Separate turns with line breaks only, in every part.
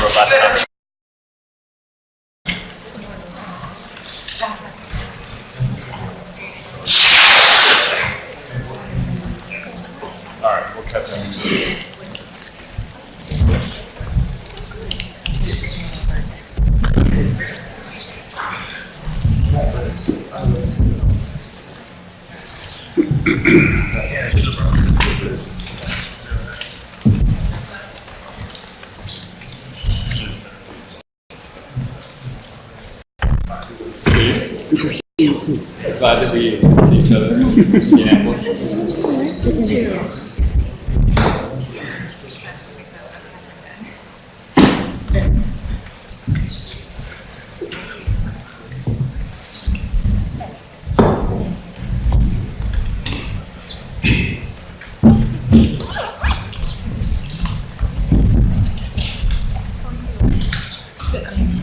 robust conversation.
All right, we'll catch up.
Glad that we see each other.
Good to meet you.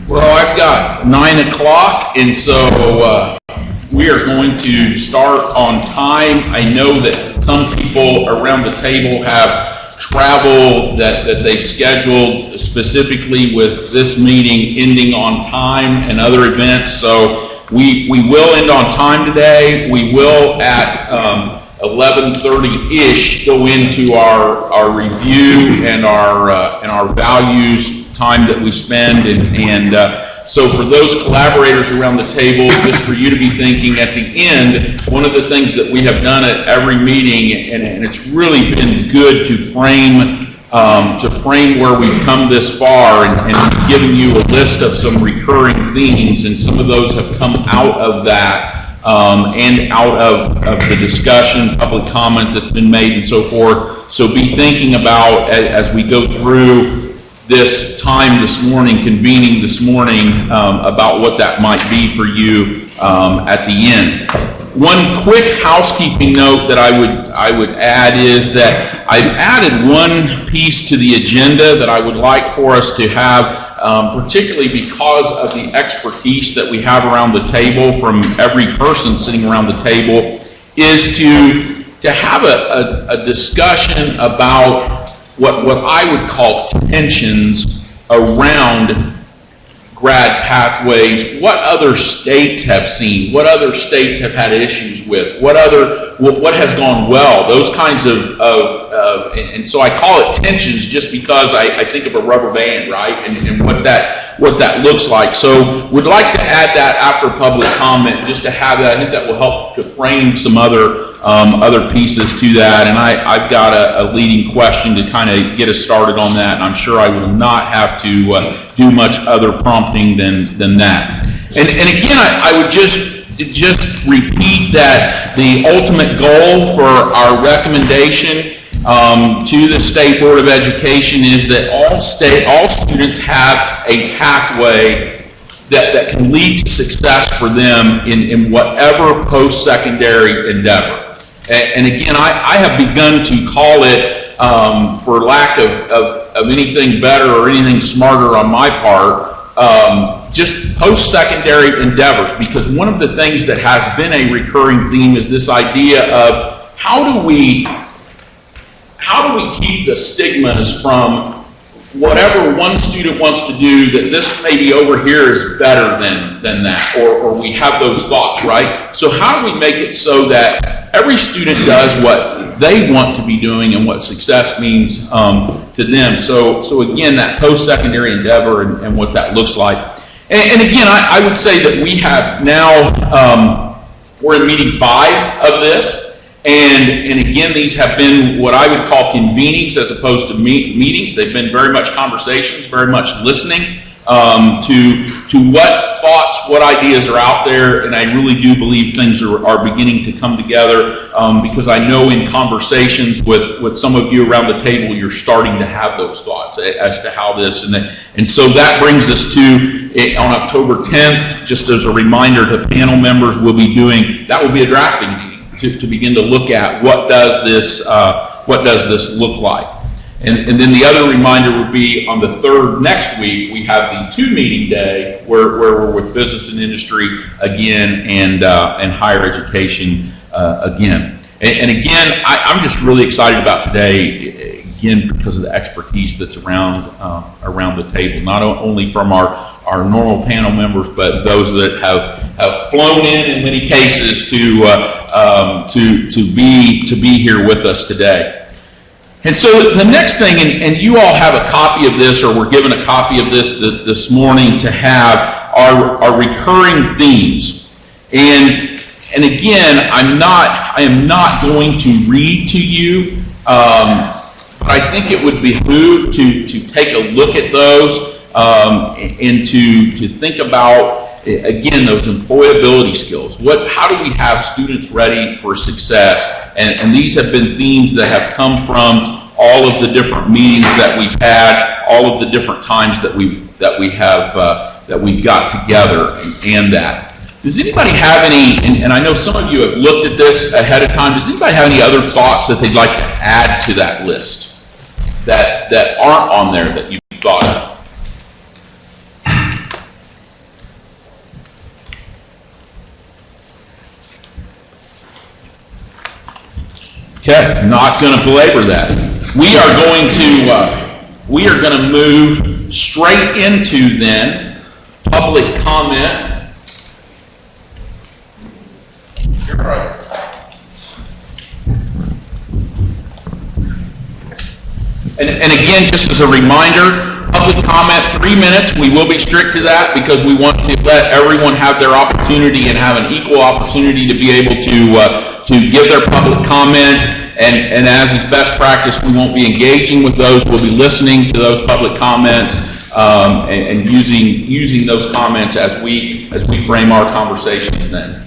Well, I've got 9 o'clock, and so we are going to start on time. I know that some people around the table have travel that they've scheduled specifically with this meeting ending on time and other events. So we will end on time today. We will at 11:30-ish go into our review and our values time that we spend, and so for those collaborators around the table, just for you to be thinking at the end, one of the things that we have done at every meeting, and it's really been good to frame where we've come this far, and giving you a list of some recurring themes, and some of those have come out of that, and out of the discussion, public comment that's been made, and so forth. So be thinking about, as we go through this time this morning, convening this morning, about what that might be for you at the end. One quick housekeeping note that I would add is that I've added one piece to the agenda that I would like for us to have, particularly because of the expertise that we have around the table from every person sitting around the table, is to have a discussion about what I would call tensions around grad pathways, what other states have seen, what other states have had issues with, what has gone well, those kinds of and so I call it tensions just because I think of a rubber band, right, and what that looks like. So would like to add that after public comment, just to have that. I think that will help to frame some other pieces to that, and I've got a leading question to kind of get us started on that, and I'm sure I will not have to do much other prompting than that. And again, I would just repeat that the ultimate goal for our recommendation to the State Board of Education is that all students have a pathway that can lead to success for them in whatever post-secondary endeavor. And again, I have begun to call it, for lack of anything better or anything smarter on my part, just post-secondary endeavors, because one of the things that has been a recurring theme is this idea of how do we keep the stigmas from whatever one student wants to do, that this maybe over here is better than that, or we have those thoughts, right? So how do we make it so that every student does what they want to be doing and what success means to them? So again, that post-secondary endeavor and what that looks like. And again, I would say that we have now, we're in meeting 5 of this. And again, these have been what I would call convenings as opposed to meetings. They've been very much conversations, very much listening to what thoughts, what ideas are out there. And I really do believe things are beginning to come together, because I know in conversations with some of you around the table, you're starting to have those thoughts as to how this and so that brings us to on October 10th, just as a reminder to panel members, we'll be doing, that will be a drafting meeting. To begin to look at what does this look like, and then the other reminder would be on the 3rd next week we have the 2 meeting day where we're with business and industry again and higher education again, and again I'm just really excited about today, again, because of the expertise that's around the table, not only from our normal panel members, but those that have flown in many cases to be here with us today. And so the next thing, and you all have a copy of this, or were given a copy of this morning to have, are recurring themes. And again, I am not going to read to you, but I think it would behoove to take a look at those and to think about, again, those employability skills. How do we have students ready for success? And these have been themes that have come from all of the different meetings that we've had, all of the different times that we've got together, and that. Does anybody have any, and I know some of you have looked at this ahead of time, does anybody have any other thoughts that they'd like to add to that list that aren't on there that you've thought of? Okay, not going to belabor that. We are going to move straight into then public comment. All right. And again, just as a reminder, public comment, 3 minutes. We will be strict to that because we want to let everyone have their opportunity and have an equal opportunity to be able to give their public comments. And as is best practice, we won't be engaging with those. We'll be listening to those public comments and using those comments as we frame our conversations then.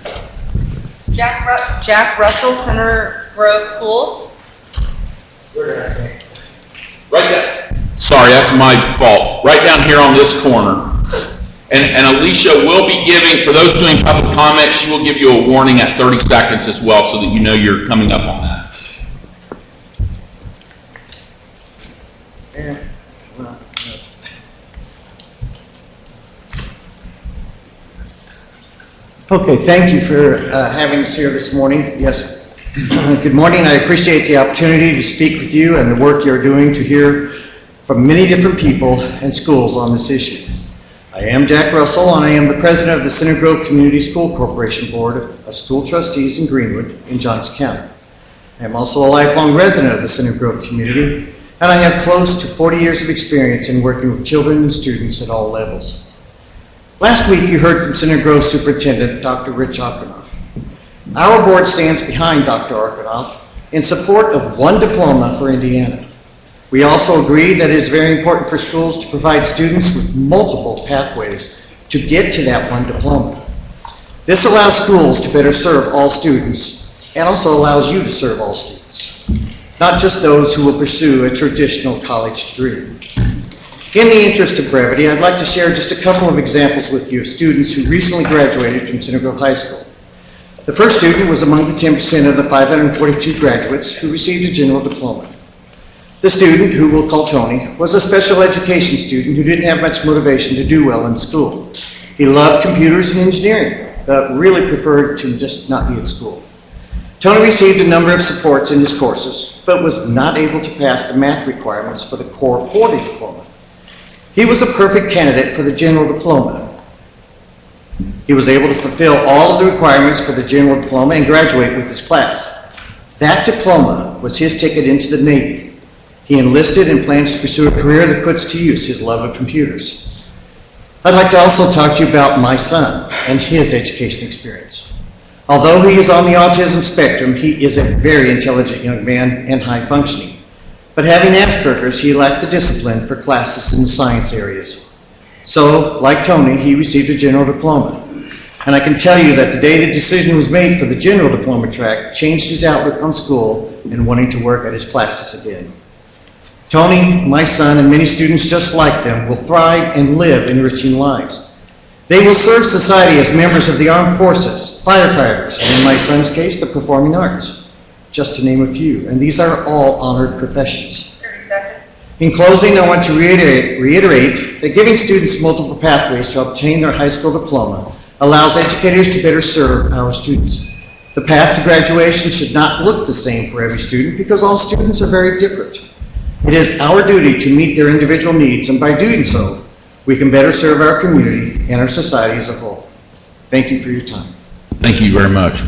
Jack Russell, Center Grove Schools.
Right down. Sorry, that's my fault. Right down here on this corner. And Alicia will be giving, for those doing public comment, she will give you a warning at 30 seconds as well so that you know you're coming up on that.
Okay, thank you for having us here this morning. Yes, good morning. I appreciate the opportunity to speak with you and the work you're doing to hear from many different people and schools on this issue. I am Jack Russell, and I am the president of the Center Grove Community School Corporation Board of School Trustees in Greenwood in Johnson County. I am also a lifelong resident of the Center Grove community, and I have close to 40 years of experience in working with children and students at all levels. Last week, you heard from Center Grove Superintendent, Dr. Rich Arkanoff. Our board stands behind Dr. Arkanoff in support of one diploma for Indiana. We also agree that it is very important for schools to provide students with multiple pathways to get to that one diploma. This allows schools to better serve all students and also allows you to serve all students, not just those who will pursue a traditional college degree. In the interest of brevity, I'd like to share just a couple of examples with you of students who recently graduated from Center Grove High School. The first student was among the 10% of the 542 graduates who received a general diploma. The student, who we'll call Tony, was a special education student who didn't have much motivation to do well in school. He loved computers and engineering, but really preferred to just not be at school. Tony received a number of supports in his courses, but was not able to pass the math requirements for the Core 40 diploma. He was a perfect candidate for the general diploma. He was able to fulfill all of the requirements for the general diploma and graduate with his class. That diploma was his ticket into the Navy. He enlisted and plans to pursue a career that puts to use his love of computers. I'd like to also talk to you about my son and his education experience. Although he is on the autism spectrum, he is a very intelligent young man and high functioning. But having Asperger's, he lacked the discipline for classes in the science areas. So, like Tony, he received a general diploma. And I can tell you that the day the decision was made for the general diploma track changed his outlook on school and wanting to work at his classes again. Tony, my son, and many students just like them will thrive and live enriching lives. They will serve society as members of the armed forces, firefighters, and in my son's case, the performing arts, just to name a few. And these are all honored professions.
30 seconds.
In closing, I want to reiterate that giving students multiple pathways to obtain their high school diploma allows educators to better serve our students. The path to graduation should not look the same for every student because all students are very different. It is our duty to meet their individual needs, and by doing so, we can better serve our community and our society as a whole. Thank you for your time.
Thank you very much.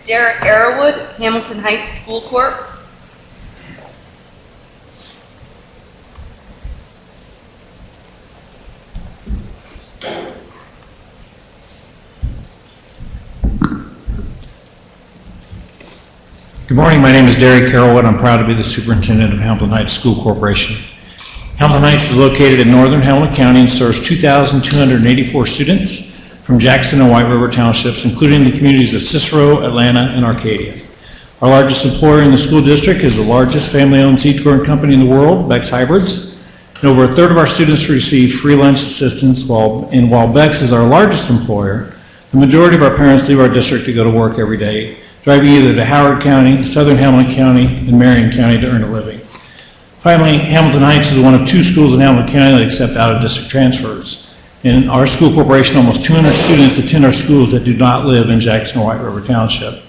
Derek Arrowwood, Hamilton Heights School Corp.
Good morning, my name is Derek Carrollwood. I'm proud to be the superintendent of Hamilton Heights School Corporation. Hamilton Heights is located in northern Hamilton County and serves 2,284 students from Jackson and White River townships, including the communities of Cicero, Atlanta, and Arcadia. Our largest employer in the school district is the largest family-owned seed corn company in the world, Beck's Hybrids. And over a third of our students receive free lunch assistance, while Beck's is our largest employer, the majority of our parents leave our district to go to work every day, driving either to Howard County, Southern Hamilton County, and Marion County to earn a living. Finally, Hamilton Heights is one of 2 schools in Hamilton County that accept out-of-district transfers. In our school corporation, almost 200 students attend our schools that do not live in Jackson or White River Township.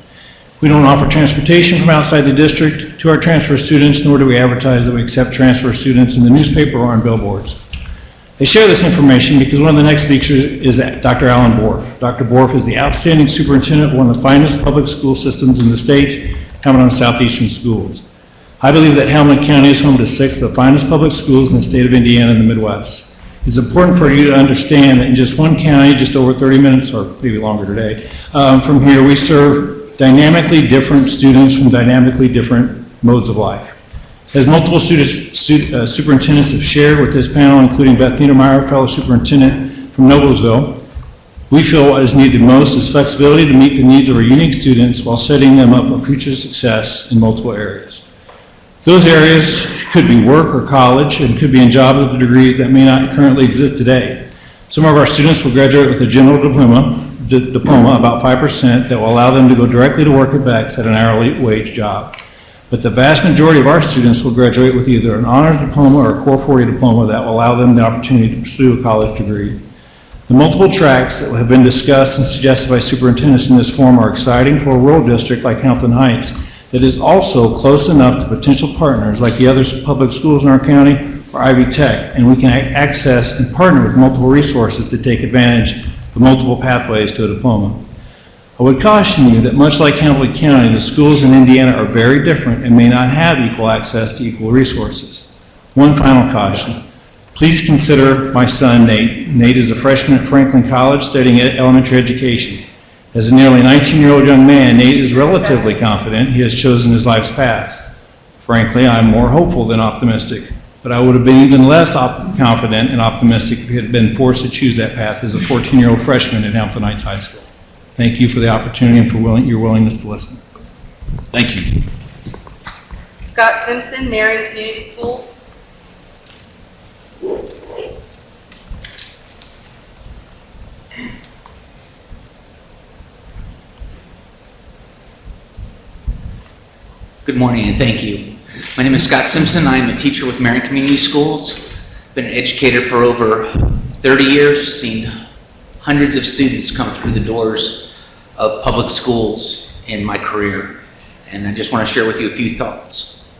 We don't offer transportation from outside the district to our transfer students, nor do we advertise that we accept transfer students in the newspaper or on billboards. I share this information because one of the next speakers is Dr. Alan Borf. Dr. Borf is the outstanding superintendent of one of the finest public school systems in the state, Hamilton Southeastern Schools. I believe that Hamilton County is home to 6 of the finest public schools in the state of Indiana and the Midwest. It's important for you to understand that in just one county, just over 30 minutes, or maybe longer today, from here, we serve dynamically different students from dynamically different modes of life. As multiple superintendents have shared with this panel, including Beth Niedermeyer, fellow superintendent from Noblesville, we feel what is needed most is flexibility to meet the needs of our unique students while setting them up for future success in multiple areas. Those areas could be work or college, and could be in jobs with degrees that may not currently exist today. Some of our students will graduate with a general diploma, about 5%, that will allow them to go directly to work at Beck's at an hourly wage job. But the vast majority of our students will graduate with either an honors diploma or a Core 40 diploma that will allow them the opportunity to pursue a college degree. The multiple tracks that have been discussed and suggested by superintendents in this forum are exciting for a rural district like Hamilton Heights that is also close enough to potential partners like the other public schools in our county or Ivy Tech, and we can access and partner with multiple resources to take advantage of multiple pathways to a diploma. I would caution you that much like Hamilton County, the schools in Indiana are very different and may not have equal access to equal resources. One final caution. Please consider my son, Nate. Nate is a freshman at Franklin College studying elementary education. As a nearly 19-year-old young man, Nate is relatively confident he has chosen his life's path. Frankly, I'm more hopeful than optimistic, but I would have been even less confident and optimistic if he had been forced to choose that path as a 14-year-old freshman at Hamilton Heights High School. Thank you for the opportunity and for your willingness to listen.
Thank you.
Scott Simpson, Marion Community Schools.
Good morning and thank you. My name is Scott Simpson. I am a teacher with Marion Community Schools. Been an educator for over 30 years, seen hundreds of students come through the doors of public schools in my career, and I just want to share with you a few thoughts.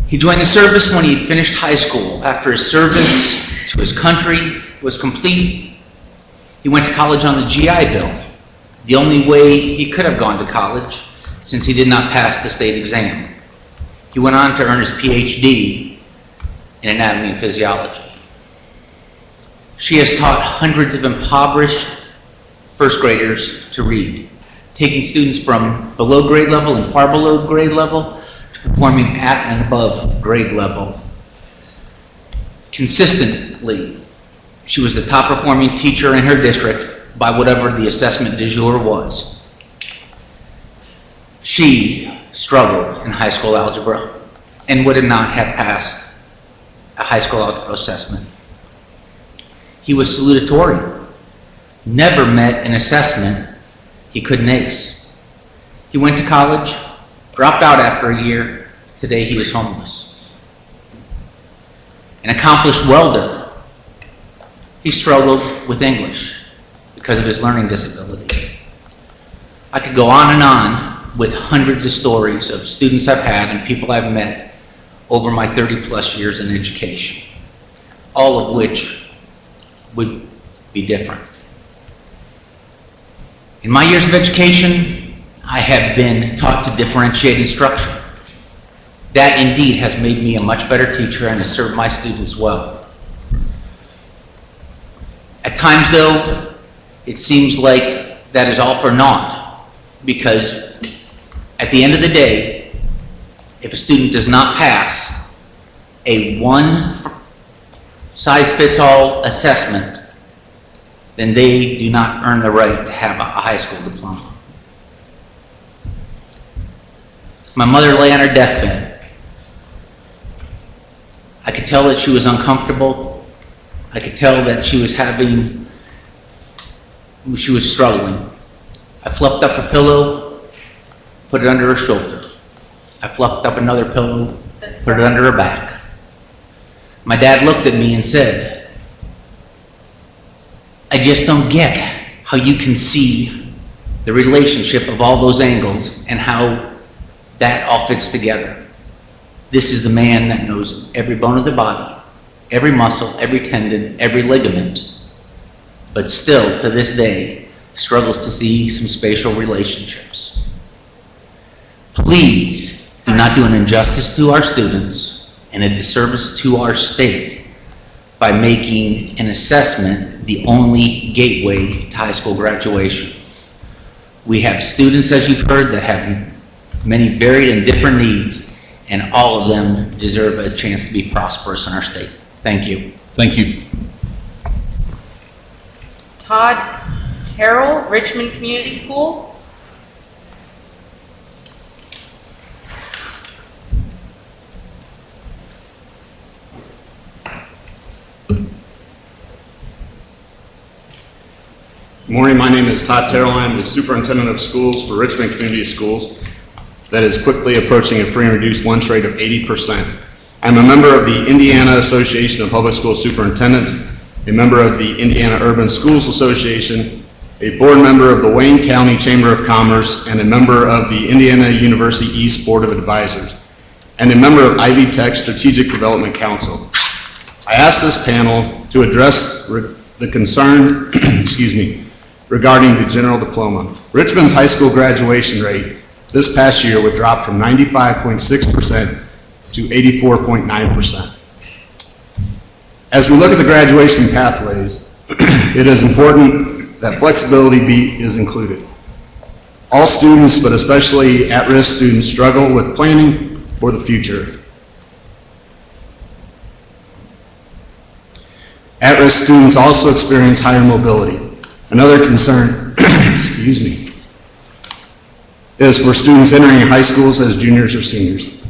He joined the service when he finished high school. After his service to his country was complete, he went to college on the GI Bill, the only way he could have gone to college since he did not pass the state exam. He went on to earn his PhD in anatomy and physiology. She has taught hundreds of impoverished first graders to read, taking students from below grade level and far below grade level to performing at and above grade level. Consistently, she was the top performing teacher in her district by whatever the assessment du jour was. She struggled in high school algebra and would not have passed a high school algebra assessment. He was salutatorian. Never met an assessment he couldn't ace. He went to college, dropped out after a year. Today he is homeless. An accomplished welder. He struggled with English because of his learning disability. I could go on and on with hundreds of stories of students I've had and people I've met over my 30-plus years in education, all of which would be different. In my years of education, I have been taught to differentiate instruction. That indeed has made me a much better teacher and has served my students well. At times, though, it seems like that is all for naught, because at the end of the day, if a student does not pass a one-size-fits-all assessment, then they do not earn the right to have a high school diploma. My mother lay on her deathbed. I could tell that she was uncomfortable. I could tell that she was struggling. I fluffed up a pillow, put it under her shoulder. I fluffed up another pillow, put it under her back. My dad looked at me and said, "I just don't get how you can see the relationship of all those angles and how that all fits together. This is the man that knows every bone of the body, every muscle, every tendon, every ligament, but still to this day struggles to see some spatial relationships." Please do not do an injustice to our students and a disservice to our state by making an assessment the only gateway to high school graduation. We have students, as you've heard, that have many varied and different needs, and all of them deserve a chance to be prosperous in our state. Thank you.
Thank you.
Todd Terrell, Richmond Community Schools.
Good morning, my name is Todd Terrell. I'm the Superintendent of Schools for Richmond Community Schools that is quickly approaching a free and reduced lunch rate of 80%. I'm a member of the Indiana Association of Public School Superintendents, a member of the Indiana Urban Schools Association, a board member of the Wayne County Chamber of Commerce, and a member of the Indiana University East Board of Advisors, and a member of Ivy Tech Strategic Development Council. I asked this panel to address the concern, regarding the general diploma. Richmond's high school graduation rate this past year would drop from 95.6% to 84.9%. As we look at the graduation pathways, it is important that flexibility is included. All students, but especially at-risk students, struggle with planning for the future. At-risk students also experience higher mobility. Another concern, is for students entering high schools as juniors or seniors.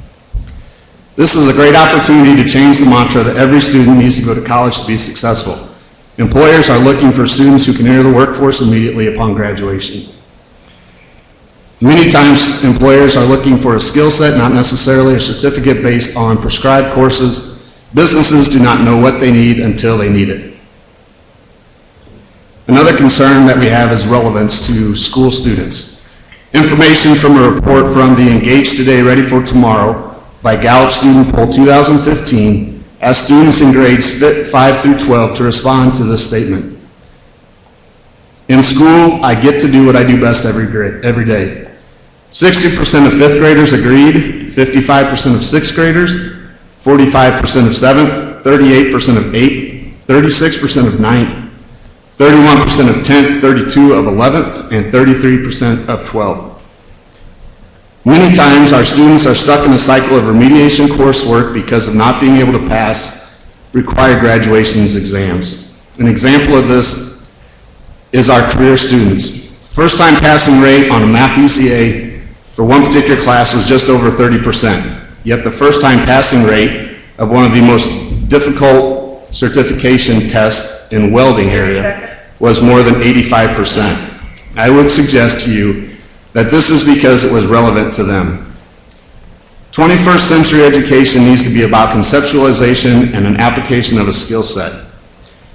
This is a great opportunity to change the mantra that every student needs to go to college to be successful. Employers are looking for students who can enter the workforce immediately upon graduation. Many times, employers are looking for a skill set, not necessarily a certificate based on prescribed courses. Businesses do not know what they need until they need it. Another concern that we have is relevance to school students. Information from a report from the Engage Today, Ready for Tomorrow by Gallup Student Poll 2015 asked students in grades 5 through 12 to respond to this statement. In school, I get to do what I do best every day. 60% of fifth graders agreed, 55% of sixth graders, 45% of seventh, 38% of eighth, 36% of ninth, 31% of 10th, 32% of 11th, and 33% of 12th. Many times our students are stuck in a cycle of remediation coursework because of not being able to pass required graduations exams. An example of this is our career students. First time passing rate on a math UCA for one particular class was just over 30%, yet the first time passing rate of one of the most difficult certification tests in welding area was more than 85%. I would suggest to you that this is because it was relevant to them. 21st century education needs to be about conceptualization and an application of a skill set.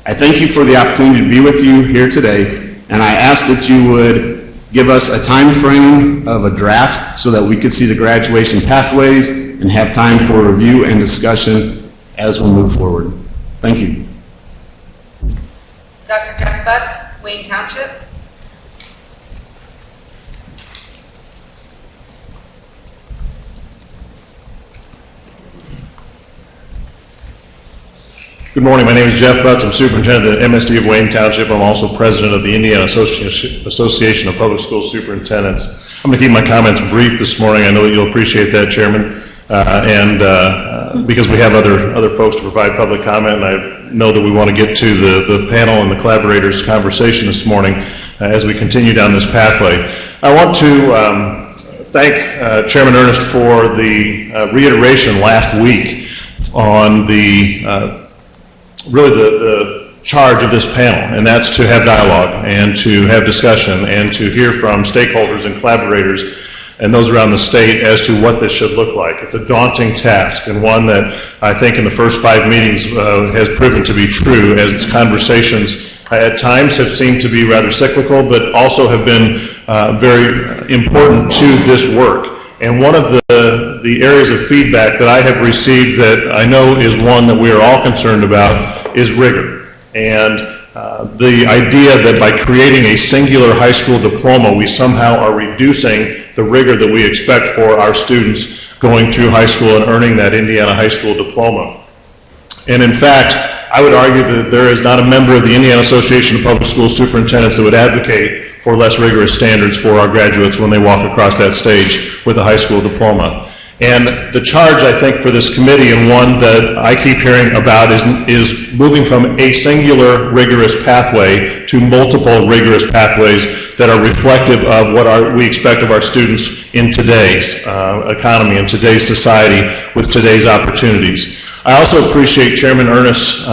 I thank you for the opportunity to be with you here today, and I ask that you would give us a time frame of a draft so that we could see the graduation pathways and have time for review and discussion as we move forward. Thank you.
Dr. Jeff Butts, Wayne Township.
Good morning. My name is Jeff Butts. I'm superintendent at MSD of Wayne Township. I'm also president of the Indiana Association of Public School Superintendents. I'm going to keep my comments brief this morning. I know that you'll appreciate that, Chairman, because we have other folks to provide public comment, and I know that we want to get to the panel and the collaborators' conversation this morning as we continue down this pathway. I want to thank Chairman Ernest for the reiteration last week on the charge of this panel, and that's to have dialogue and to have discussion and to hear from stakeholders and collaborators and those around the state as to what this should look like. It's a daunting task, and one that I think in the first 5 meetings has proven to be true, as conversations at times have seemed to be rather cyclical, but also have been very important to this work. And one of the areas of feedback that I have received that I know is one that we are all concerned about is rigor. And the idea that by creating a singular high school diploma, we somehow are reducing the rigor that we expect for our students going through high school and earning that Indiana high school diploma. And in fact, I would argue that there is not a member of the Indiana Association of Public School Superintendents that would advocate for less rigorous standards for our graduates when they walk across that stage with a high school diploma. And the charge, I think, for this committee, and one that I keep hearing about, is moving from a singular rigorous pathway to multiple rigorous pathways that are reflective of what we expect of our students in today's economy, in today's society, with today's opportunities. I also appreciate Chairman Ernest's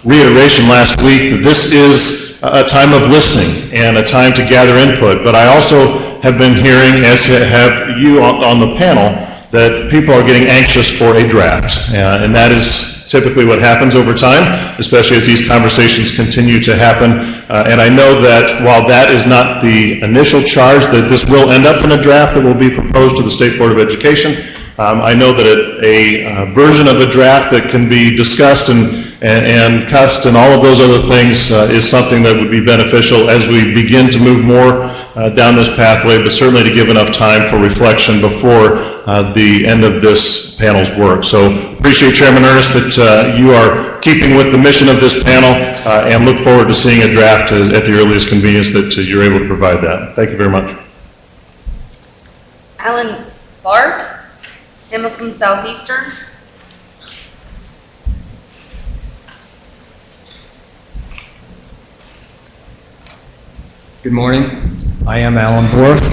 reiteration last week that this is a time of listening and a time to gather input, but I also have been hearing, as have you on the panel, that people are getting anxious for a draft, and that is typically what happens over time, especially as these conversations continue to happen. And I know that while that is not the initial charge, that this will end up in a draft that will be proposed to the State Board of Education. I know that a version of a draft that can be discussed and cussed and all of those other things is something that would be beneficial as we begin to move more down this pathway, but certainly to give enough time for reflection before the end of this panel's work. So appreciate, Chairman Ernest, that you are keeping with the mission of this panel and look forward to seeing a draft at the earliest convenience that you're able to provide that. Thank you very much.
Alan Barth, Hamilton Southeastern.
Good morning. I am Alan Borth,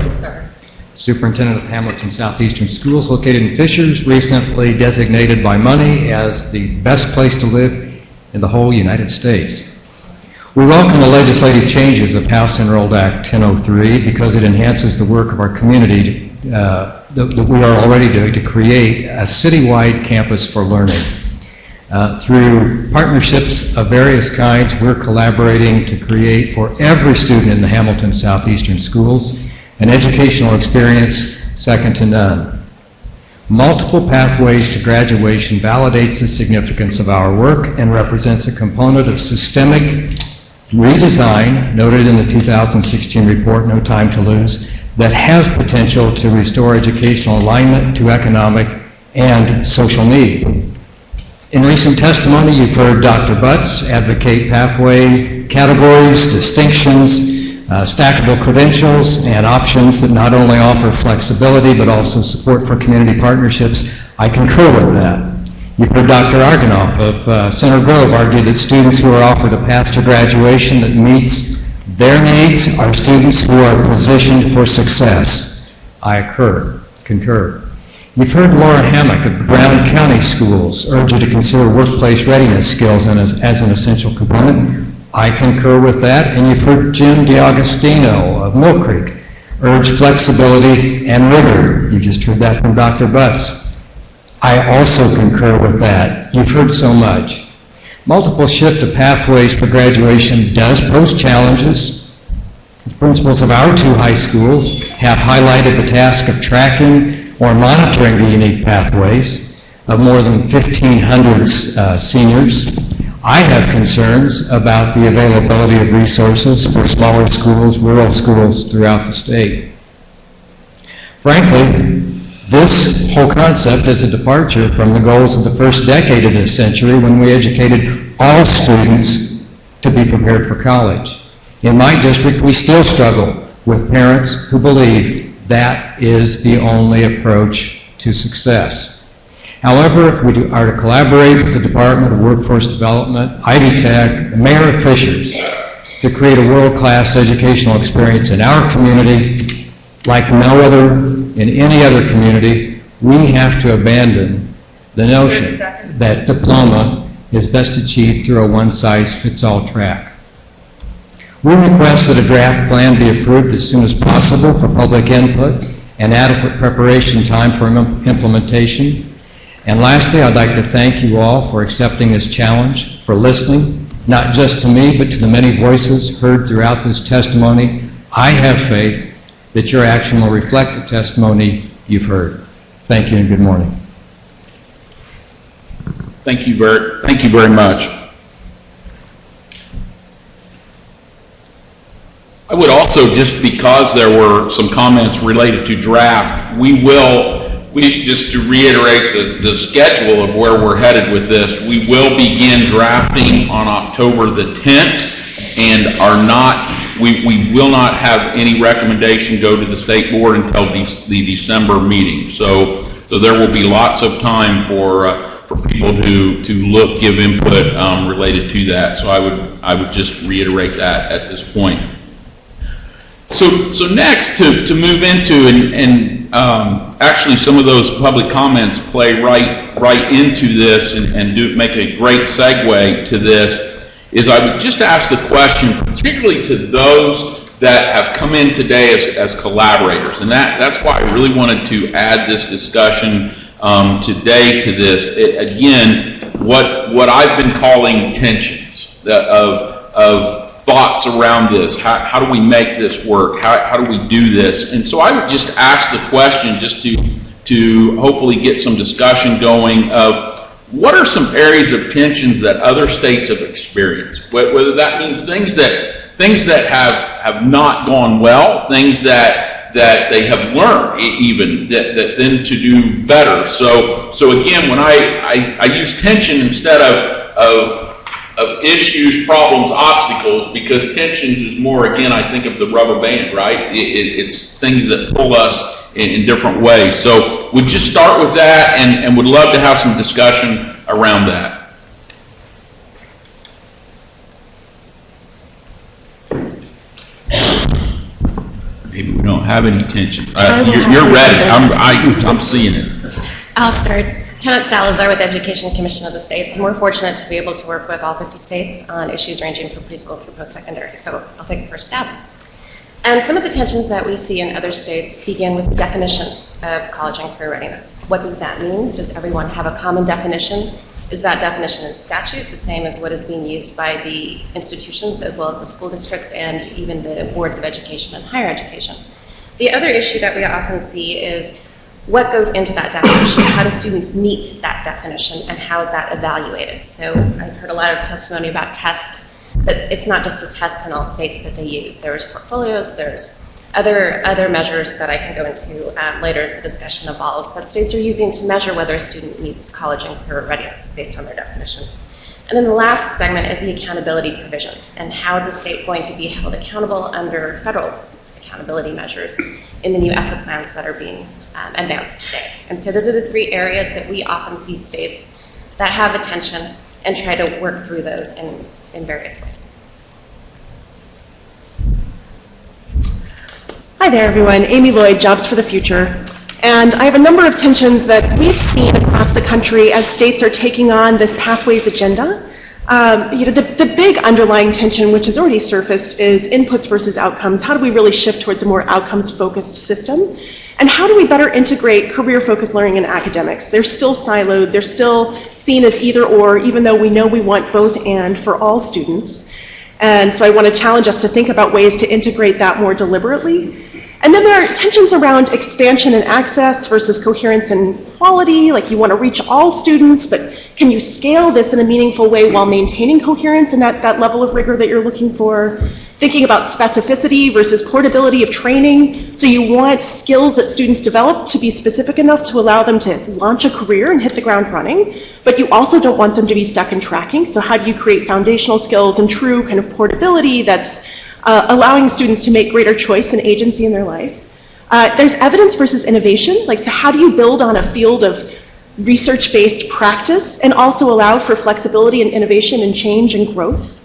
Superintendent of Hamilton Southeastern Schools, located in Fishers, recently designated by Money as the best place to live in the whole United States. We welcome the legislative changes of House Enrolled Act 1003 because it enhances the work of our community that we are already doing to create a citywide campus for learning. Through partnerships of various kinds, we're collaborating to create for every student in the Hamilton Southeastern Schools an educational experience second to none. Multiple pathways to graduation validates the significance of our work and represents a component of systemic redesign, noted in the 2016 report, No Time to Lose, that has potential to restore educational alignment to economic and social need. In recent testimony, you've heard Dr. Butts advocate pathway categories, distinctions, stackable credentials, and options that not only offer flexibility but also support for community partnerships. I concur with that. You've heard Dr. Arganoff of Center Grove argue that students who are offered a path to graduation that meets their needs are students who are positioned for success. I concur. You've heard Laura Hammock of Brown County Schools urge you to consider workplace readiness skills as an essential component. I concur with that. And you've heard Jim DiAgostino of Mill Creek urge flexibility and rigor. You just heard that from Dr. Butts. I also concur with that. You've heard so much. Multiple shift of pathways for graduation does pose challenges. The principals of our two high schools have highlighted the task of tracking or monitoring the unique pathways of more than 1,500 seniors. I have concerns about the availability of resources for smaller schools, rural schools throughout the state. Frankly, this whole concept is a departure from the goals of the first decade of this century when we educated all students to be prepared for college. In my district, we still struggle with parents who believe that is the only approach to success. However, if we are to collaborate with the Department of Workforce Development, Ivy Tech, the Mayor of Fishers, to create a world-class educational experience in our community like no other in any other community, we have to abandon the notion that diploma is best achieved through a one-size-fits-all track. We request that a draft plan be approved as soon as possible for public input and adequate preparation time for implementation. And lastly, I'd like to thank you all for accepting this challenge, for listening, not just to me, but to the many voices heard throughout this testimony. I have faith that your action will reflect the testimony you've heard. Thank you and good morning.
Thank you very much. I would also, just because there were some comments related to draft, just to reiterate the schedule of where we're headed with this, we will begin drafting on October the 10th and we will not have any recommendation go to the state board until the December meeting. So there will be lots of time for people to look, give input related to that. So I would just reiterate that at this point. So next to move into and actually some of those public comments play right into this and make a great segue to this, is I would just ask the question, particularly to those that have come in today as collaborators, and that's why I really wanted to add this discussion today to this. Again, what I've been calling tensions of thoughts around this. How do we make this work? How do we do this? And so I would just ask the question, just to hopefully get some discussion going, of what are some areas of tensions that other states have experienced? Whether that means things that have not gone well, things that they have learned even that then to do better. So again, when I use tension instead of issues, problems, obstacles, because tensions is more, again, I think of the rubber band, right? It's things that pull us in different ways. So we'd just start with that and would love to have some discussion around that. Maybe we don't have any tension. You're ready. I'm seeing it.
I'll start. Lieutenant Salazar with Education Commission of the States, and we're fortunate to be able to work with all 50 states on issues ranging from preschool through post-secondary, so I'll take the first stab. And some of the tensions that we see in other states begin with the definition of college and career readiness. What does that mean? Does everyone have a common definition? Is that definition in statute the same as what is being used by the institutions as well as the school districts and even the boards of education and higher education? The other issue that we often see is what goes into that definition? How do students meet that definition and how is that evaluated? So I've heard a lot of testimony about tests, but it's not just a test in all states that they use. There's portfolios, there's other measures that I can go into later as the discussion evolves that states are using to measure whether a student meets college and career readiness based on their definition. And then the last segment is the accountability provisions and how is a state going to be held accountable under federal accountability measures in the new ESSA plans that are being advanced today. And so those are the three areas that we often see states that have attention and try to work through those in various ways.
Hi there, everyone. Amy Lloyd, Jobs for the Future. And I have a number of tensions that we've seen across the country as states are taking on this pathways agenda. The big underlying tension, which has already surfaced, is inputs versus outcomes. How do we really shift towards a more outcomes-focused system? And how do we better integrate career-focused learning and academics? They're still siloed. They're still seen as either or, even though we know we want both and for all students. And so I want to challenge us to think about ways to integrate that more deliberately. And then there are tensions around expansion and access versus coherence and quality, like you want to reach all students, but can you scale this in a meaningful way while maintaining coherence and that level of rigor that you're looking for? Thinking about specificity versus portability of training. So you want skills that students develop to be specific enough to allow them to launch a career and hit the ground running, but you also don't want them to be stuck in tracking. So how do you create foundational skills and true kind of portability that's allowing students to make greater choice and agency in their life? There's evidence versus innovation. Like, so how do you build on a field of research-based practice and also allow for flexibility and innovation and change and growth?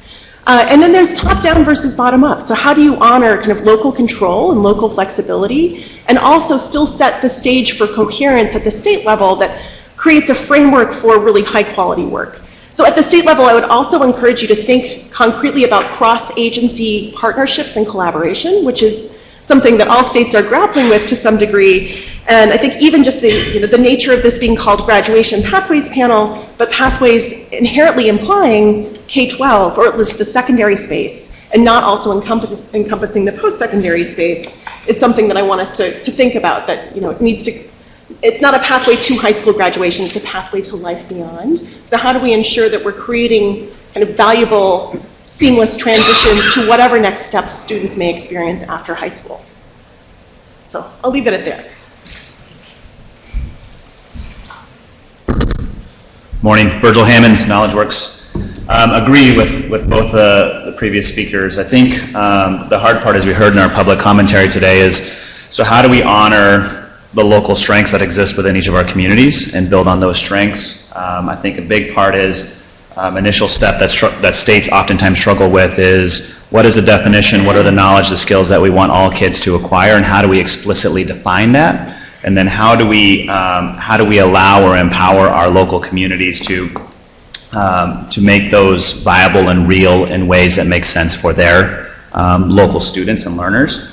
And then there's top-down versus bottom-up. So how do you honor kind of local control and local flexibility and also still set the stage for coherence at the state level that creates a framework for really high-quality work? So at the state level, I would also encourage you to think concretely about cross-agency partnerships and collaboration, which is something that all states are grappling with to some degree. And I think even just the nature of this being called Graduation Pathways Panel, but pathways inherently implying K-12, or at least the secondary space, and not also encompassing the post-secondary space, is something that I want us to think about, that it's not a pathway to high school graduation, it's a pathway to life beyond. So how do we ensure that we're creating kind of valuable, seamless transitions to whatever next steps students may experience after high school? So I'll leave it at there.
Morning, Virgil Hammonds, KnowledgeWorks. Agree with both the previous speakers. I think the hard part, as we heard in our public commentary today, is so how do we honor the local strengths that exist within each of our communities and build on those strengths? I think a big part is initial step that states oftentimes struggle with is what is the definition, what are the knowledge, the skills that we want all kids to acquire, and how do we explicitly define that? And then how do we allow or empower our local communities to make those viable and real in ways that make sense for their local students and learners?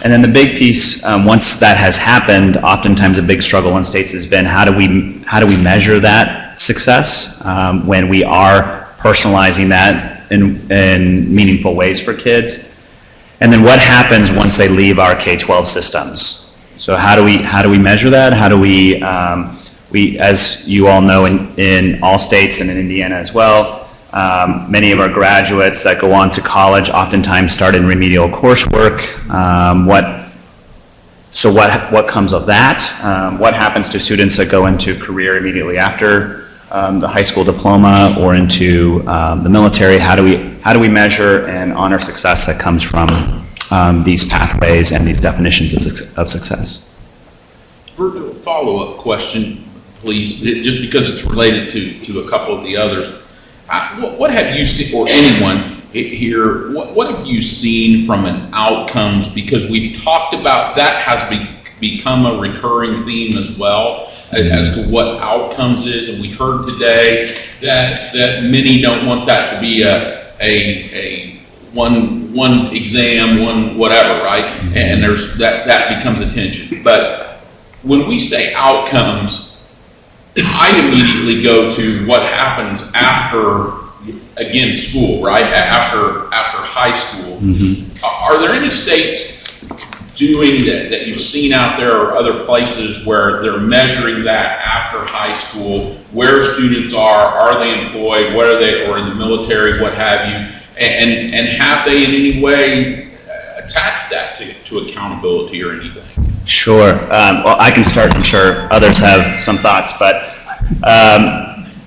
And then the big piece, once that has happened, oftentimes a big struggle in states has been how do we measure that success when we are personalizing that in meaningful ways for kids? And then what happens once they leave our K-12 systems? So how do we measure that? How do we, as you all know, in all states and in Indiana as well, many of our graduates that go on to college oftentimes start in remedial coursework. What comes of that? What happens to students that go into career immediately after the high school diploma or into the military? How do we measure and honor success that comes from these pathways and these definitions of success?
Virgil, follow-up question, please, just because it's related to a couple of the others. What have you seen, or anyone here, what have you seen from an outcomes? Because we've talked about that has become a recurring theme as well as to what outcomes is, and we heard today that many don't want that to be a one exam, one whatever, right? And there's that becomes a tension. But when we say outcomes, I immediately go to what happens after, again, school, right? After high school. Mm-hmm. Are there any states doing that you've seen out there or other places where they're measuring that after high school, where students are they employed, what are they, or in the military, what have you, and have they in any way attached that to accountability or anything?
Sure. Well, I can start. I'm sure others have some thoughts, but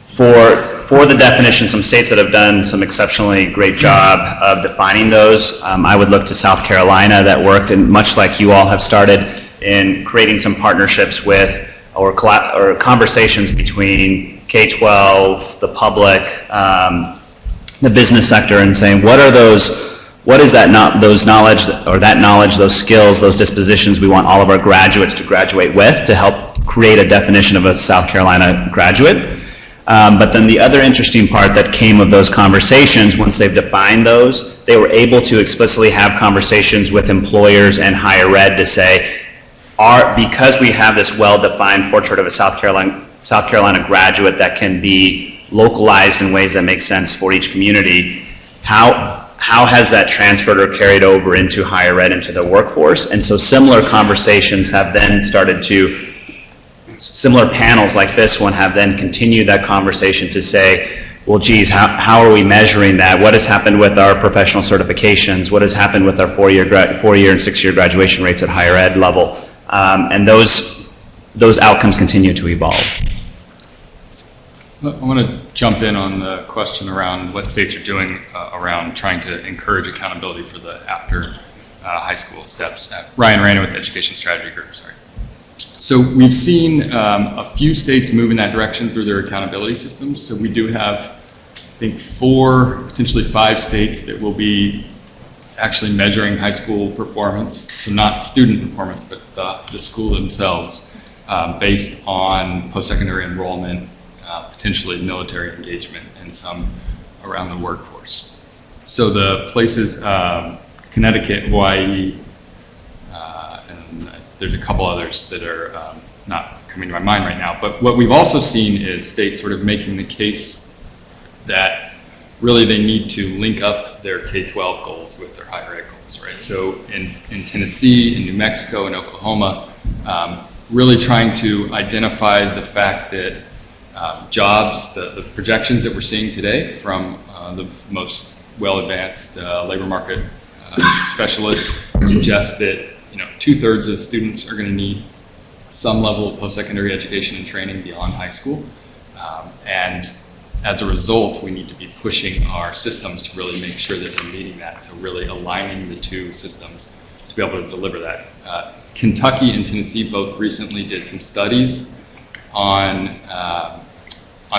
for the definition, some states that have done some exceptionally great job of defining those, I would look to South Carolina that worked, and much like you all have started, in creating some partnerships with or conversations between K-12, the public, the business sector, and saying what is those knowledge, those skills, those dispositions we want all of our graduates to graduate with to help create a definition of a South Carolina graduate. But then the other interesting part that came of those conversations, once they've defined those, they were able to explicitly have conversations with employers and higher ed to say, because we have this well-defined portrait of a South Carolina graduate that can be localized in ways that make sense for each community, how how has that transferred or carried over into higher ed, into the workforce? And so similar conversations have then started to, similar panels like this one have then continued that conversation to say, well, geez, how are we measuring that? What has happened with our professional certifications? What has happened with our four-year and six-year graduation rates at higher ed level? And those outcomes continue to evolve.
I want to jump in on the question around what states are doing around trying to encourage accountability for the after high school steps. Ryan Rana with the Education Strategy Group, sorry. So we've seen a few states move in that direction through their accountability systems. So we do have, I think, 4, potentially 5 states that will be actually measuring high school performance. So not student performance, but the school themselves, based on post-secondary enrollment, potentially military engagement, and some around the workforce. So the places, Connecticut, Hawaii, and there's a couple others that are not coming to my mind right now, but what we've also seen is states sort of making the case that really they need to link up their K-12 goals with their higher ed goals, right? So in Tennessee, in New Mexico, and Oklahoma, really trying to identify the fact that jobs, the projections that we're seeing today from the most well-advanced labor market specialists suggest that 2/3 of students are going to need some level of post-secondary education and training beyond high school, and as a result, we need to be pushing our systems to really make sure that we're meeting that. So really aligning the two systems to be able to deliver that. Kentucky and Tennessee both recently did some studies on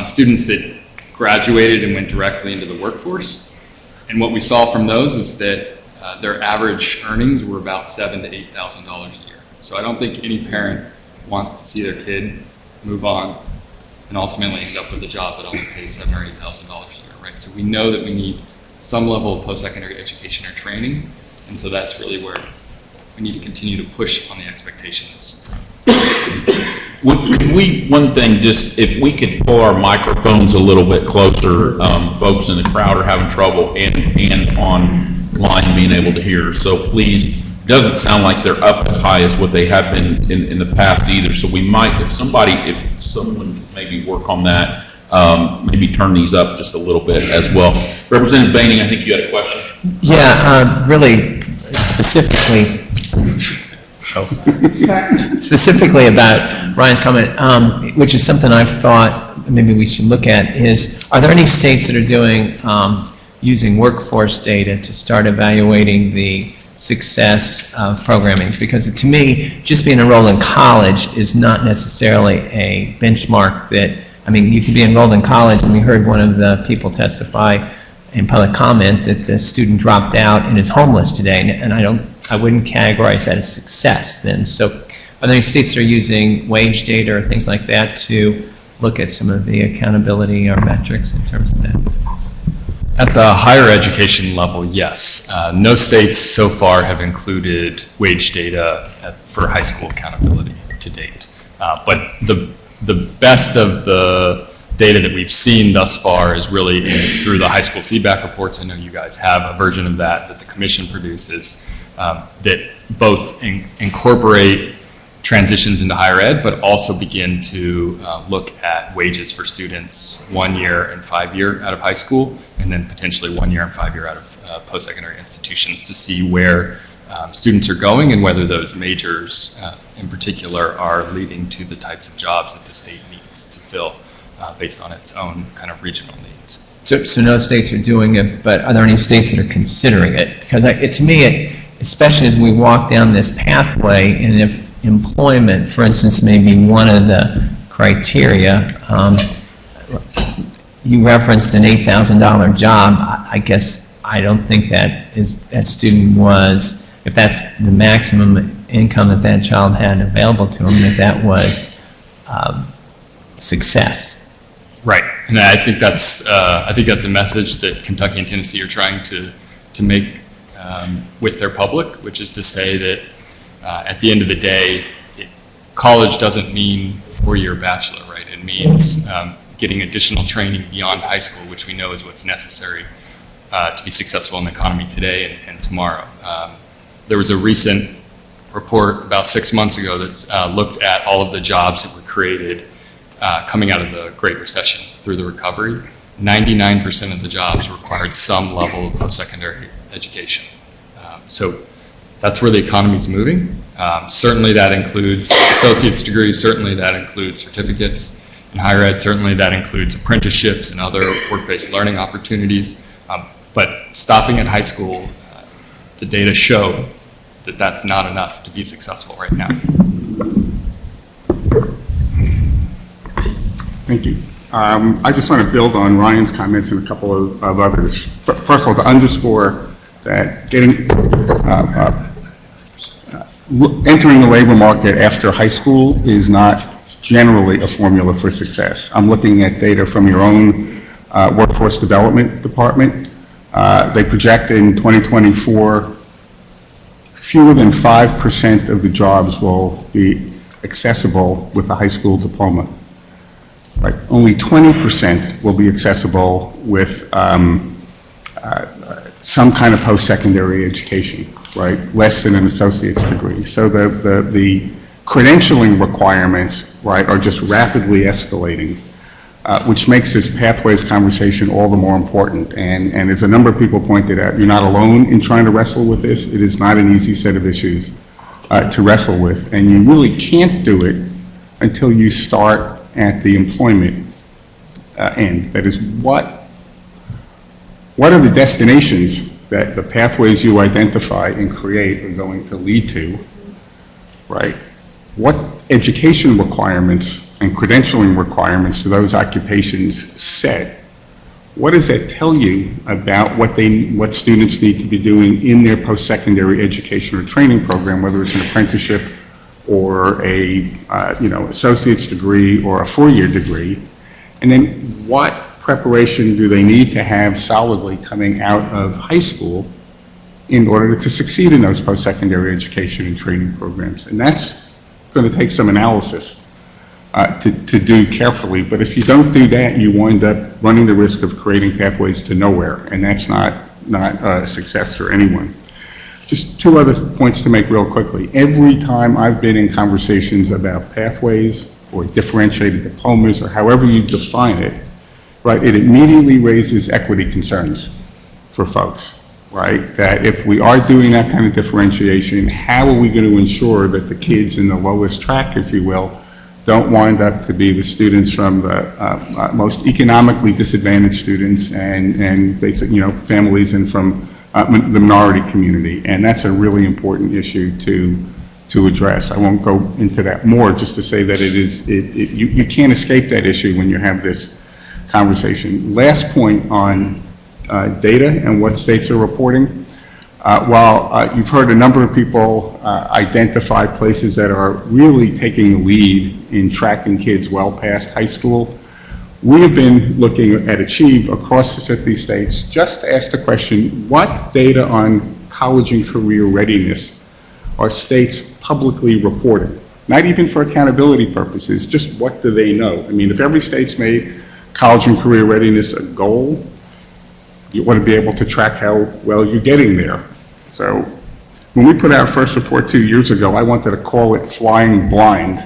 students that graduated and went directly into the workforce. And what we saw from those is that their average earnings were about $7,000 to $8,000 a year. So I don't think any parent wants to see their kid move on and ultimately end up with a job that only pays $7,000 or $8,000 a year, right? So we know that we need some level of post-secondary education or training, and so that's really where we need to continue to push on the expectations.
One thing, just if we could pull our microphones a little bit closer, folks in the crowd are having trouble and online being able to hear. So please, doesn't sound like they're up as high as what they have been in the past either. So we might, if someone maybe work on that, maybe turn these up just a little bit as well. Representative Baining, I think you had a question.
Yeah, really specifically. Specifically about Ryan's comment, which is something I've thought maybe we should look at, is are there any states that are doing using workforce data to start evaluating the success of programming? Because to me, just being enrolled in college is not necessarily a benchmark that, I mean, you could be enrolled in college, and we heard one of the people testify in public comment that the student dropped out and is homeless today, and I wouldn't categorize that as success then. So are there any states that are using wage data or things like that to look at some of the accountability or metrics in terms of that?
At the higher education level, yes. No states so far have included wage data for high school accountability to date. But the best of the data that we've seen thus far is really through the high school feedback reports. I know you guys have a version of that the commission produces that both incorporate transitions into higher ed, but also begin to look at wages for students 1 year and 5 year out of high school, and then potentially 1 year and 5 year out of post-secondary institutions to see where students are going and whether those majors in particular are leading to the types of jobs that the state needs to fill based on its own kind of regional needs.
So no states are doing it, but are there any states that are considering it? Because to me, especially as we walk down this pathway, and if employment, for instance, may be one of the criteria, you referenced an $8,000 job. I guess I don't think that student was, if that's the maximum income that child had available to him, that was success.
Right, and I think that's a message that Kentucky and Tennessee are trying to make with their public, which is to say that at the end of the day, college doesn't mean 4-year bachelor, right? It means getting additional training beyond high school, which we know is what's necessary to be successful in the economy today and tomorrow. There was a recent report about 6 months ago that looked at all of the jobs that were created coming out of the Great Recession through the recovery. 99% of the jobs required some level of post-secondary education. So that's where the economy is moving. Certainly that includes associate's degrees, certainly that includes certificates in higher ed, certainly that includes apprenticeships and other work-based learning opportunities. But stopping at high school, the data show that that's not enough to be successful right now.
Thank you. I just want to build on Ryan's comments and a couple of others. First of all, to underscore that entering the labor market after high school is not generally a formula for success. I'm looking at data from your own workforce development department. They project in 2024 fewer than 5% of the jobs will be accessible with a high school diploma. Right? Only 20% will be accessible with some kind of post-secondary education, right? Less than an associate's degree. So the credentialing requirements, right, are just rapidly escalating, which makes this pathways conversation all the more important. And as a number of people pointed out, you're not alone in trying to wrestle with this. It is not an easy set of issues to wrestle with. And you really can't do it until you start at the employment end. That is, what are the destinations that the pathways you identify and create are going to lead to, right? What education requirements and credentialing requirements do those occupations set? What does that tell you about what students need to be doing in their post-secondary education or training program, whether it's an apprenticeship or a associate's degree or a 4-year degree? And then what preparation do they need to have solidly coming out of high school in order to succeed in those post-secondary education and training programs? And that's going to take some analysis to do carefully. But if you don't do that, you wind up running the risk of creating pathways to nowhere, and that's not a success for anyone. Just two other points to make real quickly. Every time I've been in conversations about pathways or differentiated diplomas or however you define it, right, it immediately raises equity concerns for folks, right? That if we are doing that kind of differentiation, how are we going to ensure that the kids in the lowest track, if you will, don't wind up to be the students from the most economically disadvantaged students and basic, families and from the minority community? And that's a really important issue to address. I won't go into that more, just to say that you can't escape that issue when you have this conversation. Last point on data and what states are reporting. While you've heard a number of people identify places that are really taking the lead in tracking kids well past high school, we have been looking at Achieve across the 50 states just to ask the question, what data on college and career readiness are states publicly reporting? Not even for accountability purposes, just what do they know? I mean, if every state's made college and career readiness a goal, you want to be able to track how well you're getting there. So when we put out our first report 2 years ago, I wanted to call it Flying Blind,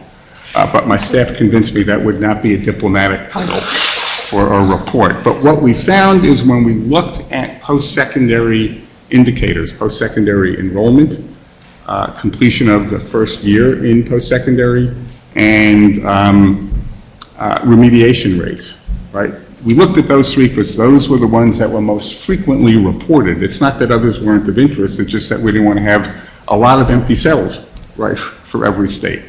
but my staff convinced me that would not be a diplomatic title for a report. But what we found is when we looked at post-secondary indicators, post-secondary enrollment, completion of the first year in post-secondary, and remediation rates, right? We looked at those three because those were the ones that were most frequently reported. It's not that others weren't of interest, it's just that we didn't want to have a lot of empty cells, right, for every state.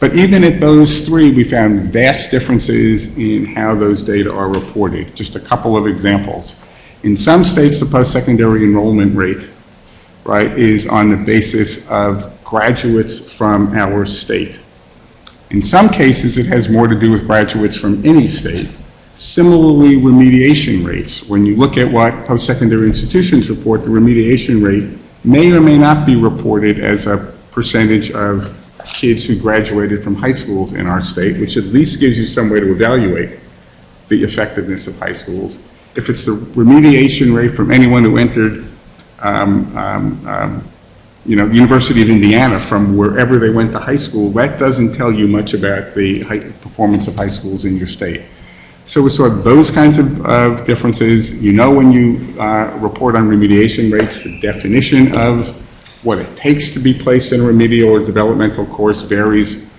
But even at those three, we found vast differences in how those data are reported. Just a couple of examples. In some states, the post-secondary enrollment rate, right, is on the basis of graduates from our state. In some cases, it has more to do with graduates from any state. Similarly, remediation rates. When you look at what post-secondary institutions report, the remediation rate may or may not be reported as a percentage of kids who graduated from high schools in our state, which at least gives you some way to evaluate the effectiveness of high schools. if it's the remediation rate from anyone who entered, the University of Indiana from wherever they went to high school, that doesn't tell you much about the performance of high schools in your state. So we saw those kinds of differences. When you report on remediation rates, the definition of what it takes to be placed in a remedial or developmental course varies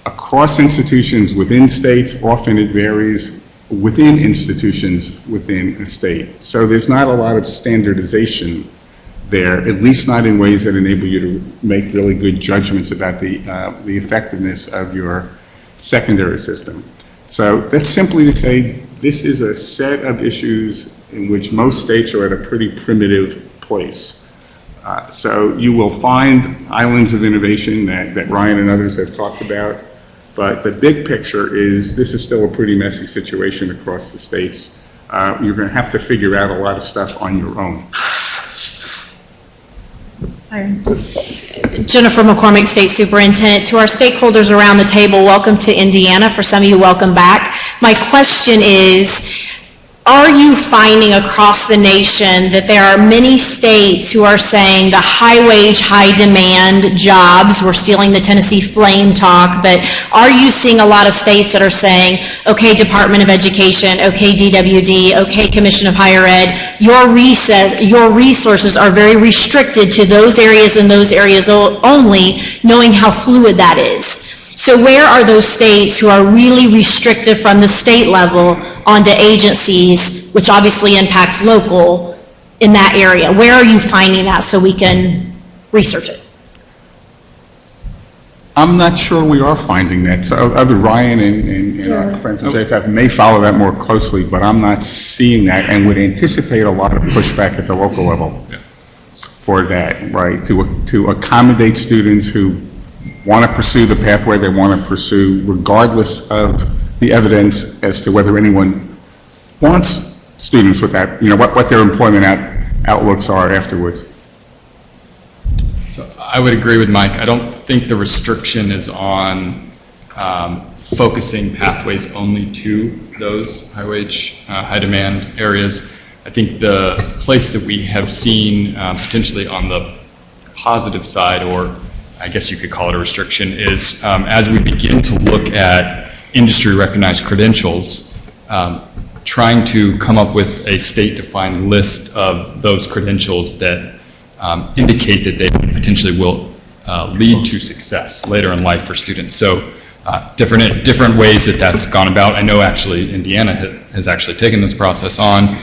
across institutions within states. Often it varies within institutions within a state. So there's not a lot of standardization there, at least not in ways that enable you to make really good judgments about the effectiveness of your secondary system. So that's simply to say this is a set of issues in which most states are at a pretty primitive place. So you will find islands of innovation that Ryan and others have talked about, but the big picture is this is still a pretty messy situation across the states. You're going to have to figure out a lot of stuff on your own.
Jennifer McCormick, State Superintendent. To our stakeholders around the table, welcome to Indiana. For some of you, welcome back. My question is, are you finding across the nation that there are many states who are saying the high-wage, high-demand jobs, we're stealing the Tennessee Flame talk, but are you seeing a lot of states that are saying, okay, Department of Education, okay, DWD, okay, Commission of Higher Ed, your resources are very restricted to those areas and those areas only, knowing how fluid that is? So where are those states who are really restrictive from the state level onto agencies, which obviously impacts local in that area? Where are you finding that so we can research it?
I'm not sure we are finding that. So other Ryan and our friend Jacob may follow that more closely, but I'm not seeing that and would anticipate a lot of pushback at the local level for that, right? To accommodate students who want to pursue the pathway they want to pursue, regardless of the evidence as to whether anyone wants students with that, what their employment outlooks are afterwards.
So I would agree with Mike. I don't think the restriction is on focusing pathways only to those high-wage, high-demand areas. I think the place that we have seen potentially on the positive side, or I guess you could call it a restriction, is as we begin to look at industry-recognized credentials, trying to come up with a state-defined list of those credentials that indicate that they potentially will lead to success later in life for students. So different ways that that's gone about. I know actually Indiana has actually taken this process on.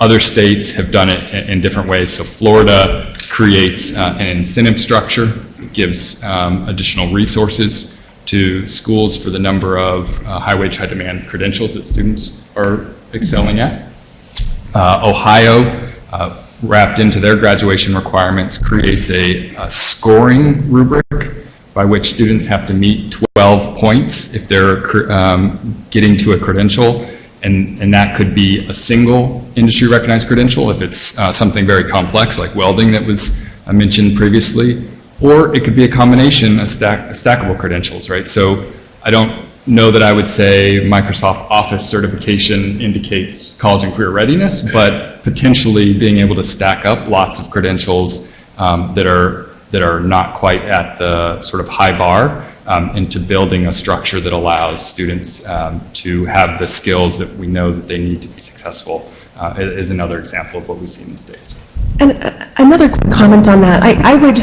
Other states have done it in different ways. So Florida creates an incentive structure, gives additional resources to schools for the number of high-wage, high-demand credentials that students are excelling at. Ohio, wrapped into their graduation requirements, creates a scoring rubric by which students have to meet 12 points if they're getting to a credential, and that could be a single industry-recognized credential if it's something very complex like welding that was mentioned previously, or it could be a combination of stackable credentials, right? So I don't know that I would say Microsoft Office certification indicates college and career readiness, but potentially being able to stack up lots of credentials that are not quite at the sort of high bar into building a structure that allows students to have the skills that we know that they need to be successful is another example of what we've seen in the States.
And another quick comment on that, I would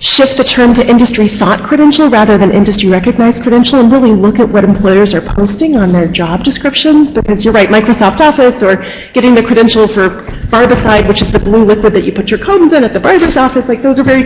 shift the term to industry sought credential rather than industry recognized credential, and really look at what employers are posting on their job descriptions, because you're right, Microsoft Office or getting the credential for barbicide, which is the blue liquid that you put your cones in at the barber's office, like those are very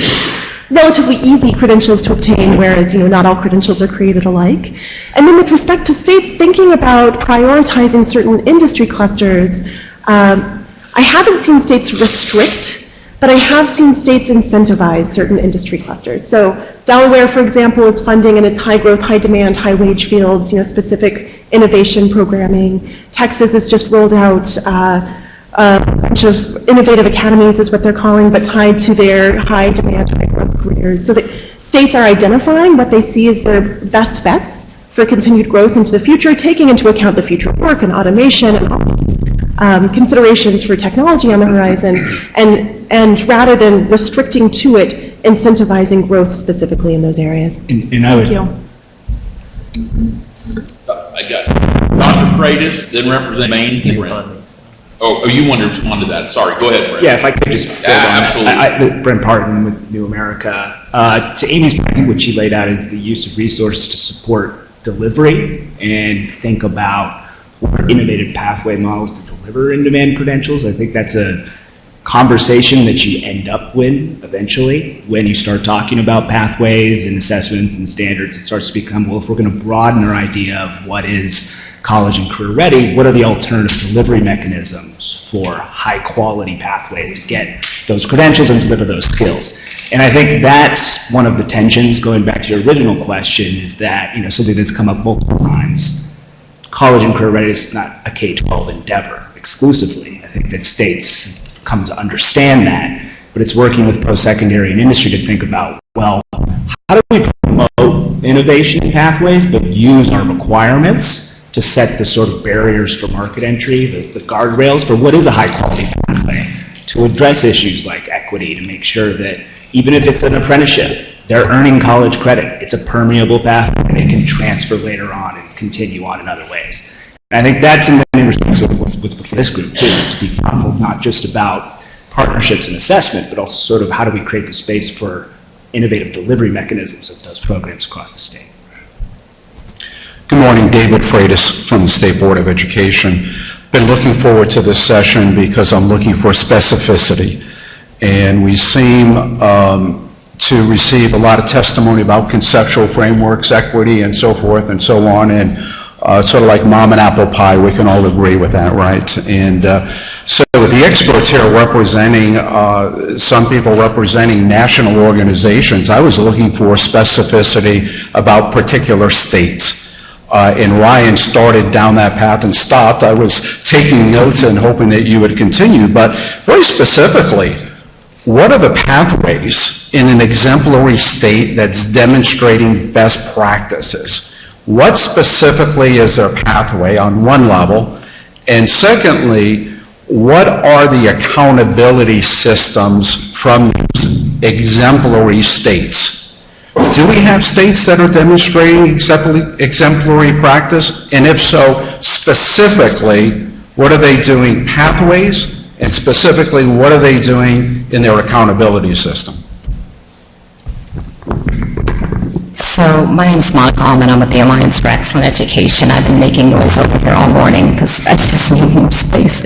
relatively easy credentials to obtain, whereas not all credentials are created alike. And then with respect to states thinking about prioritizing certain industry clusters, I haven't seen states restrict, but I have seen states incentivize certain industry clusters. So Delaware, for example, is funding in its high growth, high demand, high wage fields, specific innovation programming. Texas has just rolled out a bunch of innovative academies is what they're calling, but tied to their high demand, high growth careers. So that states are identifying what they see as their best bets for continued growth into the future, taking into account the future of work and automation and all these considerations for technology on the horizon, and rather than restricting to it, incentivizing growth specifically in those areas.
And I would,
Thank you.
I got Dr. Freitas, then Representative Maine. Oh, you want to respond to that? Sorry, go ahead, Brent.
Yeah, if I could just build on
absolutely.
that. Brent Parton with New America. To Amy's point, I think what she laid out is the use of resources to support delivery and think about what are innovative pathway models to deliver in-demand credentials. I think that's a conversation that you end up with eventually when you start talking about pathways and assessments and standards. It starts to become, well, if we're going to broaden our idea of what is college and career ready, what are the alternative delivery mechanisms for high quality pathways to get those credentials and deliver those skills? And I think that's one of the tensions, going back to your original question, is that, something that's come up multiple times. College and career readiness is not a K-12 endeavor exclusively. I think that states come to understand that, but it's working with post-secondary and industry to think about, well, how do we promote innovation in pathways, but use our requirements to set the sort of barriers for market entry, the guardrails for what is a high-quality pathway, to address issues like equity, to make sure that even if it's an apprenticeship, they're earning college credit. It's a permeable pathway. They can transfer later on and continue on in other ways. And I think that's in many respects what's before this group too, is to be thoughtful, not just about partnerships and assessment, but also sort of how do we create the space for innovative delivery mechanisms of those programs across the state.
Good morning, David Freitas from the State Board of Education. Been looking forward to this session because I'm looking for specificity. And we seem to receive a lot of testimony about conceptual frameworks, equity, and so forth and so on. And sort of like mom and apple pie, we can all agree with that, right? And so the experts here representing, some people representing national organizations, I was looking for specificity about particular states. And Ryan started down that path and stopped. I was taking notes and hoping that you would continue, but very specifically, what are the pathways in an exemplary state that's demonstrating best practices? What specifically is their pathway on one level? And secondly, what are the accountability systems from these exemplary states? Do we have states that are demonstrating exemplary practice? And if so, specifically, what are they doing pathways? And specifically, what are they doing in their accountability system?
So my name is Monica Allman. I'm with the Alliance for Excellent Education. I've been making noise over here all morning because I just need more space.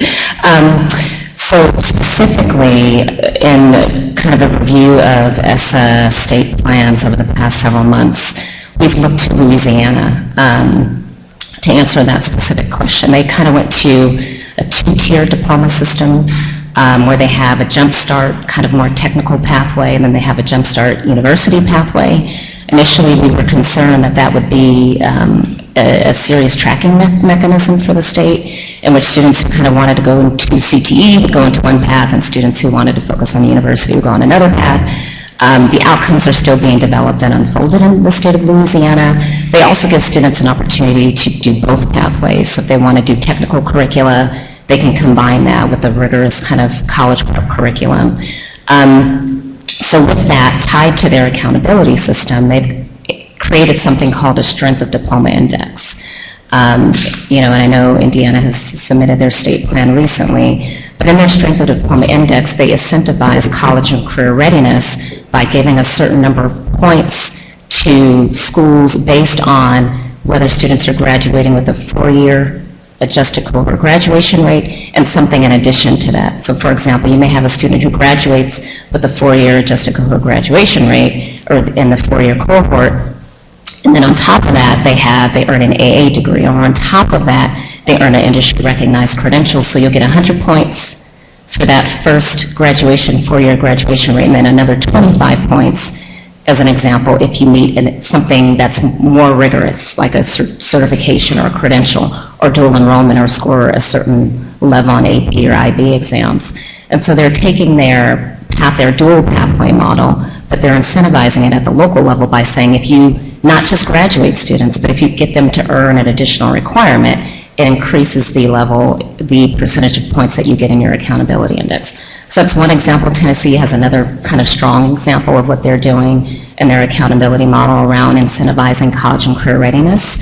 So specifically, in kind of a review of ESSA state plans over the past several months, we've looked to Louisiana to answer that specific question. They kind of went to a two-tier diploma system where they have a Jumpstart, kind of more technical pathway, and then they have a Jumpstart university pathway. Initially, we were concerned that that would be a serious tracking mechanism for the state, in which students who kind of wanted to go into CTE would go into one path, and students who wanted to focus on the university would go on another path. The outcomes are still being developed and unfolded in the state of Louisiana. They also give students an opportunity to do both pathways. So if they want to do technical curricula, they can combine that with a rigorous kind of college prep curriculum. So with that, tied to their accountability system, they've created something called a Strength of Diploma Index. And I know Indiana has submitted their state plan recently, but in their Strength of Diploma Index, they incentivize college and career readiness by giving a certain number of points to schools based on whether students are graduating with a 4-year adjusted cohort graduation rate and something in addition to that. So for example, you may have a student who graduates with a 4-year adjusted cohort graduation rate, or in the 4-year cohort, and then on top of that, they earn an AA degree, or on top of that, they earn an industry recognized credential. So you'll get 100 points for that first graduation, 4-year graduation rate, and then another 25 points, as an example, if you meet something that's more rigorous, like a certification or a credential, or dual enrollment, or score a certain level on AP or IB exams. And so they're taking their their dual pathway model, but they're incentivizing it at the local level by saying if you not just graduate students, but if you get them to earn an additional requirement, it increases the percentage of points that you get in your accountability index. So that's one example. Tennessee has another kind of strong example of what they're doing in their accountability model around incentivizing college and career readiness.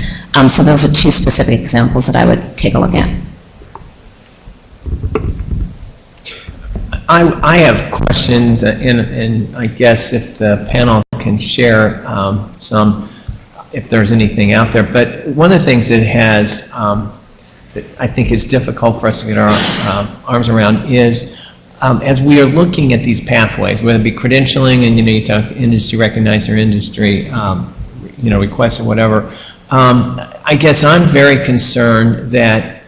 So those are two specific examples that I would take a look at.
I have questions, and I guess if the panel can share some, if there's anything out there. But one of the things that has, that I think is difficult for us to get our arms around is, as we are looking at these pathways, whether it be credentialing, and you talk industry recognize or industry, requests or whatever. I guess I'm very concerned that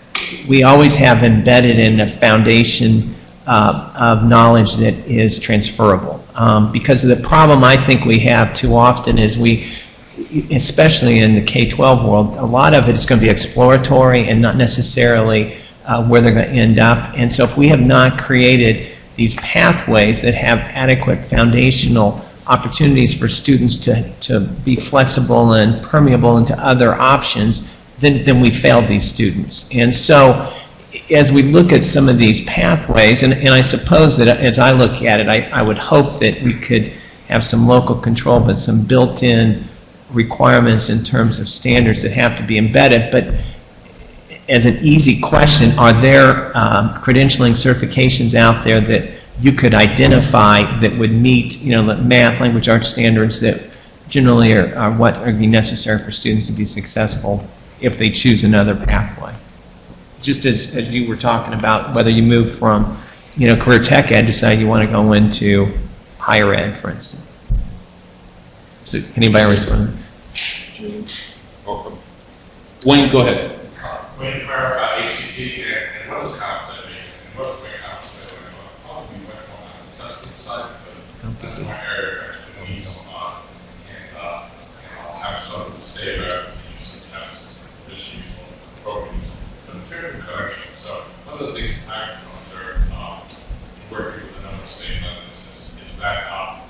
we always have embedded in a foundation of knowledge that is transferable. Because of the problem I think we have too often is especially in the K-12 world, a lot of it is going to be exploratory and not necessarily where they're going to end up. And so if we have not created these pathways that have adequate foundational opportunities for students to be flexible and permeable into other options, then we failed these students. And so as we look at some of these pathways, and I suppose that as I look at it, I would hope that we could have some local control, but some built-in requirements in terms of standards that have to be embedded. But as an easy question, are there credentialing certifications out there that you could identify that would meet, the math, language, arts standards that generally are what are necessary for students to be successful if they choose another pathway? Just as you were talking about whether you move from, career tech ed, decide you want to go into higher ed, for instance. So can anybody respond?
Wayne, go ahead.
Wayne Farrer, ACT, and one of the comments I made, and most of my comments I made, probably went on the testing side, but that's my area of expertise, and I'll have something to say about the use of tests, issues, programs, but fair correction. So one of the things I've observed working with another state on this is that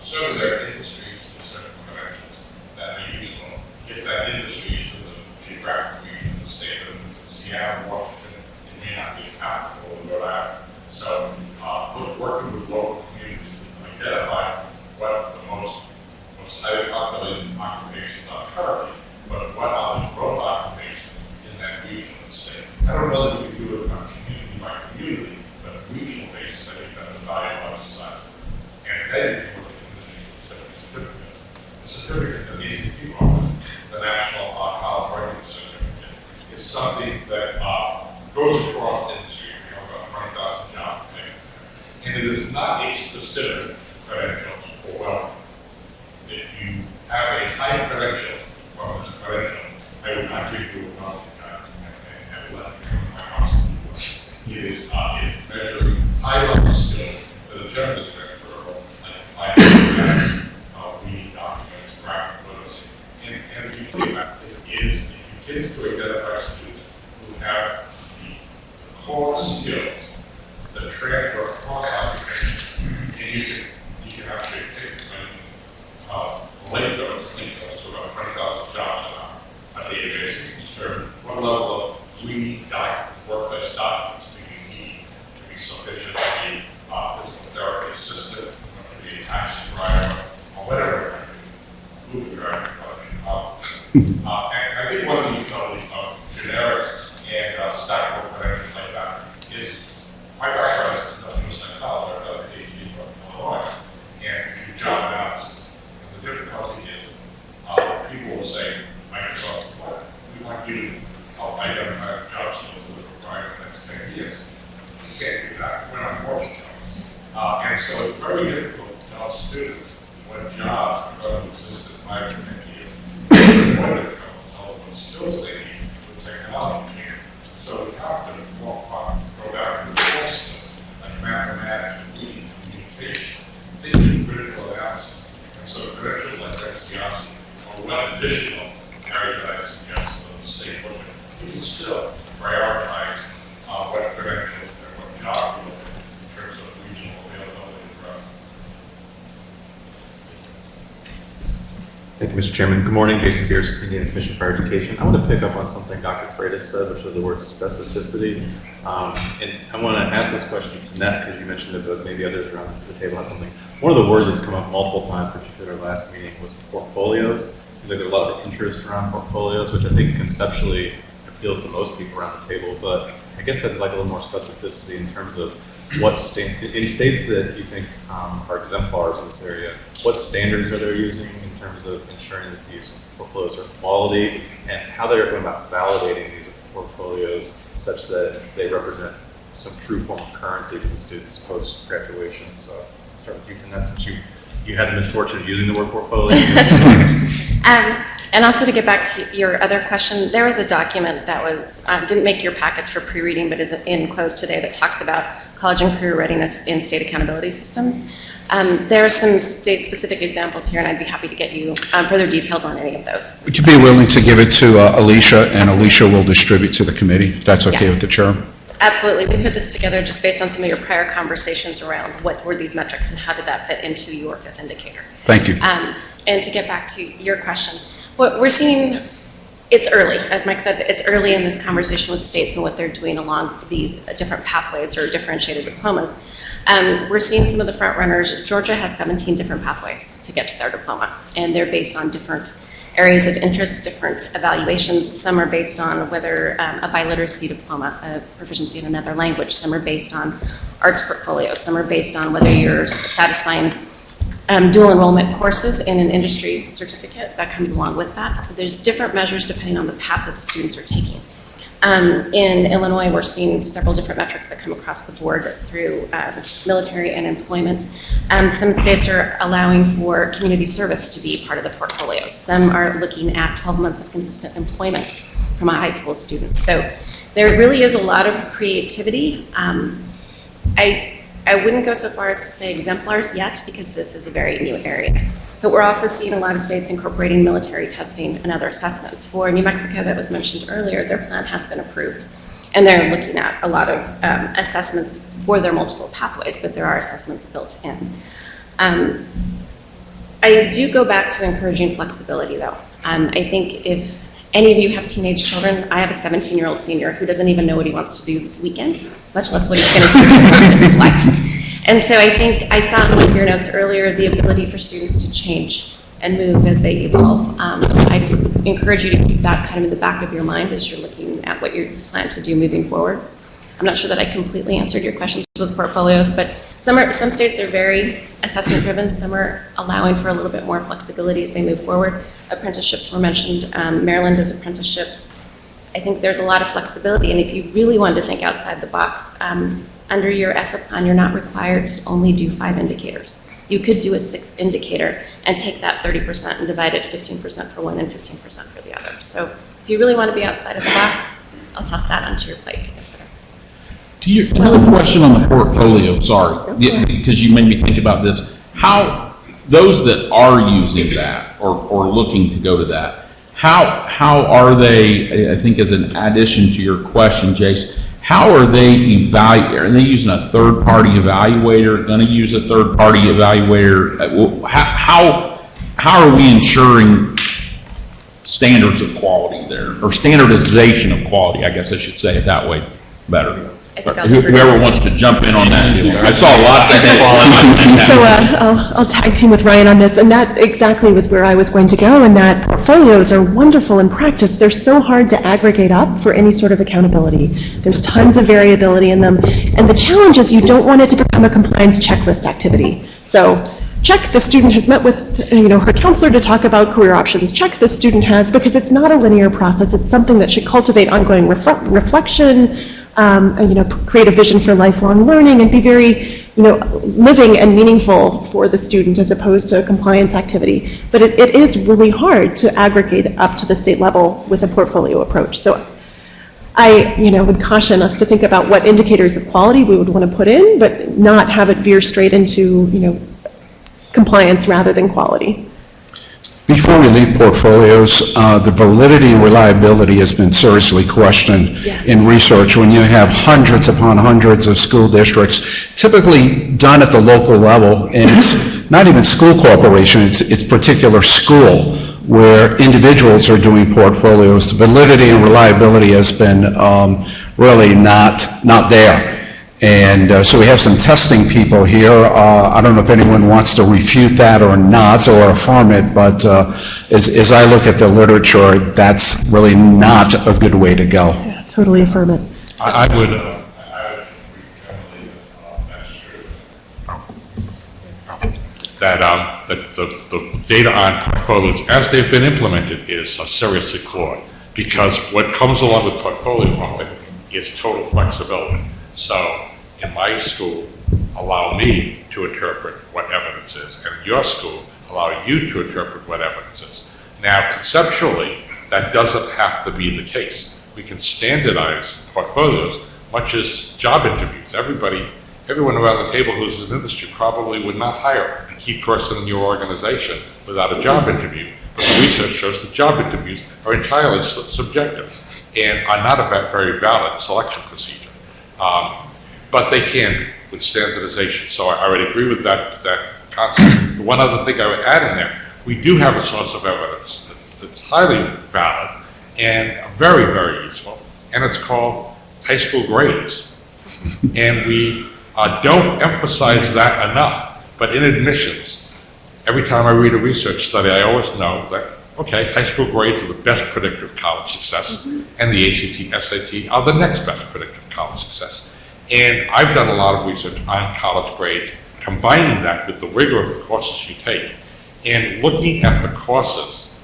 certainly there are industries with certain credentials that are useful if that industry is in the geographic region of the state of Seattle, Washington, it may not be as applicable in Rhode Island. So we're working with local communities to identify what the most highly populated occupations are currently, but what are the growth occupations in that region of the state. I don't know that we can do it on community by community, but on a regional basis, I think that's a valuable exercise. And then you can look at industry-specific certificate. The certificate that needs to be offered, the National College Readiness Certificate, is something that goes across industry. We have about 20,000 jobs today. And it is not a specific credential for welding. If you have a high credential from this credential, I would not give you a welding job and let you come to my house. It is measuring high-level skills that are generally transferable, like finance, reading documents, graphic literacy. And if you think about it, if you begin to identify students who have the core skills that transfer across occupations, and you can actually pick link those to about 20,000 jobs on a daily basis. You can determine what level of reading workplace documents do you need to be sufficient to be physical therapy assistant, to be a taxi driver, or whatever. Uber driver. And I think one of the utilities of generic and stackable credentials like that is my background is industrial psychology. I've done a PhD from Illinois, and you job analysis. And the difficulty is people will say, Microsoft, well, we want you to help identify job skills that require the next 10 years. You can't do that. We're not working on it. And so it's very difficult to tell students what jobs are going to exist in 5 or 10 years. What is going to tell them what skills they need with technology. So we have to go back to the core skills like mathematics, reading, communication, thinking, critical analysis. And so credentials like XCIAC are one additional area that I suggest of the state looking. We can still prioritize what credentials and what jobs we look at in terms of regional availability for us.
Thank you, Mr. Chairman. Good morning, Jason Pierce, Indiana Commission for Education. I want to pick up on something Dr. Freitas said, which was the word specificity. And I want to ask this question to Nat, because you mentioned it, but maybe others around the table had something. One of the words that's come up multiple times, particularly at our last meeting, was portfolios. It seems like there's a lot of interest around portfolios, which I think conceptually appeals to most people around the table, but I guess I'd like a little more specificity in terms of what in states that you think are exemplars in this area, what standards are they using in terms of ensuring that these portfolios are quality, and how they're going about validating these portfolios such that they represent some true form of currency to the students post-graduation. So I'll start with you, Tanette, since you had the misfortune of using the word portfolio.
And also to get back to your other question, there was a document that was, didn't make your packets for pre-reading, but is enclosed today that talks about college and career readiness in state accountability systems. There are some state-specific examples here, and I'd be happy to get you further details on any of those.
Would you be willing to give it to Alicia, and Absolutely. Alicia will distribute to the committee, if that's okay with the chair?
Absolutely. We put this together just based on some of your prior conversations around what were these metrics and how did that fit into your fifth indicator.
Thank you.
And to get back to your question, what we're seeing, it's early. As Mike said, it's early in this conversation with states and what they're doing along these different pathways or differentiated diplomas. We're seeing some of the front runners. Georgia has 17 different pathways to get to their diploma, and they're based on different areas of interest, different evaluations. Some are based on whether a biliteracy diploma, a proficiency in another language. Some are based on arts portfolios. Some are based on whether you're satisfying dual enrollment courses in an industry certificate that comes along with that. So there's different measures depending on the path that the students are taking. In Illinois, we're seeing several different metrics that come across the board through military and employment. Some states are allowing for community service to be part of the portfolios. Some are looking at 12 months of consistent employment from a high school student. So there really is a lot of creativity. I wouldn't go so far as to say exemplars yet, because this is a very new area. But we're also seeing a lot of states incorporating military testing and other assessments. For New Mexico, that was mentioned earlier, their plan has been approved. And they're looking at a lot of assessments for their multiple pathways, but there are assessments built in. I do go back to encouraging flexibility, though. I think if any of you have teenage children, I have a 17-year-old senior who doesn't even know what he wants to do this weekend, much less what he's going to do for the rest of his life. And so I think I saw in one of your notes earlier the ability for students to change and move as they evolve. I just encourage you to keep that kind of in the back of your mind as you're looking at what you plan to do moving forward. I'm not sure that I completely answered your questions with portfolios, but some states are very assessment driven. Some are allowing for a little bit more flexibility as they move forward. Apprenticeships were mentioned. Maryland does apprenticeships. I think there's a lot of flexibility, and if you really wanted to think outside the box, under your ESSA plan, you're not required to only do 5 indicators. You could do a 6th indicator and take that 30% and divide it 15% for one and 15% for the other. So if you really want to be outside of the box, I'll toss that onto your plate to consider.
Another question on the portfolio, sorry, because you made me think about this. How, those that are using that or looking to go to that, how are they, I think as an addition to your question, Jace, how are they evaluating? Are they using a third-party evaluator? Going to use a third-party evaluator? How are we ensuring standards of quality there, or standardization of quality? I guess I should say it that way better. Whoever wants to jump in on that. I saw lots of heads.
So I'll tag team with Ryan on this, and that exactly was where I was going to go, and that portfolios are wonderful in practice. They're so hard to aggregate up for any sort of accountability. There's tons of variability in them, and the challenge is you don't want it to become a compliance checklist activity. So check the student has met with her counselor to talk about career options. Check the student has, because it's not a linear process. It's something that should cultivate ongoing reflection, create a vision for lifelong learning, and be very, living and meaningful for the student as opposed to a compliance activity. But it is really hard to aggregate up to the state level with a portfolio approach. So I, would caution us to think about what indicators of quality we would want to put in, but not have it veer straight into, compliance rather than quality.
Before we leave portfolios, the validity and reliability has been seriously questioned in research when you have hundreds upon hundreds of school districts, typically done at the local level, and it's not even school corporation, it's particular school. where individuals are doing portfolios, the validity and reliability has been really not there. And so we have some testing people here. I don't know if anyone wants to refute that or not, or affirm it, but as I look at the literature, that's really not a good way to go.
Yeah, totally affirm it.
I would agree generally that's true. That the data on portfolios, as they've been implemented, is seriously flawed, because what comes along with portfolio often is total flexibility. So in my school, allow me to interpret what evidence is, and in your school, allow you to interpret what evidence is. Now, conceptually, that doesn't have to be the case. We can standardize portfolios, much as job interviews. Everyone around the table who's in the industry probably would not hire a key person in your organization without a job interview. But the research shows that job interviews are entirely subjective and are not a very valid selection procedure. But they can with standardization. So I would agree with that concept. The one other thing I would add in there, we do have a source of evidence that's highly valid and very, very useful, and it's called high school grades. And we don't emphasize that enough. But in admissions, every time I read a research study, I always know that, okay, high school grades are the best predictor of college success, and the ACT, SAT are the next best predictor of college success. And I've done a lot of research on college grades, combining that with the rigor of the courses you take, and looking at the courses,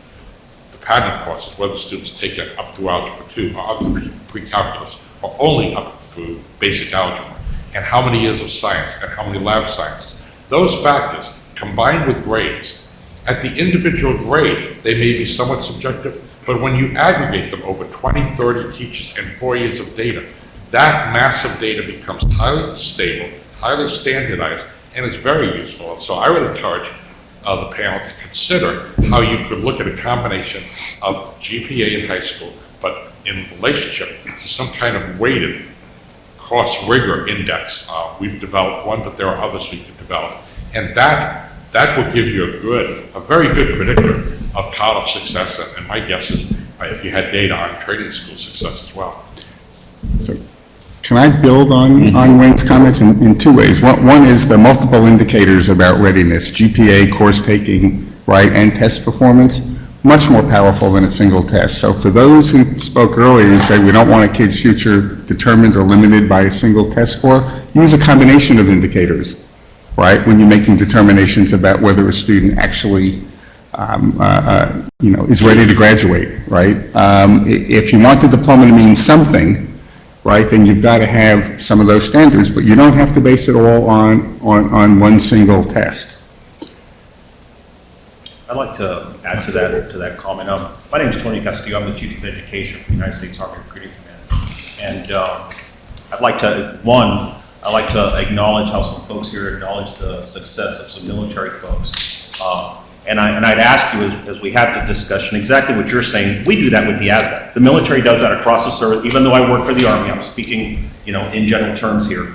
the pattern of courses, whether students take it up through Algebra 2 or up to pre-calculus, or only up through basic algebra, and how many years of science, and how many lab sciences. Those factors, combined with grades, at the individual grade, they may be somewhat subjective, but when you aggregate them over 20, 30 teachers and 4 years of data, that massive data becomes highly stable, highly standardized, and it's very useful. And so I would encourage the panel to consider how you could look at a combination of GPA in high school, but in relationship to some kind of weighted course rigor index. We've developed one, but there are others we could develop. And that will give you a very good predictor of college success, and my guess is if you had data on training school success as well.
So, can I build on Wayne's comments in two ways? One is the multiple indicators about readiness, GPA, course taking, right, and test performance, much more powerful than a single test. So for those who spoke earlier and said we don't want a kid's future determined or limited by a single test score, use a combination of indicators, right, when you're making determinations about whether a student actually is ready to graduate, right? If you want the diploma to mean something, right, then you've got to have some of those standards, but you don't have to base it all on one single test.
I'd like to add to that comment. My name is Tony Castillo. I'm the Chief of Education for the United States Army Recruiting Command. And I'd like to acknowledge how some folks here acknowledge the success of some military folks. And I'd ask you, as we have the discussion, exactly what you're saying. We do that with the ASVAB. The military does that across the service. Even though I work for the Army, I'm speaking, in general terms here.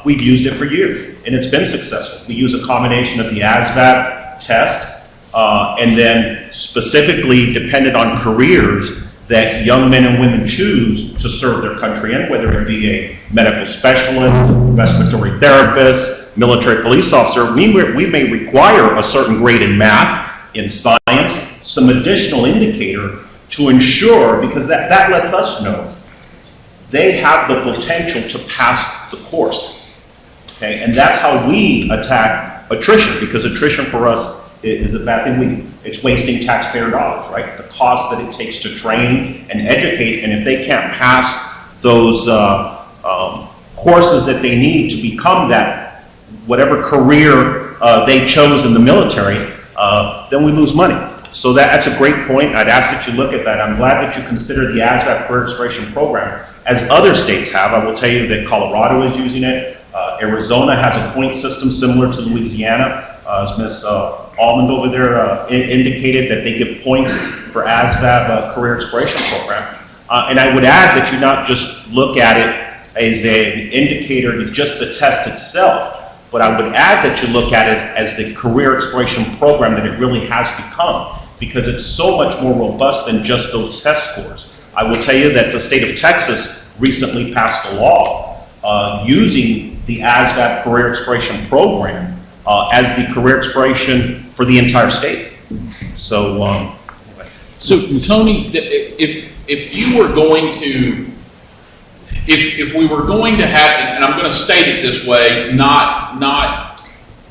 We've used it for years, and it's been successful. We use a combination of the ASVAB test, and then specifically dependent on careers that young men and women choose to serve their country in, whether it be a medical specialist, respiratory therapist, military police officer. We may require a certain grade in math, in science, some additional indicator to ensure, because that lets us know they have the potential to pass the course. Okay, and that's how we attack attrition, because attrition for us is a bad thing. It's wasting taxpayer dollars, right? The cost that it takes to train and educate, and if they can't pass those courses that they need to become that, whatever career they chose in the military, then we lose money. So that's a great point. I'd ask that you look at that. I'm glad that you consider the ASVAB Career Exploration Program, as other states have. I will tell you that Colorado is using it. Arizona has a point system similar to Louisiana. As Ms. Almond over there indicated, that they give points for ASVAB Career Exploration Program. And I would add that you not just look at it as an indicator, just the test itself, but I would add that you look at it as the career exploration program that it really has become. because it's so much more robust than just those test scores. I will tell you that the state of Texas recently passed a law using the ASVAB Career Exploration Program as the career exploration for the entire state. So,
So Tony, if you were going to, if we were going to have, and I'm going to state it this way, not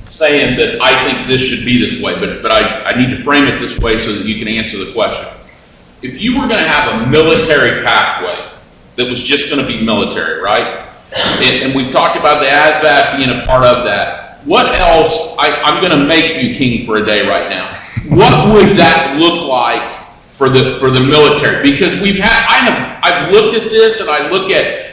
saying that I think this should be this way, but I need to frame it this way so that you can answer the question. If you were going to have a military pathway that was just going to be military, right? And we've talked about the ASVAB being a part of that. What else? I'm going to make you king for a day right now. What would that look like for the military? Because I've looked at this, and I look at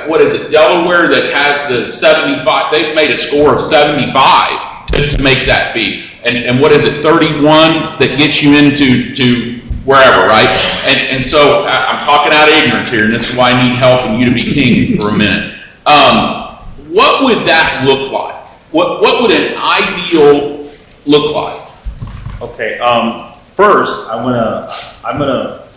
what is it, Delaware, that has the 75. They've made a score of 75 to make that be, and what is it, 31 that gets you into wherever, right? And so I'm talking out of ignorance here, and this is why I need help and you to be king for a minute. What would that look like? What would an ideal look like?
okay, first, I'm gonna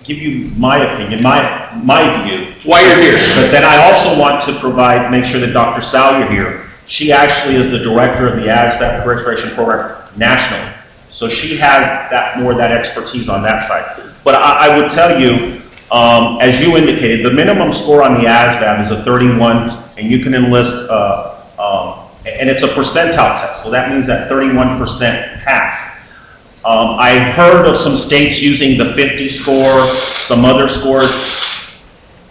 give you my opinion, my view.
Why you're here.
But then I also want to make sure that Dr. Salyer here, she actually is the director of the ASVAB Career Exploration Program nationally. So she has that expertise on that side. But I would tell you, as you indicated, the minimum score on the ASVAB is a 31, and you can enlist, and it's a percentile test, so that means that 31% pass. I've heard of some states using the 50 score, some other scores.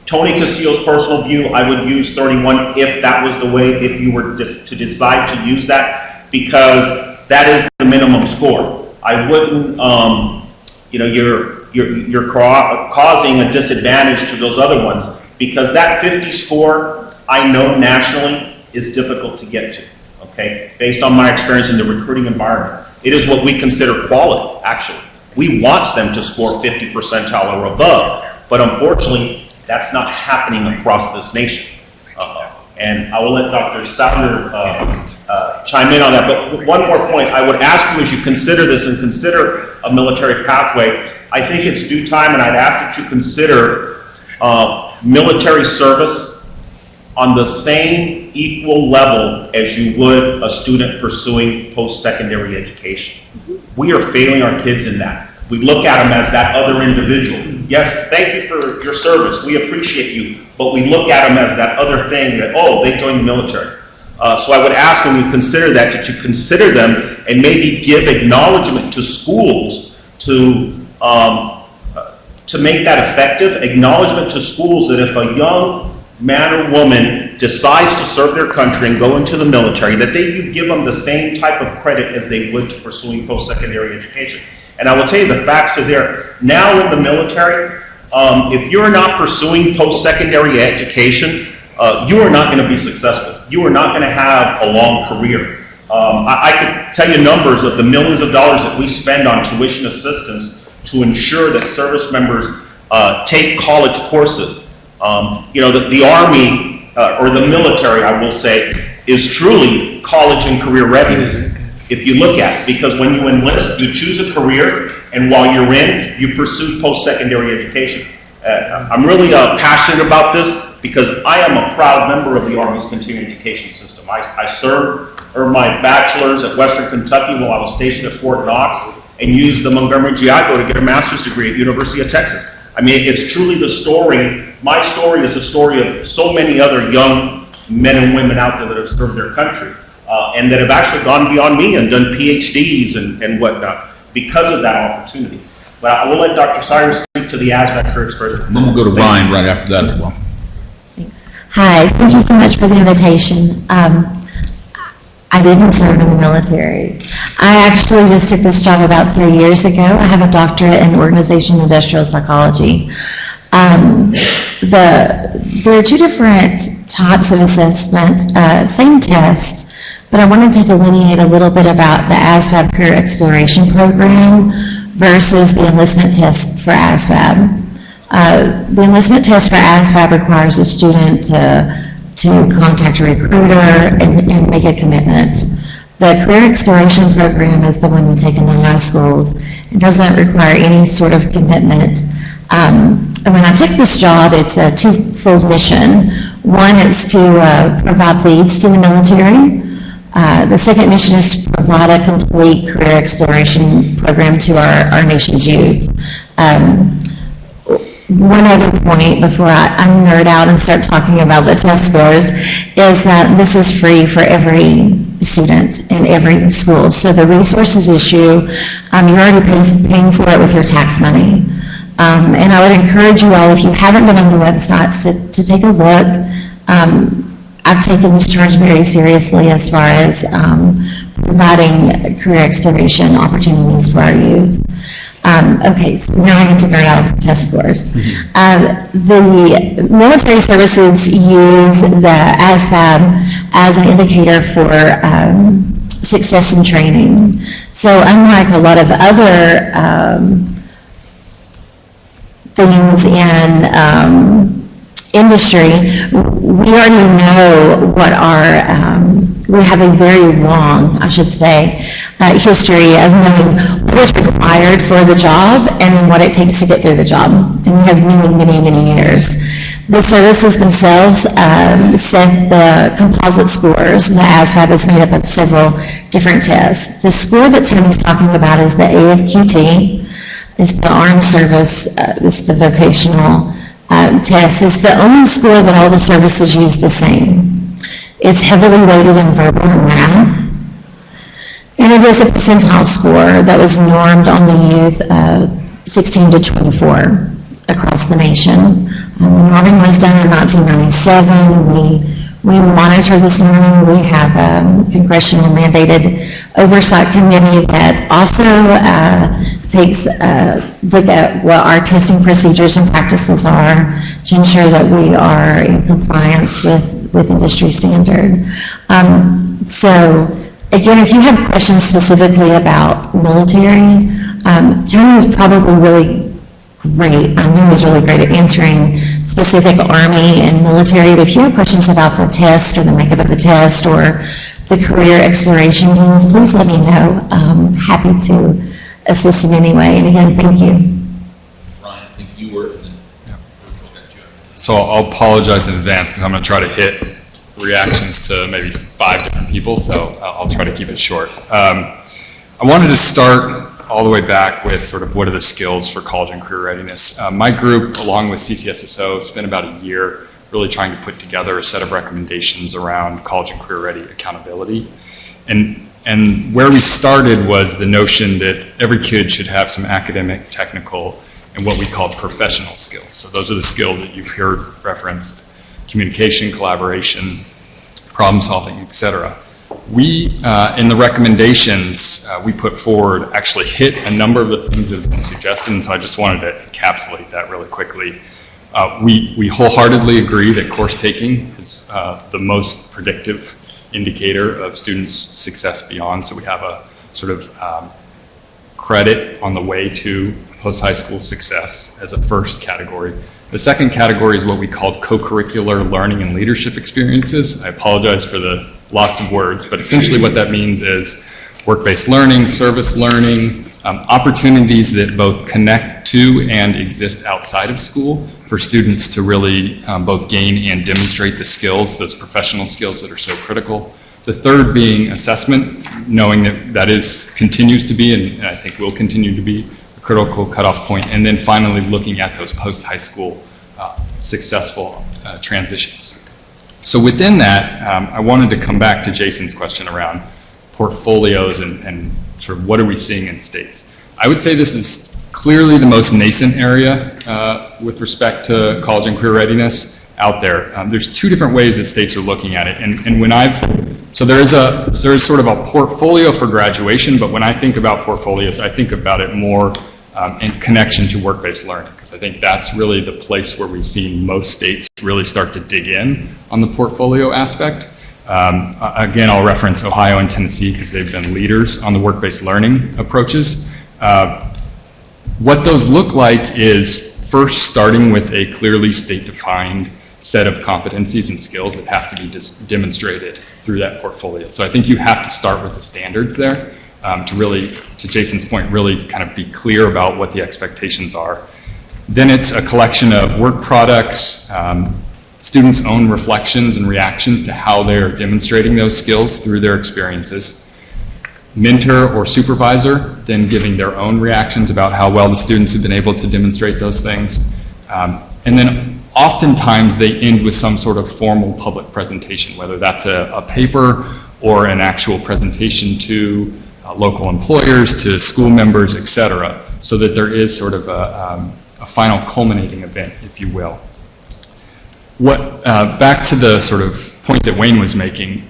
Tony Castillo's personal view, I would use 31 if that was the way, if you were to decide to use that, because that is the minimum score. I wouldn't, you're causing a disadvantage to those other ones, because that 50 score, I know nationally, is difficult to get to, okay? Based on my experience in the recruiting environment. It is what we consider quality, actually. We want them to score 50 percentile or above, but unfortunately, that's not happening across this nation. And I will let Dr. Sauer chime in on that. But one more point, I would ask you, as you consider this and consider a military pathway, I think it's due time, and I'd ask that you consider military service on the same equal level as you would a student pursuing post-secondary education. We are failing our kids in that. We look at them as that other individual. Yes, thank you for your service. We appreciate you. But we look at them as that other thing that, oh, they joined the military. So I would ask, when you consider that you consider them and maybe give acknowledgement to schools to make that effective. Acknowledgement to schools that if a young man or woman decides to serve their country and go into the military, that you give them the same type of credit as they would to pursuing post-secondary education. And I will tell you, the facts are there. Now in the military, if you're not pursuing post-secondary education, you are not going to be successful. You are not going to have a long career. I could tell you numbers of the millions of dollars that we spend on tuition assistance to ensure that service members take college courses. The Army, or the military, I will say, is truly college and career readiness. If you look at it, because when you enlist, you choose a career, and while you're in, you pursue post-secondary education. I'm really passionate about this because I am a proud member of the Army's continuing education system. I earned my bachelor's at Western Kentucky while I was stationed at Fort Knox, and used the Montgomery GI Bill to get a master's degree at University of Texas. I mean, it's truly the story. My story is a story of so many other young men and women out there that have served their country. And that have actually gone beyond me and done PhDs and whatnot because of that opportunity. But I will let Dr. Cyrus speak to the ASVAB Career Exploration.
Then we'll go to Ryan right after that as well.
Thanks. Hi, thank you so much for the invitation. I didn't serve in the military. I actually just took this job about 3 years ago. I have a doctorate in organization and industrial psychology. There are two different types of assessment, same test, but I wanted to delineate a little bit about the ASVAB Career Exploration Program versus the enlistment test for ASVAB. The enlistment test for ASVAB requires a student to contact a recruiter and make a commitment. The career exploration program is the one we take into high schools. It doesn't require any sort of commitment. When I took this job, it's a twofold mission. One is to provide leads to the military. The second mission is to provide a complete career exploration program to our nation's youth. One other point before I nerd out and start talking about the test scores is that this is free for every student in every school. So the resources issue, you're already paying for it with your tax money. And I would encourage you all, if you haven't been on the websites, to take a look. I've taken this charge very seriously as far as providing career exploration opportunities for our youth. Okay, so now I get to nerd out with the test scores. The military services use the ASVAB as an indicator for success in training. So unlike a lot of other things in industry, we already know what we have a very long, I should say, history of knowing what is required for the job and then what it takes to get through the job. And we have many years. The services themselves set the composite scores. The ASVAB is made up of several different tests. The score that Tony's talking about is the AFQT. It's the Armed Service, it's the vocational test. It's the only score that all the services use the same. It's heavily weighted in verbal and math. And it is a percentile score that was normed on the youth 16 to 24 across the nation. The norming was done in 1997. We monitor this norming. We have a congressional mandated oversight committee that also takes a look at what our testing procedures and practices are to ensure that we are in compliance with industry standard. So again, if you have questions specifically about military, Tony is probably really great. I know he's really great at answering specific Army and military, but if you have questions about the test or the makeup of the test or the career exploration teams, please let me know. I'm happy to assist in any way. And again, thank you.
Ryan, I think you were.
So I'll apologize in advance because I'm going to try to hit reactions to maybe 5 different people, so I'll try to keep it short. I wanted to start all the way back with sort of what are the skills for college and career readiness. My group, along with CCSSO, spent about a year really trying to put together a set of recommendations around college and career ready accountability. And where we started was the notion that every kid should have some academic, technical, and what we called professional skills. So those are the skills that you've heard referenced: communication, collaboration, problem solving, etc. We, in the recommendations we put forward, actually hit a number of the things that have been suggested, and so I just wanted to encapsulate that really quickly. We wholeheartedly agree that course taking is the most predictive indicator of students' success beyond, so we have a sort of credit on the way to post-high school success as a first category. The second category is what we called co-curricular learning and leadership experiences. I apologize for the lots of words, but essentially what that means is work-based learning, service learning, opportunities that both connect to and exist outside of school for students to really both gain and demonstrate the skills, those professional skills that are so critical. The third being assessment, knowing that continues to be, and I think will continue to be, a critical cutoff point. And then finally looking at those post-high school successful transitions. So within that, I wanted to come back to Jason's question around portfolios and sort of what are we seeing in states. I would say this is clearly the most nascent area with respect to college and career readiness out there. There's 2 different ways that states are looking at it, and when so there is sort of a portfolio for graduation, but when I think about portfolios, I think about it more in connection to work-based learning, because I think that's really the place where we've seen most states really start to dig in on the portfolio aspect. Again, I'll reference Ohio and Tennessee because they've been leaders on the work-based learning approaches. What those look like is first starting with a clearly state-defined set of competencies and skills that have to be demonstrated through that portfolio. So I think you have to start with the standards there to really, to Jason's point, really kind of be clear about what the expectations are. Then it's a collection of work products, students' own reflections and reactions to how they're demonstrating those skills through their experiences. Mentor or supervisor then giving their own reactions about how well the students have been able to demonstrate those things. And then oftentimes they end with some sort of formal public presentation, whether that's a paper or an actual presentation to local employers, to school members, et cetera, so that there is sort of a final culminating event, if you will. Back to the sort of point that Wayne was making,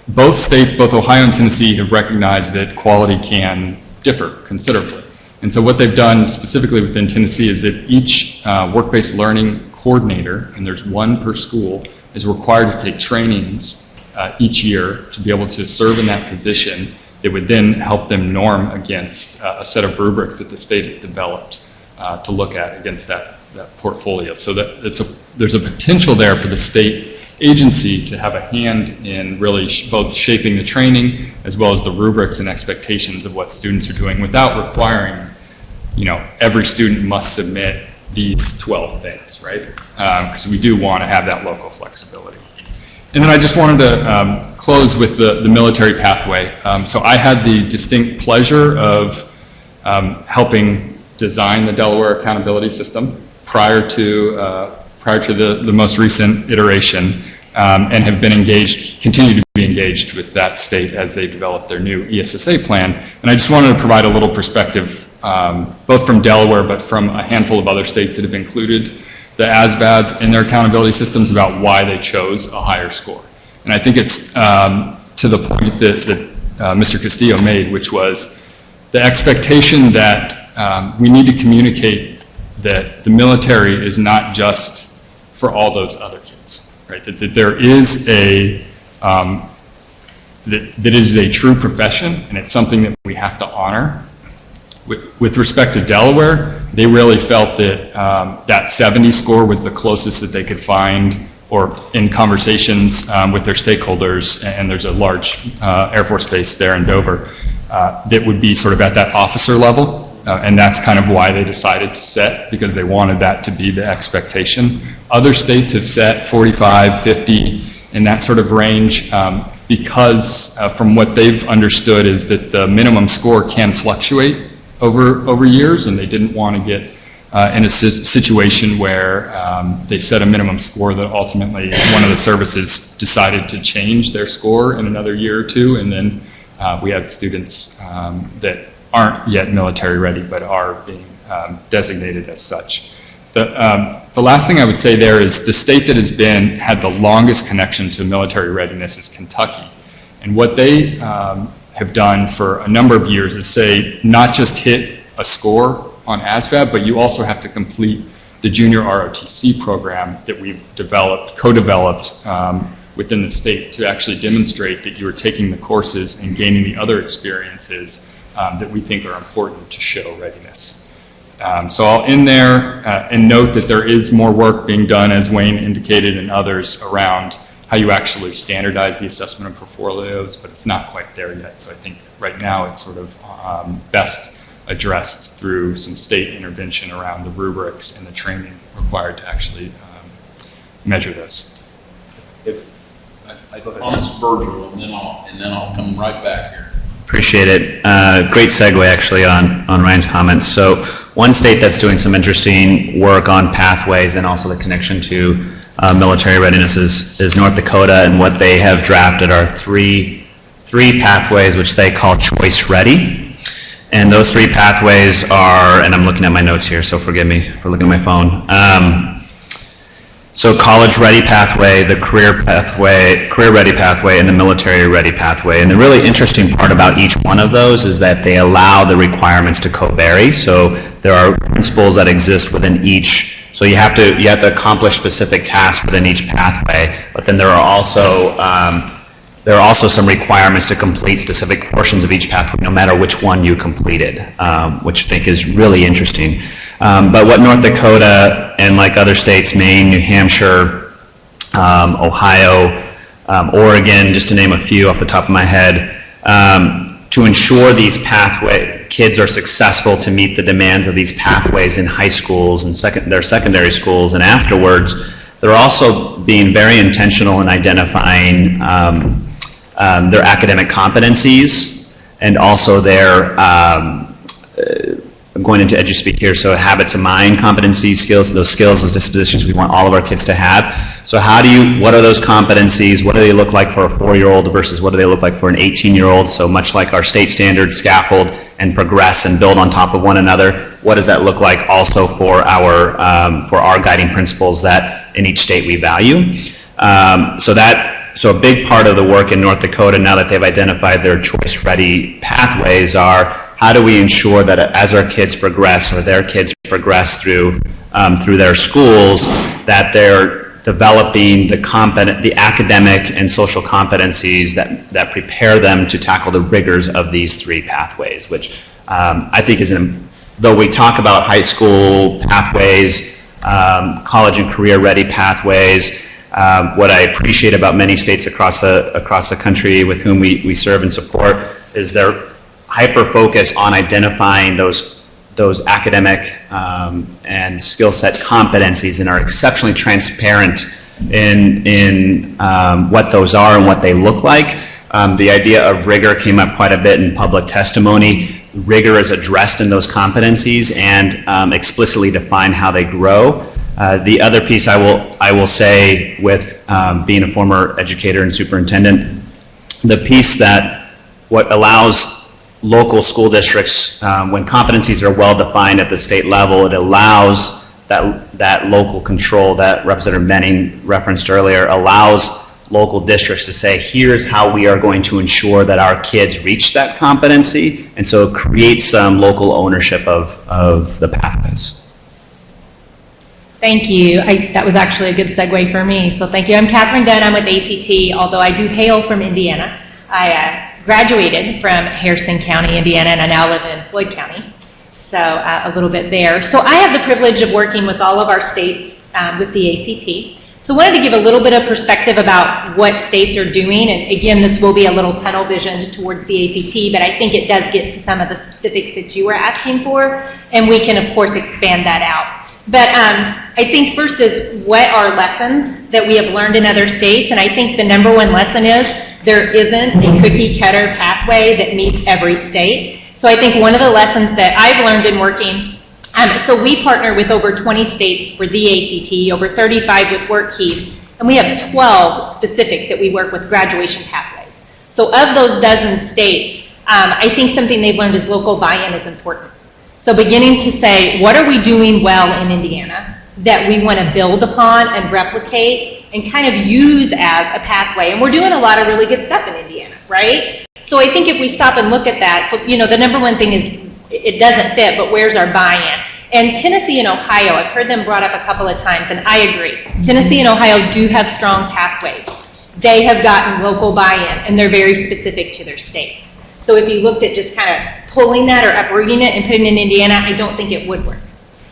both states, both Ohio and Tennessee, have recognized that quality can differ considerably. And so what they've done specifically within Tennessee is that each work-based learning coordinator, and there's one per school, is required to take trainings each year to be able to serve in that position that would then help them norm against a set of rubrics that the state has developed to look at against that portfolio. So that there's a potential there for the state agency to have a hand in really both shaping the training as well as the rubrics and expectations of what students are doing without requiring, every student must submit these 12 things, right? Because we do want to have that local flexibility. And then I just wanted to close with the military pathway. So I had the distinct pleasure of helping design the Delaware accountability system prior to the most recent iteration, and have been continue to be engaged with that state as they develop their new ESSA plan. And I just wanted to provide a little perspective, both from Delaware, but from a handful of other states that have included the ASVAB in their accountability systems about why they chose a higher score. And I think it's to the point that Mr. Castillo made, which was the expectation that we need to communicate that the military is not just for all those other kids, right? That there is that it is a true profession, and it's something that we have to honor. With respect to Delaware, they really felt that that 70 score was the closest that they could find, or in conversations with their stakeholders, and there's a large Air Force base there in Dover, that would be sort of at that officer level. And that's kind of why they decided to set, because they wanted that to be the expectation. Other states have set 45, 50, in that sort of range, because from what they've understood is that the minimum score can fluctuate over years, and they didn't want to get in a situation where they set a minimum score that ultimately one of the services decided to change their score in another year or two, and then we have students that aren't yet military ready but are being designated as such. The last thing I would say there is the state that has had the longest connection to military readiness is Kentucky. And what they have done for a number of years is say not just hit a score on ASVAB, but you also have to complete the junior ROTC program that we've co-developed within the state to actually demonstrate that you are taking the courses and gaining the other experiences that we think are important to show readiness. So I'll end there and note that there is more work being done, as Wayne indicated, and others, around how you actually standardize the assessment of portfolios, but it's not quite there yet. So I think right now it's sort of best addressed through some state intervention around the rubrics and the training required to actually measure those.
Thomas Virgil, and then I'll come right back here.
Appreciate it. Great segue, actually, on Ryan's comments. So one state that's doing some interesting work on pathways and also the connection to military readiness is North Dakota, and what they have drafted are three pathways which they call choice ready. And those three pathways are, and I'm looking at my notes here, so forgive me for looking at my phone. So college ready pathway, the career ready pathway, and the military ready pathway. And the really interesting part about each one of those is that they allow the requirements to co-vary. So there are principles that exist within each. So you have to accomplish specific tasks within each pathway, but then there are also some requirements to complete specific portions of each pathway, no matter which one you completed, which I think is really interesting. But what North Dakota and like other states, Maine, New Hampshire, Ohio, Oregon, just to name a few off the top of my head, to ensure these kids are successful to meet the demands of these pathways in high schools and their secondary schools and afterwards. They're also being very intentional in identifying their academic competencies and also their, I'm going into EduSpeak here, so habits of mind, competencies, skills, those dispositions we want all of our kids to have. So what are those competencies? What do they look like for a 4-year-old versus what do they look like for an 18-year-old? So much like our state standards, scaffold and progress and build on top of one another, what does that look like also for our guiding principles that in each state we value? So a big part of the work in North Dakota, now that they've identified their choice-ready pathways, are how do we ensure that as our kids progress or their kids progress through their schools, that they're developing the academic and social competencies that prepare them to tackle the rigors of these 3 pathways, which I think though we talk about high school pathways, college and career-ready pathways, what I appreciate about many states across the country with whom we serve and support is their hyper-focus on identifying those academic and skill set competencies and are exceptionally transparent in what those are and what they look like. The idea of rigor came up quite a bit in public testimony. Rigor is addressed in those competencies and explicitly define how they grow. The other piece I will say with being a former educator and superintendent, the piece that what allows local school districts, when competencies are well defined at the state level, it allows that local control that Representative Benning referenced earlier, allows local districts to say, here's how we are going to ensure that our kids reach that competency, and so it creates some local ownership of the pathways.
Thank you. That was actually a good segue for me, so thank you. I'm Catherine Dunn. I'm with ACT, although I do hail from Indiana. I graduated from Harrison County, Indiana, and I now live in Floyd County, so a little bit there. So I have the privilege of working with all of our states with the ACT. So I wanted to give a little bit of perspective about what states are doing, and again, this will be a little tunnel vision towards the ACT, but I think it does get to some of the specifics that you were asking for, and we can, of course, expand that out. But I think first is what are lessons that we have learned in other states, and I think the number one lesson is there isn't a cookie cutter pathway that meets every state. So I think one of the lessons that I've learned in working, so we partner with over 20 states for the ACT, over 35 with WorkKeys, and we have 12 specific that we work with graduation pathways. So of those dozen states, I think something they've learned is local buy-in is important. So beginning to say, what are we doing well in Indiana that we want to build upon and replicate and kind of use as a pathway? And we're doing a lot of really good stuff in Indiana, right? So I think if we stop and look at that, so the number one thing is it doesn't fit, but where's our buy-in? And Tennessee and Ohio, I've heard them brought up a couple of times, and I agree. Tennessee and Ohio do have strong pathways. They have gotten local buy-in, and they're very specific to their states. So if you looked at just kind of pulling that or uprooting it and putting it in Indiana, I don't think it would work.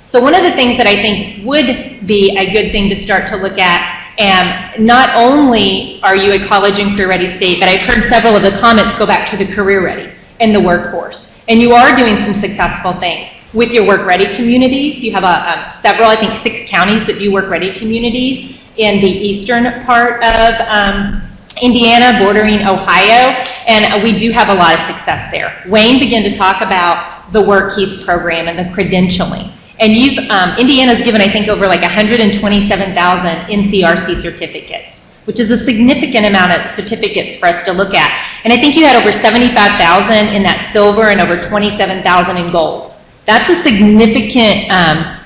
So one of the things that I think would be a good thing to start to look at, not only are you a college and career-ready state, but I've heard several of the comments go back to the career-ready and the workforce. And you are doing some successful things with your work-ready communities. You have several, I think 6 counties that do work-ready communities in the eastern part of Indiana, bordering Ohio, and we do have a lot of success there. Wayne began to talk about the WorkKeys program and the credentialing. And Indiana's given, I think, over like 127,000 NCRC certificates, which is a significant amount of certificates for us to look at. And I think you had over 75,000 in that silver and over 27,000 in gold. That's a significant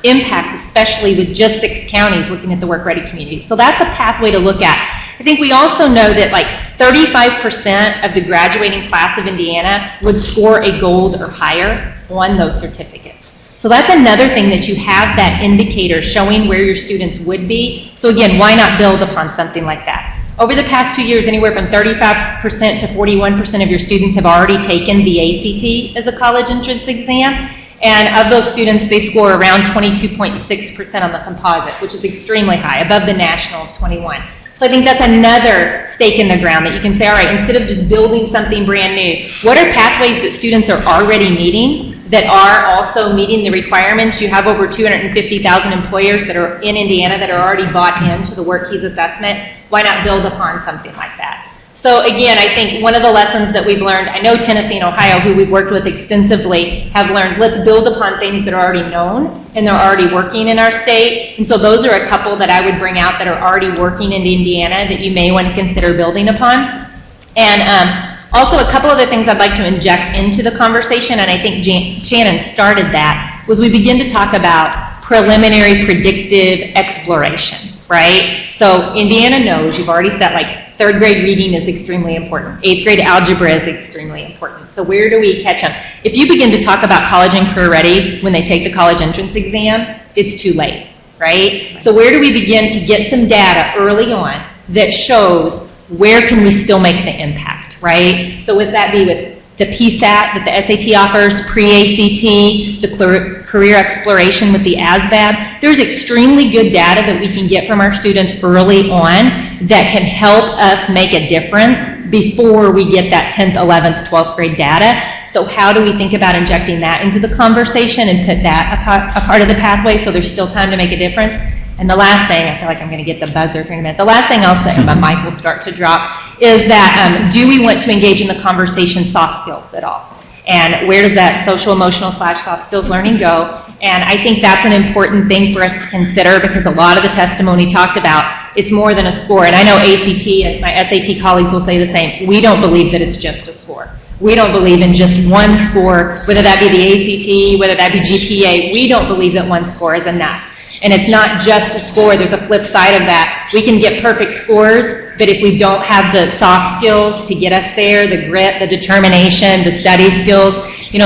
impact, especially with just 6 counties looking at the work-ready communities. So that's a pathway to look at. I think we also know that like 35% of the graduating class of Indiana would score a gold or higher on those certificates. So that's another thing that you have that indicator showing where your students would be. So again, why not build upon something like that? Over the past 2 years, anywhere from 35% to 41% of your students have already taken the ACT as a college entrance exam. And of those students, they score around 22.6% on the composite, which is extremely high, above the national of 21. So I think that's another stake in the ground that you can say, all right, instead of just building something brand new, what are pathways that students are already meeting that are also meeting the requirements? You have over 250,000 employers that are in Indiana that are already bought into the work keys assessment. Why not build upon something like that? So again, I think one of the lessons that we've learned, I know Tennessee and Ohio, who we've worked with extensively, have learned, let's build upon things that are already known and they're already working in our state. And so those are a couple that I would bring out that are already working in Indiana that you may want to consider building upon. And also a couple other things I'd like to inject into the conversation, and I think Shannon started that, was we begin to talk about preliminary predictive exploration, right? So Indiana knows, you've already said, like, third grade reading is extremely important. Eighth grade algebra is extremely important. So where do we catch them? If you begin to talk about college and career ready when they take the college entrance exam, it's too late, right? So where do we begin to get some data early on that shows where can we still make the impact, right? So would that be with the PSAT that the SAT offers, pre-ACT, the career exploration with the ASVAB? There's extremely good data that we can get from our students early on that can help us make a difference before we get that 10th, 11th, 12th grade data. So how do we think about injecting that into the conversation and put that a part of the pathway so there's still time to make a difference? And the last thing, I feel like I'm going to get the buzzer here in a minute. The last thing I'll say, and my mic will start to drop, is that do we want to engage in the conversation soft skills at all? And where does that social emotional / soft skills learning go? And I think that's an important thing for us to consider because a lot of the testimony talked about it's more than a score. And I know ACT and my SAT colleagues will say the same. We don't believe that it's just a score. We don't believe in just one score, whether that be the ACT, whether that be GPA. We don't believe that one score is enough. And it's not just a score, there's a flip side of that. We can get perfect scores, but if we don't have the soft skills to get us there, the grit, the determination, the study skills,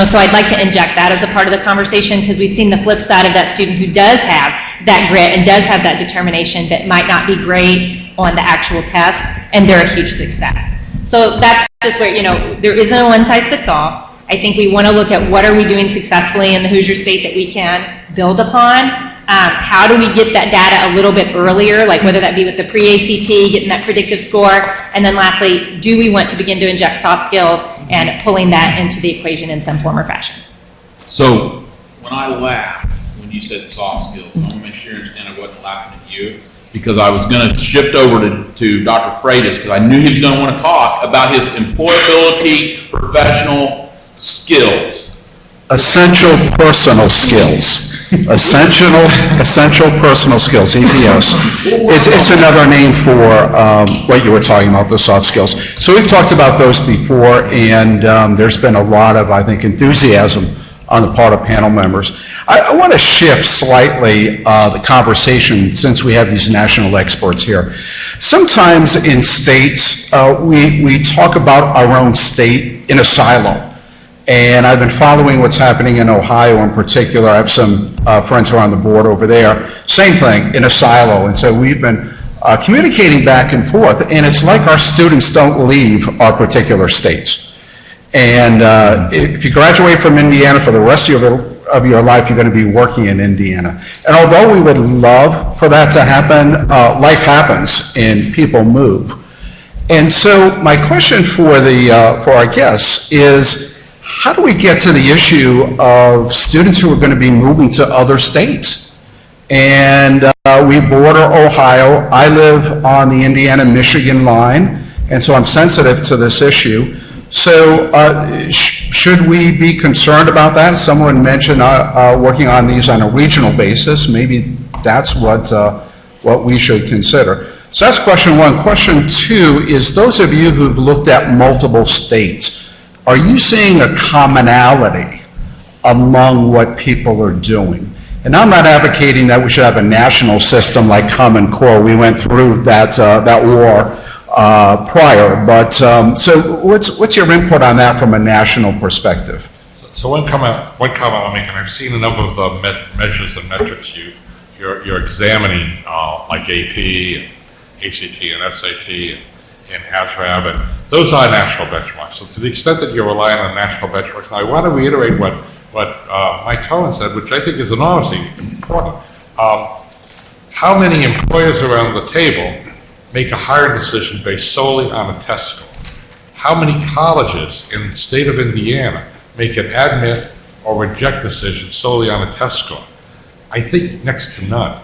so I'd like to inject that as a part of the conversation because we've seen the flip side of that student who does have that grit and does have that determination that might not be great on the actual test, and they're a huge success. So that's just where, there isn't a one size fits all. I think we want to look at what are we doing successfully in the Hoosier State that we can build upon. How do we get that data a little bit earlier, like whether that be with the pre-ACT, getting that predictive score, and then lastly, do we want to begin to inject soft skills and pulling that into the equation in some form or fashion?
So when I laughed, when you said soft skills, I want to make sure you understand I wasn't laughing at you because I was going to shift over to Dr. Freitas because I knew he was going to want to talk about his employability professional skills.
Essential personal skills. Essential personal skills, EPS. It's another name for what you were talking about, the soft skills. So we've talked about those before, and there's been a lot of, I think, enthusiasm on the part of panel members. I want to shift slightly the conversation since we have these national experts here. Sometimes in states, we talk about our own state in a silo. And I've been following what's happening in Ohio in particular. I have some friends who are on the board over there. Same thing, in a silo. And so we've been communicating back and forth. And it's like our students don't leave our particular states. And if you graduate from Indiana for the rest of your life, you're going to be working in Indiana. And although we would love for that to happen, life happens and people move. And so my question for our guests is, how do we get to the issue of students who are going to be moving to other states? And we border Ohio. I live on the Indiana-Michigan line, and so I'm sensitive to this issue. So should we be concerned about that? Someone mentioned working on these on a regional basis. Maybe that's what we should consider. So that's question one. Question two is, those of you who've looked at multiple states, are you seeing a commonality among what people are doing? And I'm not advocating that we should have a national system like Common Core. We went through that war prior, but so what's your input on that from a national perspective?
So one comment I'll make, and I've seen a number of the measures and metrics you're examining, like AP, and ACT, and SAT, and ASVAB, and those are national benchmarks. So to the extent that you're relying on national benchmarks, now I want to reiterate what Mike Cohen said, which I think is enormously important. How many employers around the table make a hiring decision based solely on a test score? How many colleges in the state of Indiana make an admit or reject decision solely on a test score? I think next to none.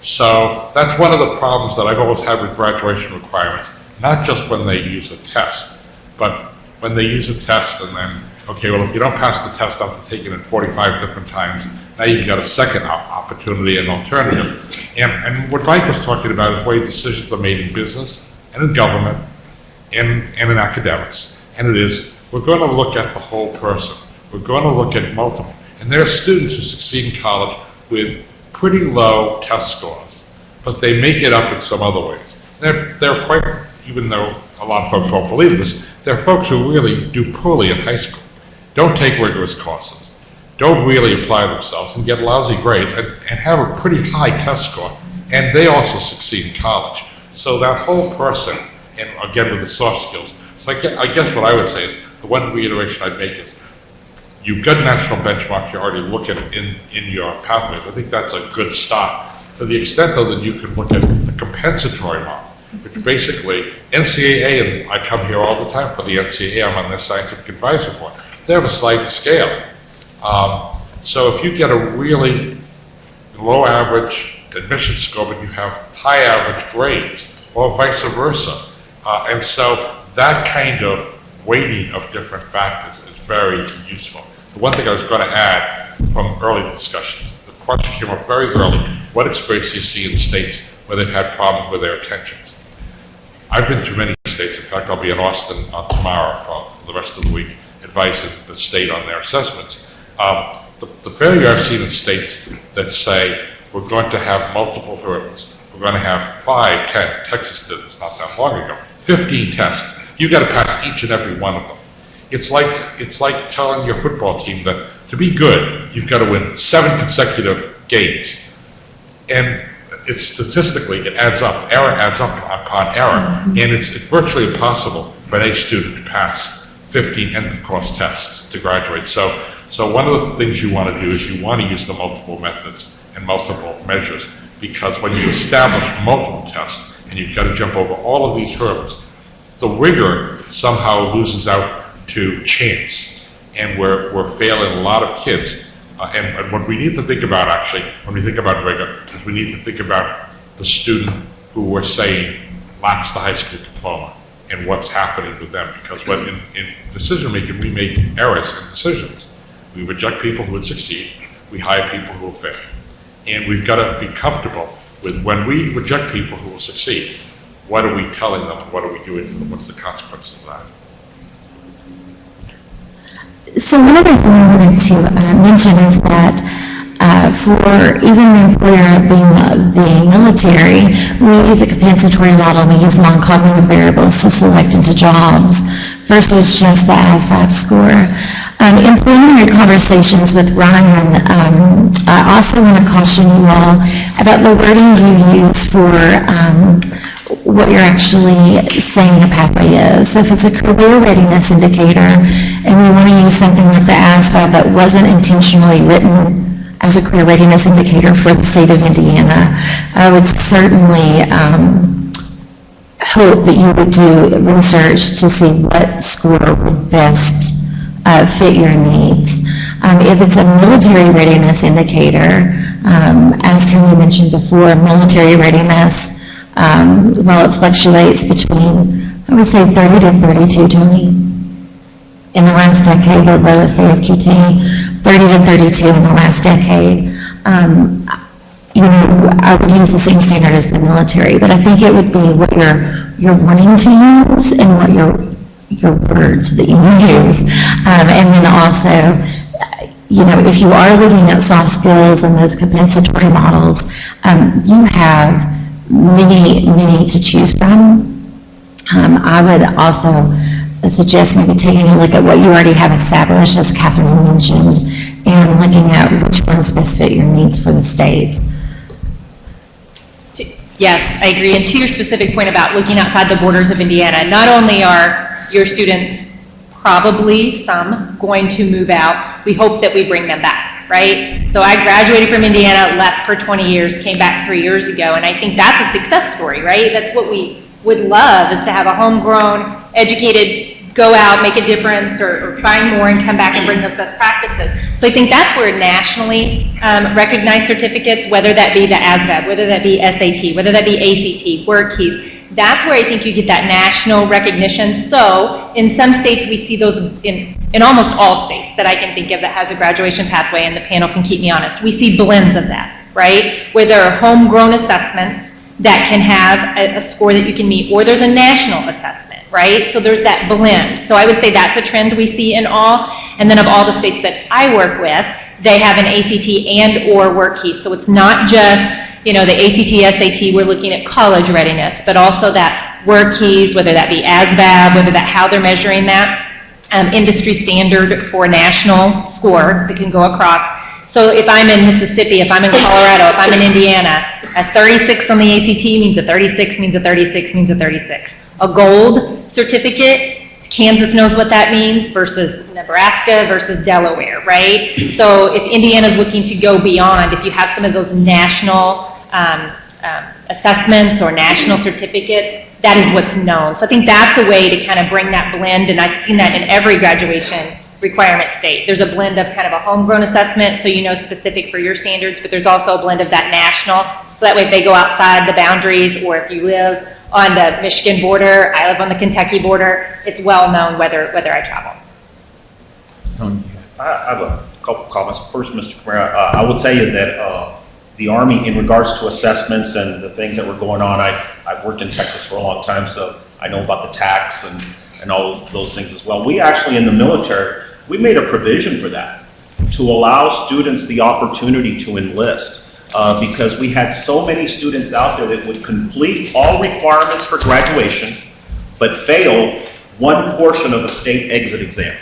So that's one of the problems that I've always had with graduation requirements, not just when they use a test, but when they use a test and then, okay, well, if you don't pass the test after taking it 45 different times, now you've got a second opportunity and alternative. And what Mike was talking about is where decisions are made in business and in government and in academics. And it is, we're going to look at the whole person. We're going to look at multiple. And there are students who succeed in college with pretty low test scores, but they make it up in some other ways. They're quite, even though a lot of folks won't believe this, they're folks who really do poorly in high school, don't take rigorous courses, don't really apply themselves and get lousy grades and have a pretty high test score, and they also succeed in college. So that whole person, and again with the soft skills, so I guess what I would say is, the one reiteration I'd make is, you've got national benchmarks, you're already looking in your pathways. I think that's a good start. To the extent, though, that you can look at a compensatory model, which basically, NCAA, and I come here all the time for the NCAA, I'm on their scientific advisory board, they have a sliding scale. So if you get a really low average admission score, but you have high average grades, or vice versa. And so that kind of weighting of different factors is very useful. The one thing I was going to add from early discussions, the question came up very early, what experience do you see in states where they've had problems with their attentions? I've been to many states. In fact, I'll be in Austin tomorrow for the rest of the week, advising the state on their assessments. The failure I've seen in states that say, we're going to have multiple hurdles. We're going to have 5, 10, Texas did this not that long ago, 15 tests. You've got to pass each and every one of them. It's like telling your football team that to be good, you've got to win 7 consecutive games. And it's statistically, it adds up. Error adds up upon error. And it's virtually impossible for an A student to pass 15 end-of-course tests to graduate. So one of the things you want to do is you want to use the multiple methods and multiple measures, because when you establish multiple tests and you've got to jump over all of these hurdles, the rigor somehow loses out to chance. And we're failing a lot of kids. And what we need to think about, actually, when we think about rigor, is we need to think about the student who we're saying lacks the high school diploma and what's happening with them. Because when in decision making, we make errors in decisions. We reject people who would succeed. We hire people who will fail. And we've got to be comfortable with when we reject people who will succeed, what are we telling them? What are we doing to them? What's the consequences of that?
So one other thing I wanted to mention is that for even the employer being the military, we use a compensatory model and we use non-cognitive variables to select into jobs versus just the ASVAB score. In preliminary conversations with Ryan, I also want to caution you all about the wording you use for what you're actually saying the pathway is. So if it's a career readiness indicator, and we want to use something like the ASVAB that wasn't intentionally written as a career readiness indicator for the state of Indiana, I would certainly hope that you would do research to see what score would best fit your needs. If it's a military readiness indicator, as Tony mentioned before, military readiness, while it fluctuates between, I would say 30 to 32, Tony, in the last decade, the lowest AFQT, 30 to 32 in the last decade. You know, I would use the same standard as the military, but I think it would be what you're wanting to use and what your words that you use. And then also, you know, if you are looking at soft skills and those compensatory models, you have many to choose from. I would also suggest maybe taking a look at what you already have established, as Catherine mentioned, and looking at which ones best fit your needs for the state.
Yes, I agree. And to your specific point about looking outside the borders of Indiana, not only are your students probably some going to move out, we hope that we bring them back. right? So I graduated from Indiana, left for 20 years, came back 3 years ago, and I think that's a success story, right? That's what we would love, is to have a homegrown, educated, go out, make a difference, or find more and come back and bring those best practices. So I think that's where nationally recognized certificates, whether that be the ASVAB, whether that be SAT, whether that be ACT, word keys, that's where I think you get that national recognition. So in some states, we see those in almost all states that I can think of that has a graduation pathway, and the panel can keep me honest. We see blends of that, right? Where there are homegrown assessments that can have a score that you can meet, or there's a national assessment, right? So there's that blend. So I would say that's a trend we see in all. And then of all the states that I work with, they have an ACT and or work key. So it's not just, the ACT, SAT, we're looking at college readiness, but also that work keys, whether that be ASVAB, whether that how they're measuring that, industry standard for national score that can go across. So if I'm in Mississippi, if I'm in Colorado, if I'm in Indiana, a 36 on the ACT means a 36 means a 36 means a 36. A gold certificate, Kansas knows what that means versus Nebraska versus Delaware, right? So if Indiana's looking to go beyond, if you have some of those national assessments or national certificates, that is what's known. So I think that's a way to kind of bring that blend, and I've seen that in every graduation requirement state. There's a blend of kind of a homegrown assessment, so specific for your standards, but there's also a blend of that national, so that way if they go outside the boundaries, or if you live on the Michigan border, I live on the Kentucky border, it's well known whether I travel.
I have a couple comments. First, Mr. Camara, I will tell you that the Army, in regards to assessments and the things that were going on, I've worked in Texas for a long time, so I know about the tax and all those things as well. We actually, in the military, we made a provision for that, to allow students the opportunity to enlist, because we had so many students out there that would complete all requirements for graduation, but fail one portion of a state exit exam.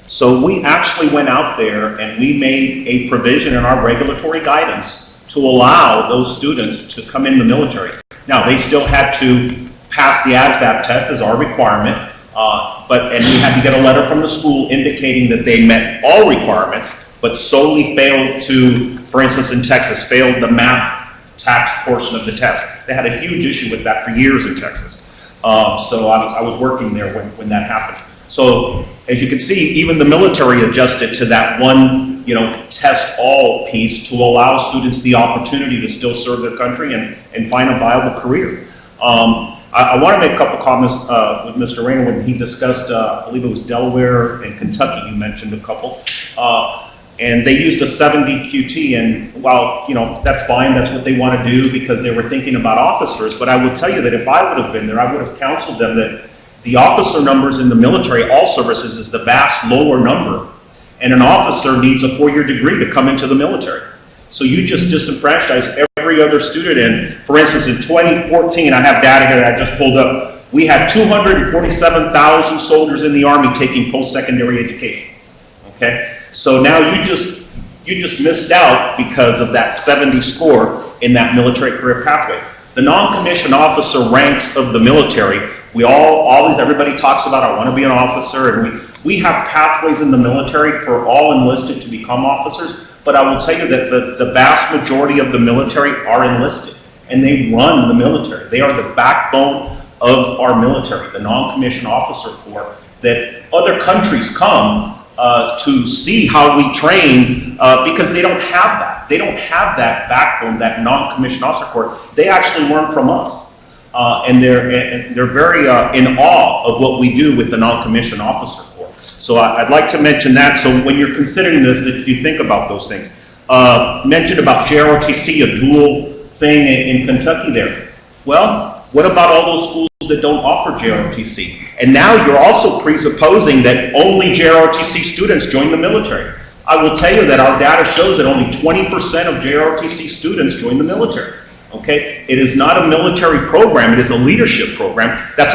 So we actually went out there and we made a provision in our regulatory guidance to allow those students to come in the military. Now, they still had to pass the ASVAB test as our requirement, and we had to get a letter from the school indicating that they met all requirements, but solely failed to, for instance, in Texas, failed the math tax portion of the test. They had a huge issue with that for years in Texas. So I was working there when that happened. So as you can see, even the military adjusted to that one, test all piece to allow students the opportunity to still serve their country and find a viable career. I want to make a couple comments with Mr. Rayner when he discussed, I believe it was Delaware and Kentucky, you mentioned a couple. And they used a 70 QT, and while, that's fine, that's what they want to do because they were thinking about officers, but I would tell you that if I would have been there, I would have counseled them that the officer numbers in the military, all services, is the vast lower number, and an officer needs a 4-year degree to come into the military. So you just disenfranchise every other student, and for instance, in 2014, I have data here that I just pulled up, we had 247,000 soldiers in the Army taking post-secondary education, okay? So now you just missed out because of that 70 score in that military career pathway. The non-commissioned officer ranks of the military, everybody talks about, I want to be an officer, and we have pathways in the military for all enlisted to become officers, but I will tell you that the vast majority of the military are enlisted, and they run the military. They are the backbone of our military, the non-commissioned officer corps, that other countries come to see how we train because they don't have that. They don't have that backbone, that non-commissioned officer corps. They actually learn from us, and they're very in awe of what we do with the non-commissioned officer corps. So I'd like to mention that. So when you're considering this, that you think about those things. Mentioned about JROTC, a dual thing in Kentucky there. Well, what about all those schools that don't offer JROTC? And now you're also presupposing that only JROTC students join the military. I will tell you that our data shows that only 20% of JROTC students join the military. Okay, it is not a military program; it is a leadership program. That's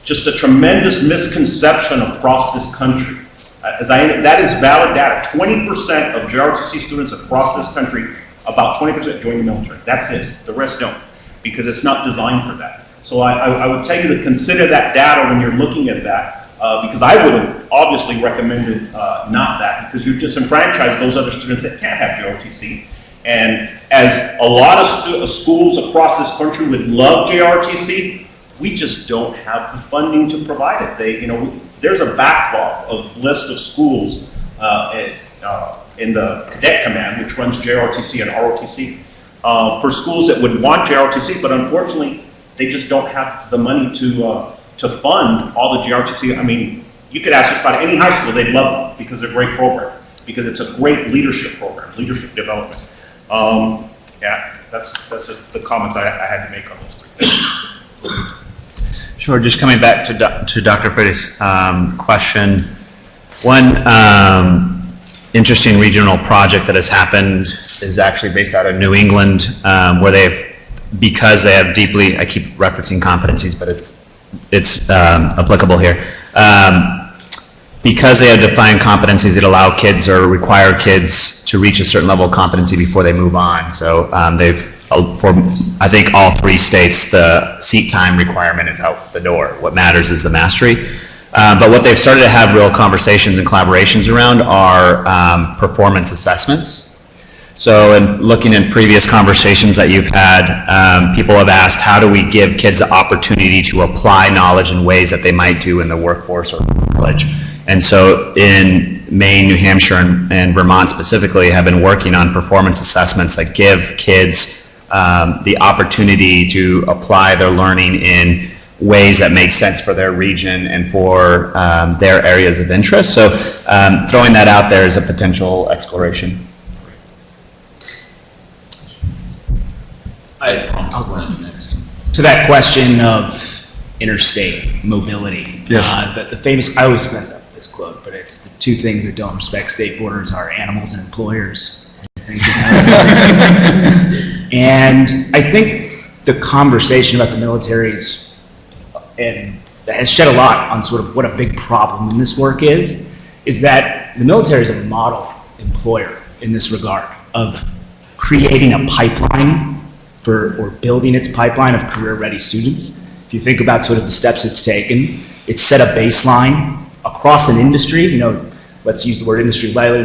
just a tremendous misconception across this country. That is valid data. 20% of JROTC students across this country, about 20% join the military. That's it. The rest don't, because it's not designed for that. So I would tell you to consider that data when you're looking at that. because I would have obviously recommended not that, because you disenfranchise those other students that can't have JROTC. And as a lot of schools across this country would love JROTC, we just don't have the funding to provide it. There's a backlog of list of schools in the cadet command, which runs JROTC and ROTC, for schools that would want JROTC, but unfortunately, they just don't have the money to fund all the JROTC. I mean, you could ask us about any high school, they'd love it because they're a great program, because it's a great leadership program, leadership development. Yeah, that's the comments I had to make on those three things.
Sure, just coming back to Dr. Freitas' question, one interesting regional project that has happened is actually based out of New England, where because they have deeply, I keep referencing competencies, but it's applicable here. Because they have defined competencies that allow kids or require kids to reach a certain level of competency before they move on. So for I think all 3 states, the seat time requirement is out the door. What matters is the mastery. But what they've started to have real conversations and collaborations around are performance assessments. So in looking at previous conversations that you've had, people have asked, how do we give kids the opportunity to apply knowledge in ways that they might do in the workforce or college? And so in Maine, New Hampshire, and Vermont specifically have been working on performance assessments that give kids the opportunity to apply their learning in ways that make sense for their region and for their areas of interest. So throwing that out there is a potential exploration.
I'll go next. To that question of interstate mobility.
Yes.
The famous, I always mess up this quote, but it's the 2 things that don't respect state borders are animals and employers. I think is how and I think the conversation about the military has shed a lot on sort of what a big problem in this work is that the military is a model employer in this regard of creating a pipeline or building its pipeline of career-ready students. If you think about sort of the steps it's taken, it's set a baseline across an industry. Let's use the word industry lightly.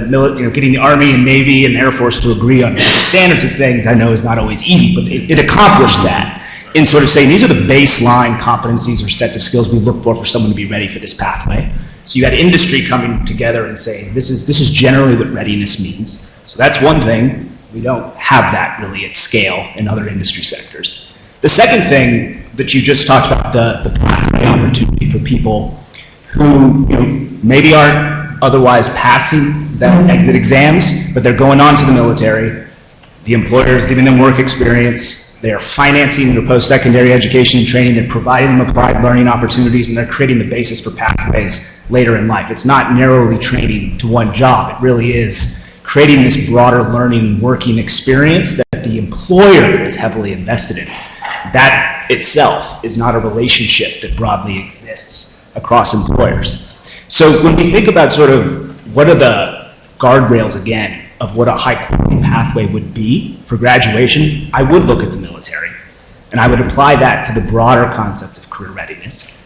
Getting the Army and Navy and Air Force to agree on basic standards of things, I know is not always easy, but it accomplished that in sort of saying these are the baseline competencies or sets of skills we look for someone to be ready for this pathway. So you had industry coming together and saying this is generally what readiness means. So that's one thing. We don't have that really at scale in other industry sectors. The second thing that you just talked about, the pathway opportunity for people who maybe aren't otherwise passing that exit exams, but they're going on to the military. The employer is giving them work experience. They are financing their post-secondary education and training. They're providing them applied learning opportunities, and they're creating the basis for pathways later in life. It's not narrowly training to one job. It really is creating this broader learning and working experience that the employer is heavily invested in. That itself is not a relationship that broadly exists across employers. So when we think about sort of what are the guardrails, again, of what a high-quality pathway would be for graduation, I would look at the military, and I would apply that to the broader concept of career readiness.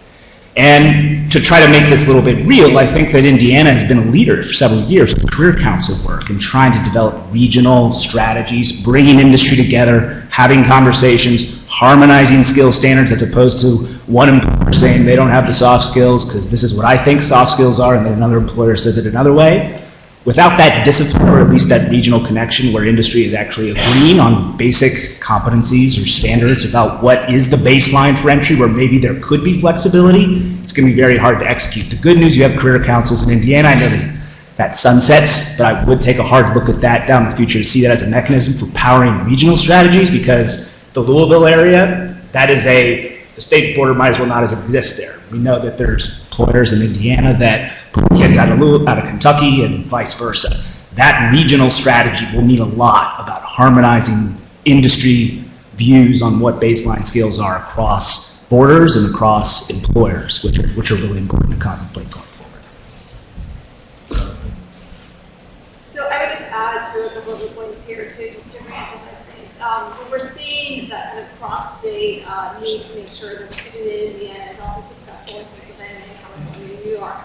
And to try to make this a little bit real, I think that Indiana has been a leader for several years in career council work and trying to develop regional strategies, bringing industry together, having conversations, harmonizing skill standards as opposed to one employer saying they don't have the soft skills because this is what I think soft skills are, and then another employer says it another way. Without that discipline, or at least that regional connection where industry is actually agreeing on basic competencies or standards about what is the baseline for entry where maybe there could be flexibility, it's going to be very hard to execute. The good news, you have career councils in Indiana. I know that sunsets, but I would take a hard look at that down the future to see that as a mechanism for powering regional strategies, because the Louisville area, that is the state border might as well not exist there. We know that there's employers in Indiana that pull kids out of Kentucky and vice versa. That regional strategy will mean a lot about harmonizing industry views on what baseline skills are across borders and across employers, which are really important to contemplate going forward.
So I would just add to a couple of the points here too, just to reemphasize things. We're seeing that kind of cross-state need to make sure that the student in Indiana is also successful in Pennsylvania and California, New York.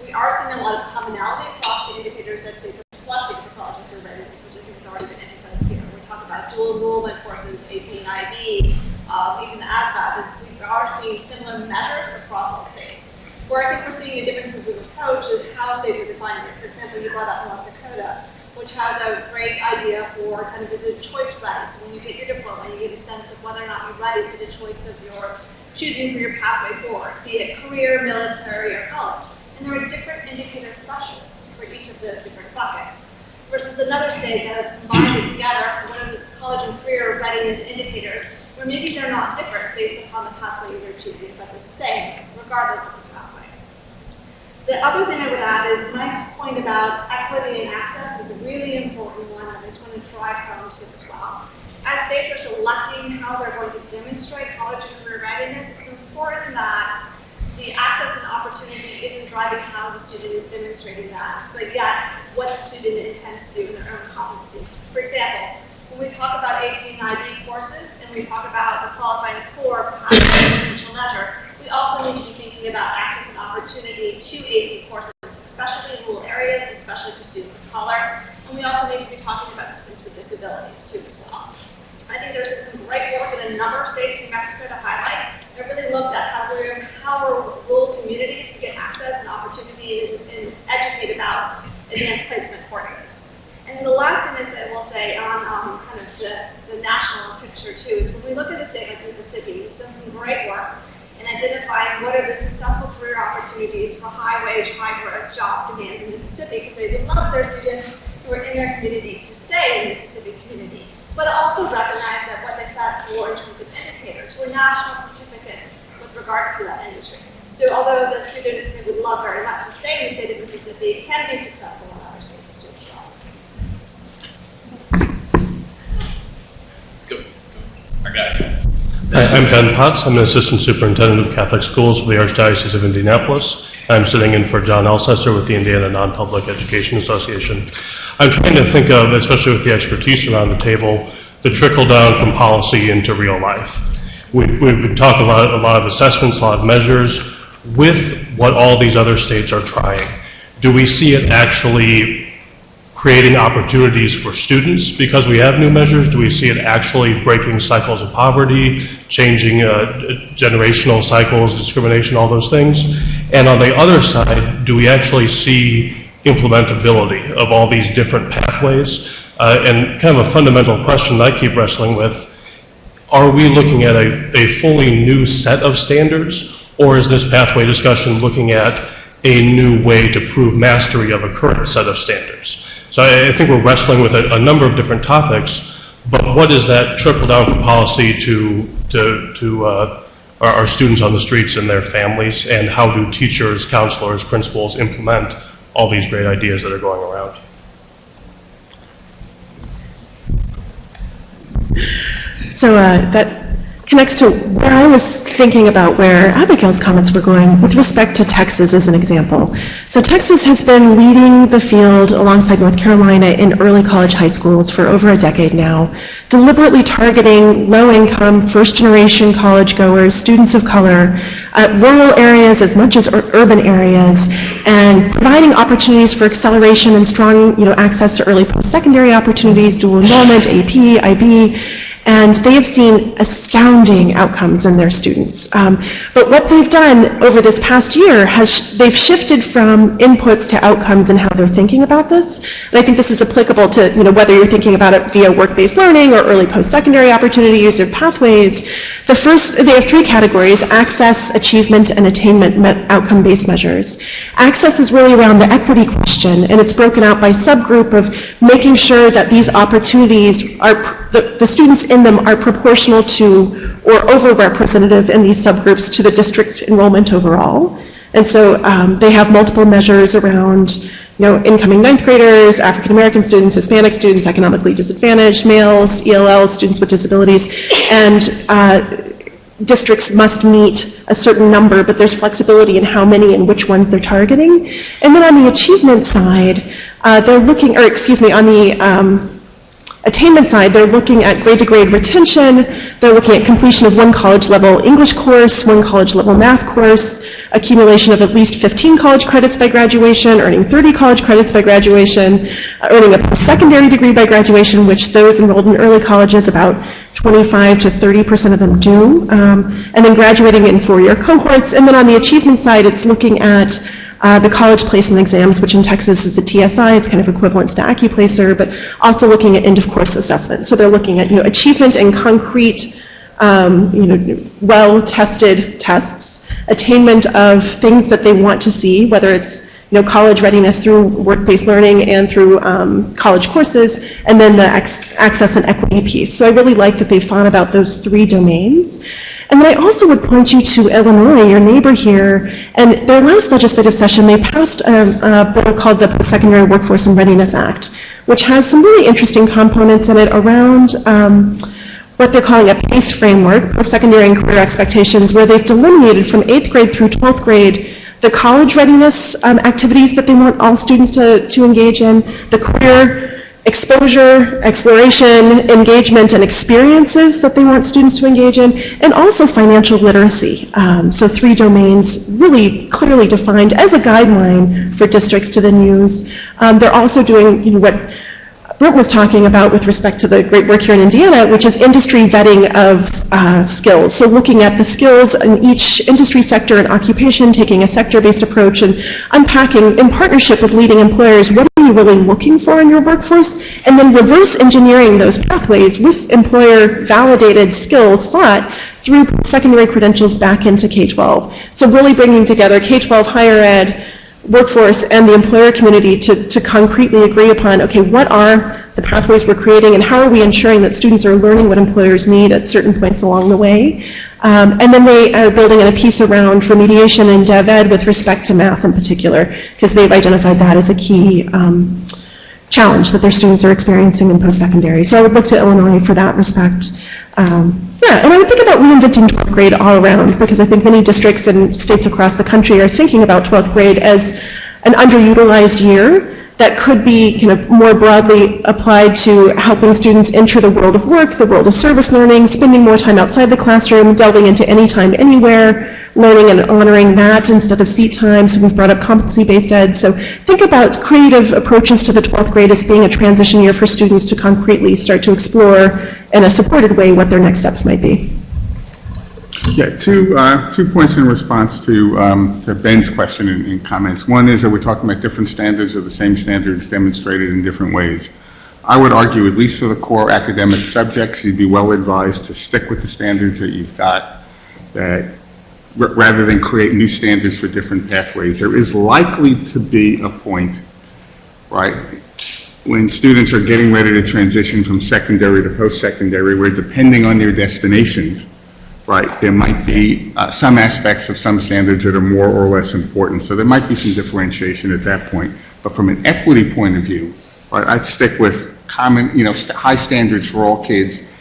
We are seeing a lot of commonality across the indicators that states are selecting for college and career readiness, which I think has already been emphasized here. We talk about dual enrollment courses, AP and IB, even the ASVAB. We are seeing similar measures across all states. Where I think we're seeing the differences of approach is how states are defining it. For example, you brought up North Dakota, which has a great idea for kind of is a choice ready. So when you get your diploma, you get a sense of whether or not you're ready for the choice of your choosing for your pathway forward, be it career, military, or college. And there are different indicator thresholds for each of the different buckets. Versus another state that has combined it together for one of those college and career readiness indicators, where maybe they're not different based upon the pathway you're choosing, but the same, regardless of the pathway. The other thing I would add is Mike's point about equity and access is a really important one, and I just want to drive home to as well. As states are selecting how they're going to demonstrate college and career readiness, it's important that the access and opportunity isn't driving how the student is demonstrating that, but yet what the student intends to do in their own competencies. For example, when we talk about AP and IB courses, and we talk about the qualifying score, perhaps a potential measure, we also need to be thinking about access and opportunity to AP courses, especially in rural areas, and especially for students of color. And we also need to be talking about students with disabilities too as well. I think there's been some great work in a number of states, New Mexico to highlight, that really looked at how we empower rural communities to get access and opportunity and educate about advanced placement courses. And the last thing I will say on kind of the national picture too is when we look at a state like Mississippi, we've done some great work in identifying what are the successful career opportunities for high-wage, high-growth job demands in Mississippi, because they would love their students who are in their community to stay in the Mississippi community, but also recognize that what they set for in terms of indicators were national certificates with regards to that industry. So although the student would love very much to stay in the state of Mississippi, it can be successful in other states too as well.
Go. I got it.
Hi, I'm Ben Potts. I'm the Assistant Superintendent of Catholic Schools for the Archdiocese of Indianapolis. I'm sitting in for John Elsesser with the Indiana Non-Public Education Association. I'm trying to think of, especially with the expertise around the table, the trickle down from policy into real life. We've been talking about a lot of assessments, a lot of measures. With what all these other states are trying, do we see it actually creating opportunities for students because we have new measures? Do we see it actually breaking cycles of poverty, changing generational cycles, discrimination, all those things? And on the other side, do we actually see implementability of all these different pathways? And kind of a fundamental question that I keep wrestling with, are we looking at a fully new set of standards, or is this pathway discussion looking at a new way to prove mastery of a current set of standards? So I think we're wrestling with a number of different topics, but what is that trickle down from policy to our students on the streets and their families, and how do teachers, counselors, principals implement all these great ideas that are going around?
So that connects to where I was thinking about where Abigail's comments were going with respect to Texas as an example. So Texas has been leading the field alongside North Carolina in early college high schools for over a decade now, deliberately targeting low-income, first-generation college goers, students of color, rural areas as much as urban areas, and providing opportunities for acceleration and strong access to early post-secondary opportunities, dual enrollment, AP, IB, and they have seen astounding outcomes in their students. But what they've done over this past year they've shifted from inputs to outcomes in how they're thinking about this. And I think this is applicable to whether you're thinking about it via work-based learning or early post-secondary opportunities or pathways. They have three categories: access, achievement, and attainment outcome-based measures. Access is really around the equity question, and it's broken out by subgroup of making sure that these opportunities the students in them are proportional to or over-representative in these subgroups to the district enrollment overall. And so they have multiple measures around incoming ninth graders, African American students, Hispanic students, economically disadvantaged, males, ELLs, students with disabilities, and districts must meet a certain number, but there's flexibility in how many and which ones they're targeting. And then on the achievement side, on the attainment side, they're looking at grade-to-grade retention, they're looking at completion of one college-level English course, one college-level math course, accumulation of at least 15 college credits by graduation, earning 30 college credits by graduation, earning a post-secondary degree by graduation, which those enrolled in early colleges, about 25 to 30% of them do, and then graduating in four-year cohorts. And then on the achievement side, it's looking at the college placement exams, which in Texas is the TSI. It's kind of equivalent to the AccuPlacer, but also looking at end-of-course assessment. So they're looking at achievement and concrete, well-tested tests, attainment of things that they want to see, whether it's college readiness through work-based learning and through college courses, and then the access and equity piece. So I really like that they've thought about those three domains. And then I also would point you to Illinois, your neighbor here, and their last legislative session, they passed a bill called the Post-Secondary Workforce and Readiness Act, which has some really interesting components in it around what they're calling a PACE framework, post-secondary and career expectations, where they've delineated from 8th grade through 12th grade the college readiness activities that they want all students to engage in, the career exposure, exploration, engagement, and experiences that they want students to engage in, and also financial literacy. So three domains really clearly defined as a guideline for districts to then use. They're also doing what Brent was talking about with respect to the great work here in Indiana, which is industry vetting of skills. So looking at the skills in each industry sector and occupation, taking a sector-based approach and unpacking in partnership with leading employers, what are you really looking for in your workforce? And then reverse engineering those pathways with employer-validated skills sought through secondary credentials back into K-12. So really bringing together K-12 higher ed, workforce, and the employer community to concretely agree upon, okay, what are the pathways we're creating and how are we ensuring that students are learning what employers need at certain points along the way. And then they are building in a piece around remediation and dev ed with respect to math in particular, because they've identified that as a key challenge that their students are experiencing in post-secondary. So I would look to Illinois for that respect. Yeah, and I would think about reinventing 12th grade all around, because I think many districts and states across the country are thinking about 12th grade as an underutilized year that could be kind of more broadly applied to helping students enter the world of work, the world of service learning, spending more time outside the classroom, delving into anytime, anywhere, learning and honoring that instead of seat time. So we've brought up competency-based ed. So think about creative approaches to the 12th grade as being a transition year for students to concretely start to explore in a supported way what their next steps might be.
Yeah, two points in response to Ben's question and comments. One is that we're talking about different standards or the same standards demonstrated in different ways. I would argue, at least for the core academic subjects, you'd be well advised to stick with the standards that you've got, that rather than create new standards for different pathways. There is likely to be a point, right, when students are getting ready to transition from secondary to post-secondary, where depending on their destinations, right, there might be some aspects of some standards that are more or less important. So there might be some differentiation at that point. But from an equity point of view, right, I'd stick with common, high standards for all kids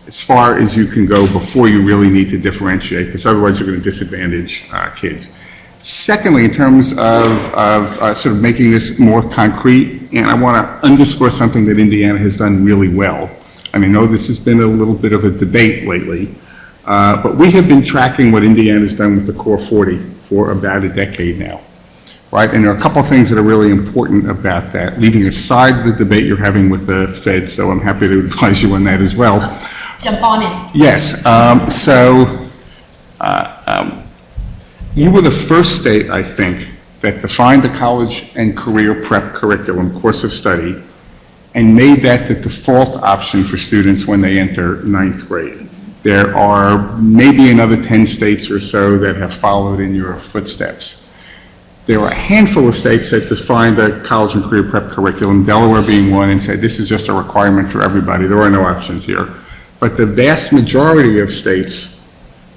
as far as you can go before you really need to differentiate, because otherwise you're going to disadvantage kids. Secondly, in terms of sort of making this more concrete, and I want to underscore something that Indiana has done really well. I know this has been a little bit of a debate lately, but we have been tracking what Indiana's done with the Core 40 for about a decade now, right? And there are a couple of things that are really important about that, leaving aside the debate you're having with the Fed, so I'm happy to advise you on that as well.
Jump on in.
Yes, you were the first state, I think, that defined the college and career prep curriculum course of study and made that the default option for students when they enter 9th grade. There are maybe another 10 states or so that have followed in your footsteps. There are a handful of states that defined the college and career prep curriculum, Delaware being one, and said this is just a requirement for everybody. There are no options here. But the vast majority of states,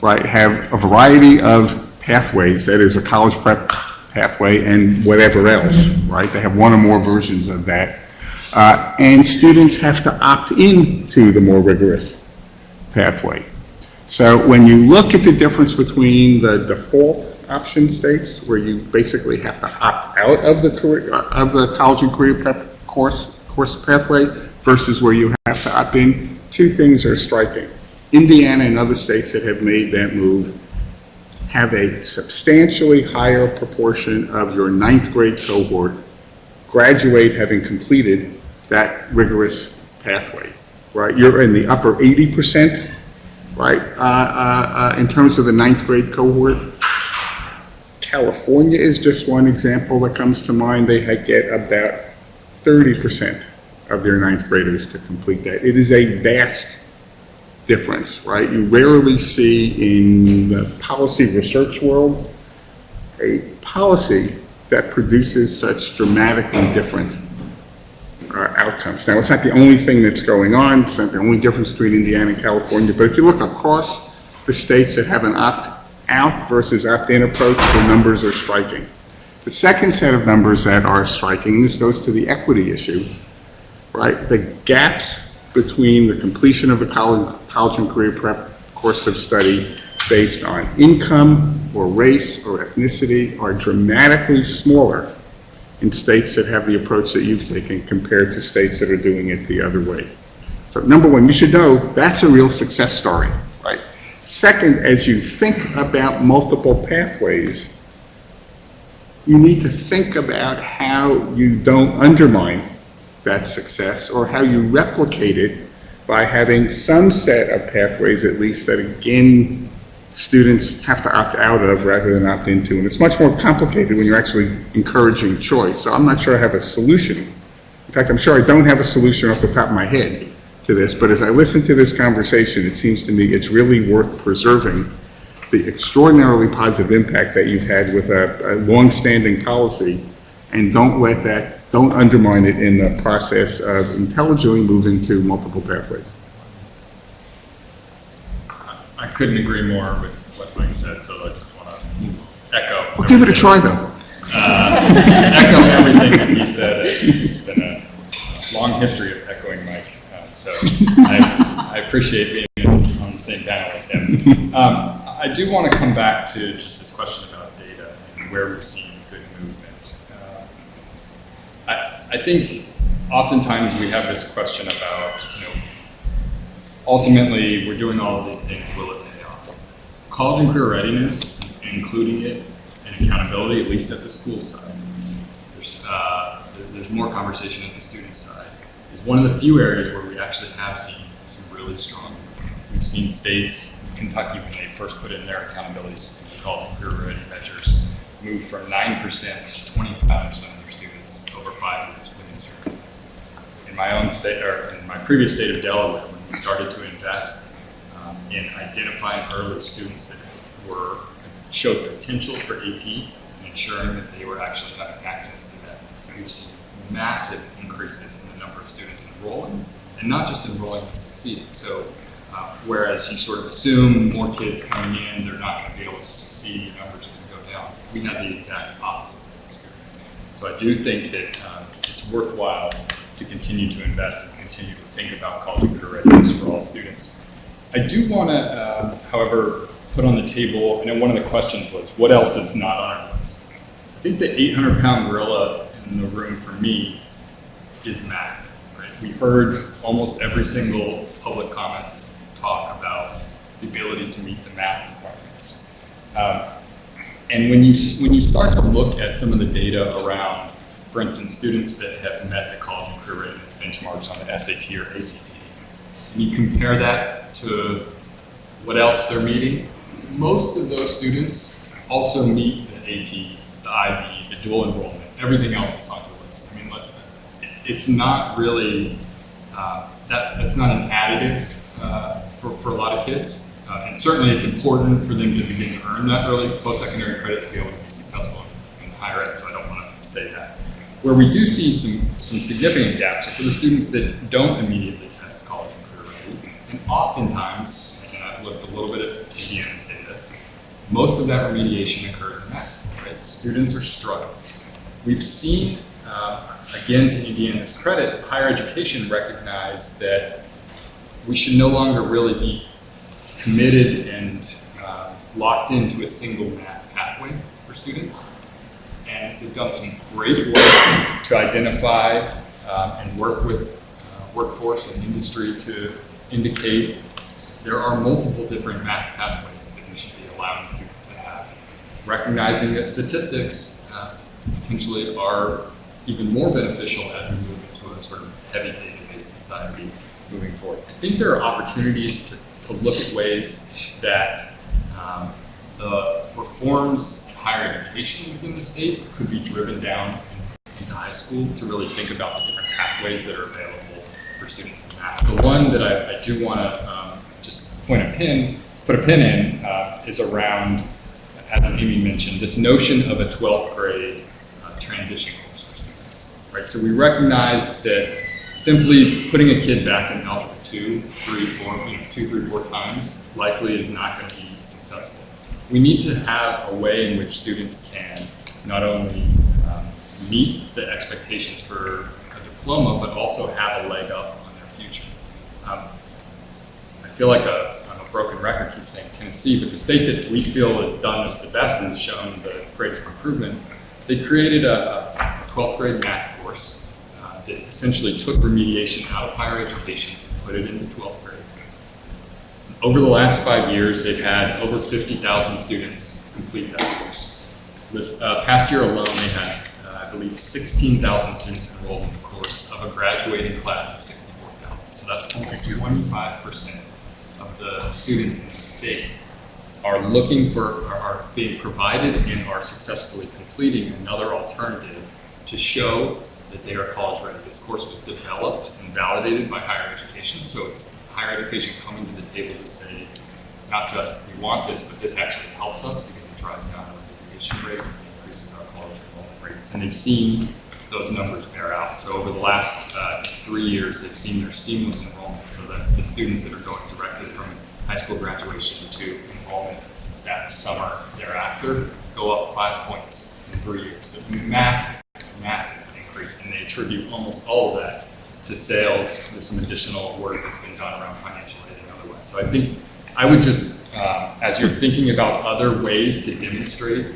right, have a variety of pathways, that is a college prep pathway and whatever else, right? They have one or more versions of that. And students have to opt into the more rigorous pathway. So when you look at the difference between the default option states, where you basically have to opt out of the college and career prep course pathway, versus where you have have to opt in, two things are striking. Indiana and other states that have made that move have a substantially higher proportion of your 9th grade cohort graduate having completed that rigorous pathway, right? You're in the upper 80%, right, in terms of the 9th grade cohort. California is just one example that comes to mind. They get about 30% of their 9th graders to complete that. It is a vast difference, right? You rarely see in the policy research world a policy that produces such dramatically different outcomes. Now, it's not the only thing that's going on. It's not the only difference between Indiana and California. But if you look across the states that have an opt-out versus opt-in approach, the numbers are striking. The second set of numbers that are striking, and this goes to the equity issue, right? The gaps between the completion of a college and career prep course of study based on income or race or ethnicity are dramatically smaller in states that have the approach that you've taken compared to states that are doing it the other way. So number one, you should know that's a real success story, right? Second, as you think about multiple pathways, you need to think about how you don't undermine that success or how you replicate it by having some set of pathways at least that again students have to opt out of rather than opt into. And it's much more complicated when you're actually encouraging choice. So I'm not sure I have a solution. In fact, I'm sure I don't have a solution off the top of my head to this, but as I listen to this conversation, it seems to me it's really worth preserving the extraordinarily positive impact that you've had with a long-standing policy, and don't undermine it in the process of intelligently moving to multiple pathways.
I couldn't agree more with what Mike said, so I just want to echo.
Well, give it a try, though.
Echo everything that he said. It's been a long history of echoing Mike, so I appreciate being on the same panel as him. I do want to come back to just this question about data and where we've seen good movement. I think oftentimes we have this question about, ultimately we're doing all of these things, will it pay off? College and career readiness, including it, and accountability, at least at the school side, there's more conversation at the student side, is one of the few areas where we actually have seen some really strong movement. We've seen states, Kentucky, when they first put in their accountability system, called career ready measures, move from 9% to 25% of their students over 5 years demonstrated. In my own state, or in my previous state of Delaware, when we started to invest in identifying early students that showed potential for AP and ensuring that they were actually having access to that, we've seen massive increases in the number of students enrolling, and not just enrolling but succeeding. So whereas you sort of assume more kids coming in, they're not going to be able to succeed, your numbers are going to go down. We had the exact opposite experience. So I do think that it's worthwhile to continue to invest and continue to think about college and career readiness for all students. I do want to, however, put on the table, I know one of the questions was, what else is not on our list? I think the 800-pound gorilla in the room for me is math. Right? We heard almost every single public comment talk about the ability to meet the math requirements. And when you start to look at some of the data around, for instance, students that have met the college and career readiness benchmarks on the SAT or ACT, and you compare that to what else they're meeting, most of those students also meet the AP, the IB, the dual enrollment, everything else that's on the list. I mean, it's not really, that's not an additive for a lot of kids. And certainly it's important for them to begin to earn that early post-secondary credit to be able to be successful in higher ed, so I don't want to say that. Where we do see some significant gaps are for the students that don't immediately test college and career ready, and oftentimes, and I've looked a little bit at Indiana's data, most of that remediation occurs in math, right? Students are struggling. We've seen, again to Indiana's credit, higher education recognize that we should no longer really be committed and locked into a single math pathway for students. And we've done some great work to identify and work with workforce and industry to indicate there are multiple different math pathways that we should be allowing students to have. Recognizing that statistics potentially are even more beneficial as we move into a sort of heavy database society moving forward. I think there are opportunities to look at ways that the reforms in higher education within the state could be driven down into high school to really think about the different pathways that are available for students in math. The one that I do want to just put a pin in is around, as Amy mentioned, this notion of a 12th grade transition course for students, right? So we recognize that simply putting a kid back in algebra 2, 3, 4 times likely is not going to be successful. We need to have a way in which students can not only meet the expectations for a diploma, but also have a leg up on their future. I feel like I'm a broken record, keep saying Tennessee, but the state that we feel has done this the best and has shown the greatest improvement, they created a 12th grade math course that essentially took remediation out of higher education and put it into 12th grade. Over the last 5 years, they've had over 50,000 students complete that course. This past year alone, they had, I believe, 16,000 students enrolled in the course of a graduating class of 64,000. So that's almost 25% of the students in the state are being provided and are successfully completing another alternative to show that they are college ready. This course was developed and validated by higher education, so it's higher education coming to the table to say, not just we want this, but this actually helps us because it drives down our graduation rate and increases our college enrollment rate. And they've seen those numbers bear out. So over the last 3 years, they've seen their seamless enrollment. So that's the students that are going directly from high school graduation to enrollment that summer thereafter go up 5 points in 3 years. That's a massive, massive increase, and they attribute almost all of that to sales. There's some additional work that's been done around financial aid and otherwise. So I think I would just, as you're thinking about other ways to demonstrate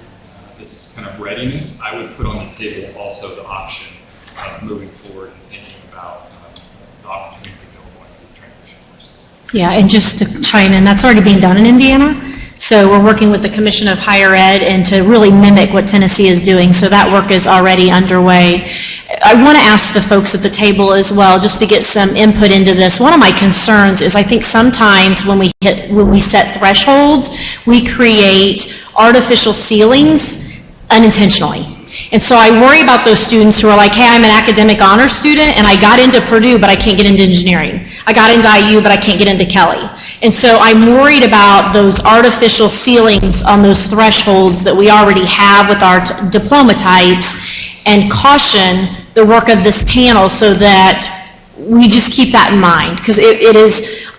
this kind of readiness, I would put on the table also the option of moving forward and thinking about the opportunity available in these transition courses.
Yeah, and just to chime in, that's already being done in Indiana. So we're working with the Commission of Higher Ed and to really mimic what Tennessee is doing. So that work is already underway. I want to ask the folks at the table as well, just to get some input into this. One of my concerns is I think sometimes when we set thresholds, we create artificial ceilings unintentionally. And so I worry about those students who are like, hey, I'm an academic honors student and I got into Purdue, but I can't get into engineering. I got into IU, but I can't get into Kelly. And so I'm worried about those artificial ceilings on those thresholds that we already have with our diploma types, and caution the work of this panel so that we just keep that in mind. Because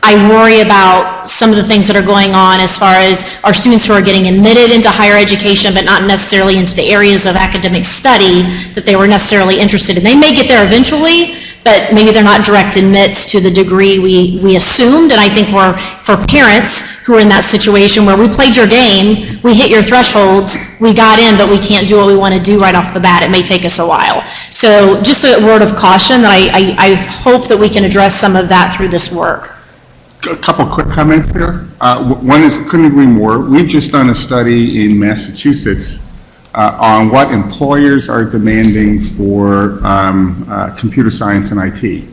I worry about some of the things that are going on as far as our students who are getting admitted into higher education, but not necessarily into the areas of academic study that they were necessarily interested in. They may get there eventually, but maybe they're not direct admits to the degree we assumed. And I think for parents who are in that situation where we played your game, we hit your thresholds, we got in, but we can't do what we want to do right off the bat. It may take us a while. So just a word of caution that I hope that we can address some of that through this work.
A couple quick comments there. One is, couldn't agree more. We've just done a study in Massachusetts on what employers are demanding for computer science and IT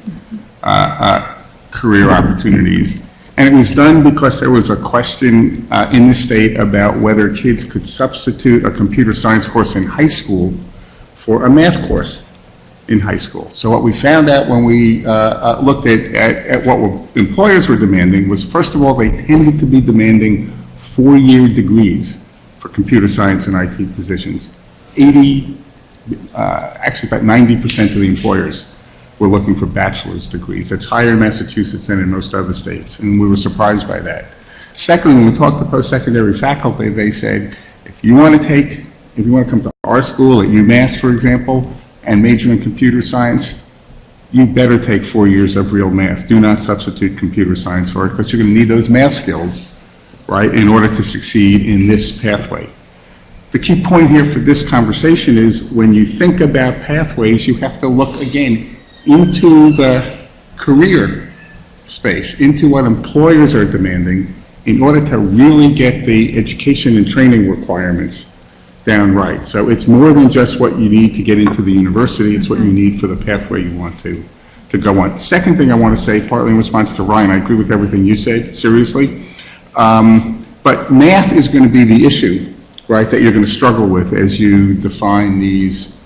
career opportunities. And it was done because there was a question in the state about whether kids could substitute a computer science course in high school for a math course in high school. So what we found out when we looked at what employers were demanding was, first of all, they tended to be demanding 4-year degrees for computer science and IT positions. Actually about 90% of the employers were looking for bachelor's degrees. That's higher in Massachusetts than in most other states, and we were surprised by that. Secondly, when we talked to post-secondary faculty, they said, if you want to come to our school at UMass, for example, and major in computer science, you better take 4 years of real math. Do not substitute computer science for it, because you're going to need those math skills, right, in order to succeed in this pathway. The key point here for this conversation is when you think about pathways, you have to look again into the career space, into what employers are demanding in order to really get the education and training requirements down right. So it's more than just what you need to get into the university, it's what you need for the pathway you want to go on. Second thing I want to say, partly in response to Ryan, I agree with everything you said, seriously. But math is going to be the issue, right, that you're going to struggle with as you define these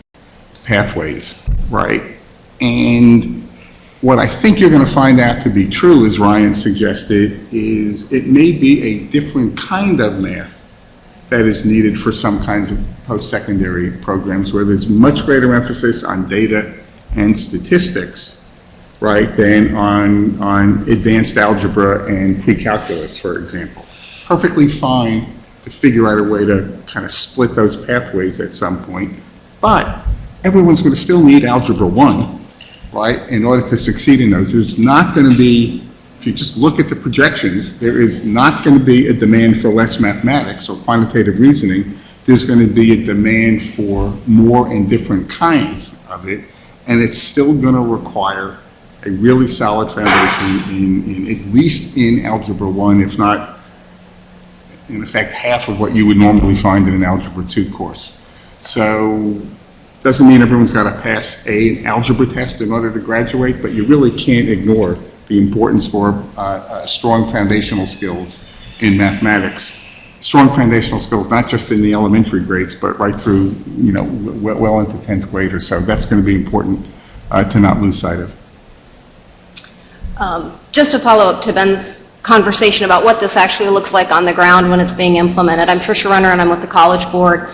pathways, right? And what I think you're going to find out to be true, as Ryan suggested, is it may be a different kind of math that is needed for some kinds of post-secondary programs where there's much greater emphasis on data and statistics, right, than on advanced algebra and pre-calculus, for example. Perfectly fine to figure out a way to kind of split those pathways at some point, but everyone's going to still need Algebra 1, right, in order to succeed in those. There's not going to be, if you just look at the projections, there is not going to be a demand for less mathematics or quantitative reasoning. There's going to be a demand for more and different kinds of it, and it's still going to require a really solid foundation in at least in Algebra 1, if not, in effect, half of what you would normally find in an Algebra 2 course. So doesn't mean everyone's got to pass an algebra test in order to graduate, but you really can't ignore the importance for strong foundational skills in mathematics. Strong foundational skills, not just in the elementary grades, but right through, you know, well into 10th grade or so. That's going to be important to not lose sight of.
Just to follow up to Ben's conversation about what this actually looks like on the ground when it's being implemented. I'm Tricia Runner and I'm with the College Board.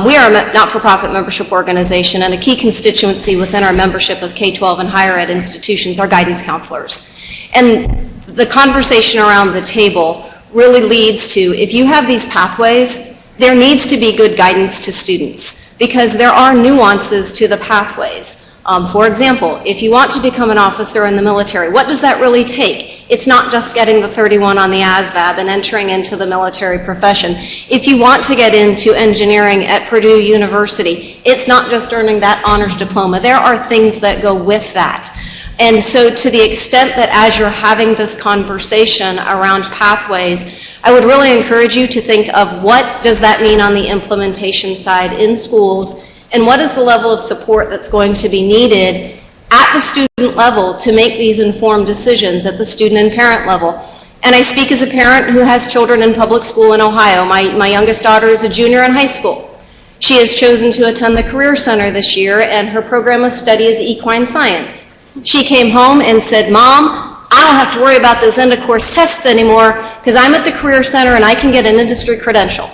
We are a not-for-profit membership organization, and a key constituency within our membership of K-12 and higher ed institutions are guidance counselors. And the conversation around the table really leads to, if you have these pathways, there needs to be good guidance to students, because there are nuances to the pathways. For example, if you want to become an officer in the military, what does that really take? It's not just getting the 31 on the ASVAB and entering into the military profession. If you want to get into engineering at Purdue University, it's not just earning that honors diploma. There are things that go with that. And so to the extent that as you're having this conversation around pathways, I would really encourage you to think of what does that mean on the implementation side in schools, and what is the level of support that's going to be needed at the student level to make these informed decisions at the student and parent level. And I speak as a parent who has children in public school in Ohio. My youngest daughter is a junior in high school. She has chosen to attend the Career Center this year, and her program of study is equine science. She came home and said, "Mom, I don't have to worry about those end of course tests anymore because I'm at the Career Center and I can get an industry credential."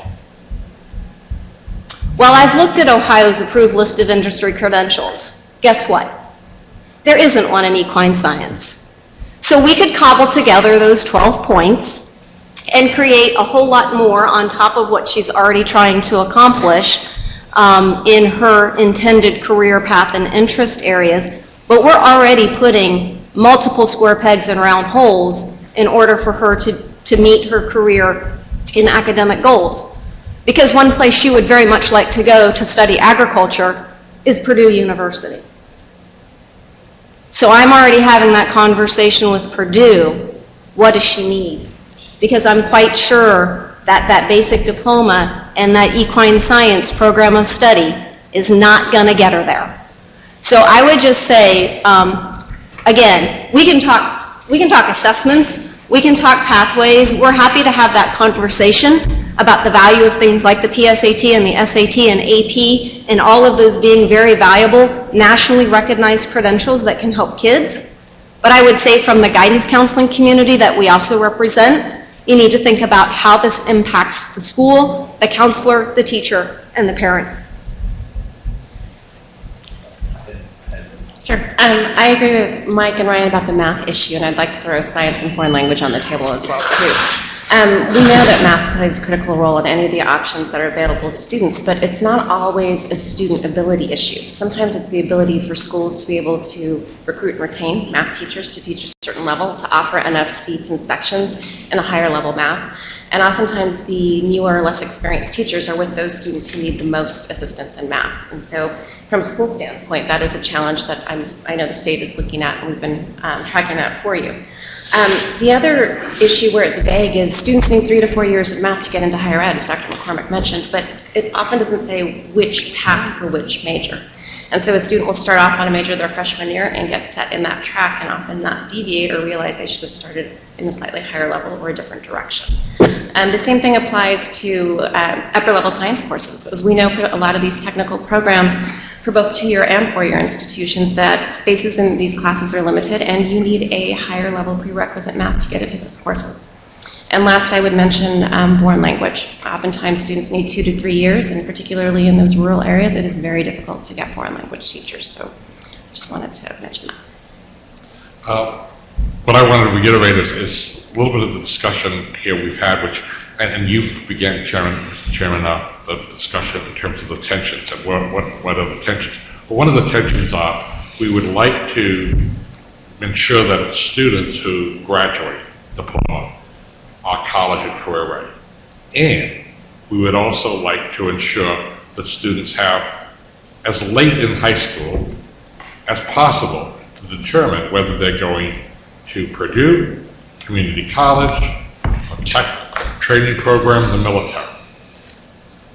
Well, I've looked at Ohio's approved list of industry credentials. Guess what? There isn't one in equine science. So we could cobble together those 12 points and create a whole lot more on top of what she's already trying to accomplish in her intended career path and interest areas, but we're already putting multiple square pegs in round holes in order for her to meet her career in academic goals. Because one place she would very much like to go to study agriculture is Purdue University. So I'm already having that conversation with Purdue. What does she need? Because I'm quite sure that that basic diploma and that equine science program of study is not going to get her there. So I would just say, again, we can talk assessments, we can talk pathways. We're happy to have that conversation about the value of things like the PSAT and the SAT and AP, and all of those being very valuable, nationally recognized credentials that can help kids. But I would say from the guidance counseling community that we also represent, you need to think about how this impacts the school, the counselor, the teacher, and the parent.
Sure. I agree with Mike and Ryan about the math issue, and I'd like to throw science and foreign language on the table as well, too. We know that math plays a critical role in any of the options that are available to students, but it's not always a student ability issue. Sometimes it's the ability for schools to be able to recruit and retain math teachers to teach a certain foundation level to offer enough seats and sections in a higher level math. And oftentimes the newer, less experienced teachers are with those students who need the most assistance in math. And so from a school standpoint, that is a challenge that I know the state is looking at, and we've been tracking that for you. The other issue where it's vague is students need 3 to 4 years of math to get into higher ed, as Dr. McCormick mentioned, but it often doesn't say which path for which major. And so a student will start off on a major their freshman year and get set in that track and often not deviate or realize they should have started in a slightly higher level or a different direction. The same thing applies to upper level science courses. As we know, for a lot of these technical programs, for both 2-year and 4-year institutions, that spaces in these classes are limited and you need a higher level prerequisite math to get into those courses. And last, I would mention foreign language. Oftentimes students need 2 to 3 years, and particularly in those rural areas, it is very difficult to get foreign language teachers. So just wanted to mention that.
What I wanted to reiterate is a little bit of the discussion here we've had, which, and you began, Mr. Chairman, the discussion in terms of the tensions and what are the tensions. Well, one of the tensions are we would like to ensure that students who graduate diploma are college and career ready. And we would also like to ensure that students have as late in high school as possible to determine whether they're going to Purdue, community college, a tech training program, the military.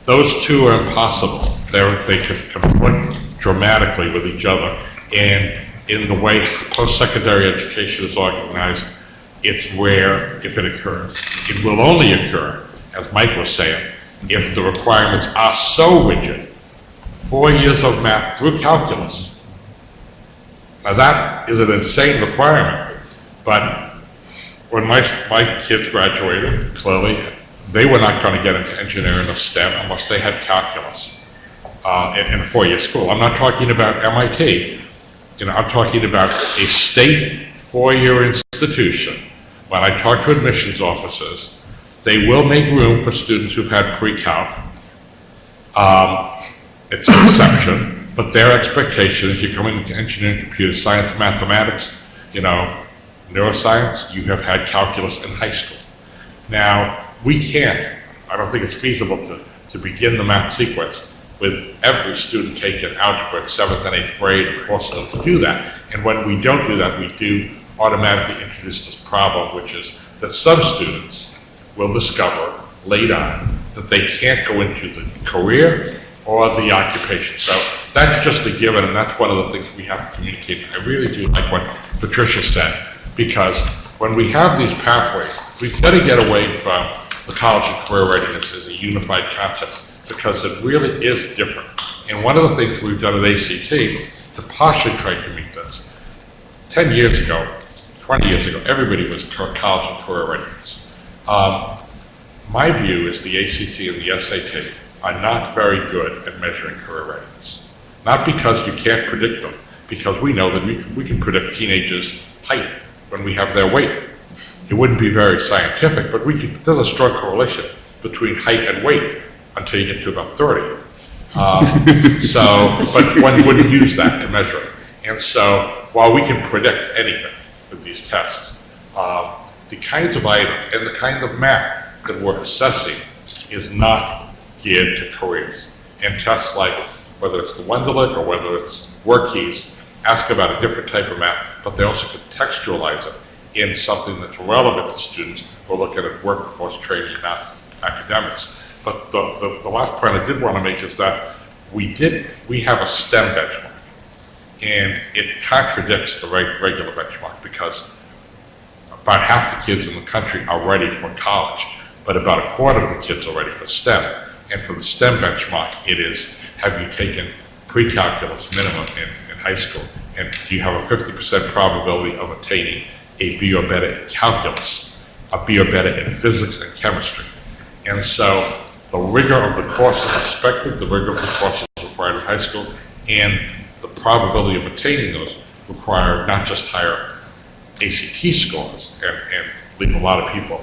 Those two are impossible. They can conflict dramatically with each other. And in the way post-secondary education is organized, it's rare if it occurs. It will only occur, as Mike was saying, if the requirements are so rigid. 4 years of math through calculus. Now that is an insane requirement, but when my kids graduated, clearly, they were not going to get into engineering or STEM unless they had calculus in a 4-year school. I'm not talking about MIT. I'm talking about a state 4-year institution. When I talk to admissions officers, they will make room for students who've had pre-calc. It's an exception, but their expectation is you're coming into engineering, computer science, mathematics, neuroscience, you have had calculus in high school. Now, I don't think it's feasible to begin the math sequence with every student taking algebra in 7th and 8th grade and force them to do that. And when we don't do that, we do automatically introduce this problem, which is that some students will discover late on that they can't go into the career or the occupation. So that's just a given, and that's one of the things we have to communicate. I really do like what Patricia said, because when we have these pathways, we've got to get away from the college and career readiness as a unified concept, because it really is different. And one of the things we've done at ACT to partially try to meet this, 10 years ago, 20 years ago, everybody was college and career readiness. My view is the ACT and the SAT are not very good at measuring career readiness. Not because you can't predict them, because we know that we can predict teenagers' height when we have their weight. It wouldn't be very scientific, but there's a strong correlation between height and weight until you get to about 30. But one wouldn't use that to measure it. And so while we can predict anything with these tests, the kinds of items and the kind of math that we're assessing is not geared to careers. And tests like, whether it's the Wendelic or whether it's WorkKeys, ask about a different type of math, but they also contextualize it in something that's relevant to students who are looking at workforce training, not academics. But the last point I did want to make is that we have a STEM benchmark, and it contradicts the regular benchmark, because about half the kids in the country are ready for college, but about a quarter of the kids are ready for STEM. And for the STEM benchmark, it is, have you taken pre-calculus minimum in high school? And do you have a 50% probability of attaining a B or better in calculus, a B or better in physics and chemistry? And so the rigor of the course is expected, the rigor of the course is required in high school, and the probability of attaining those require not just higher ACT scores and leave a lot of people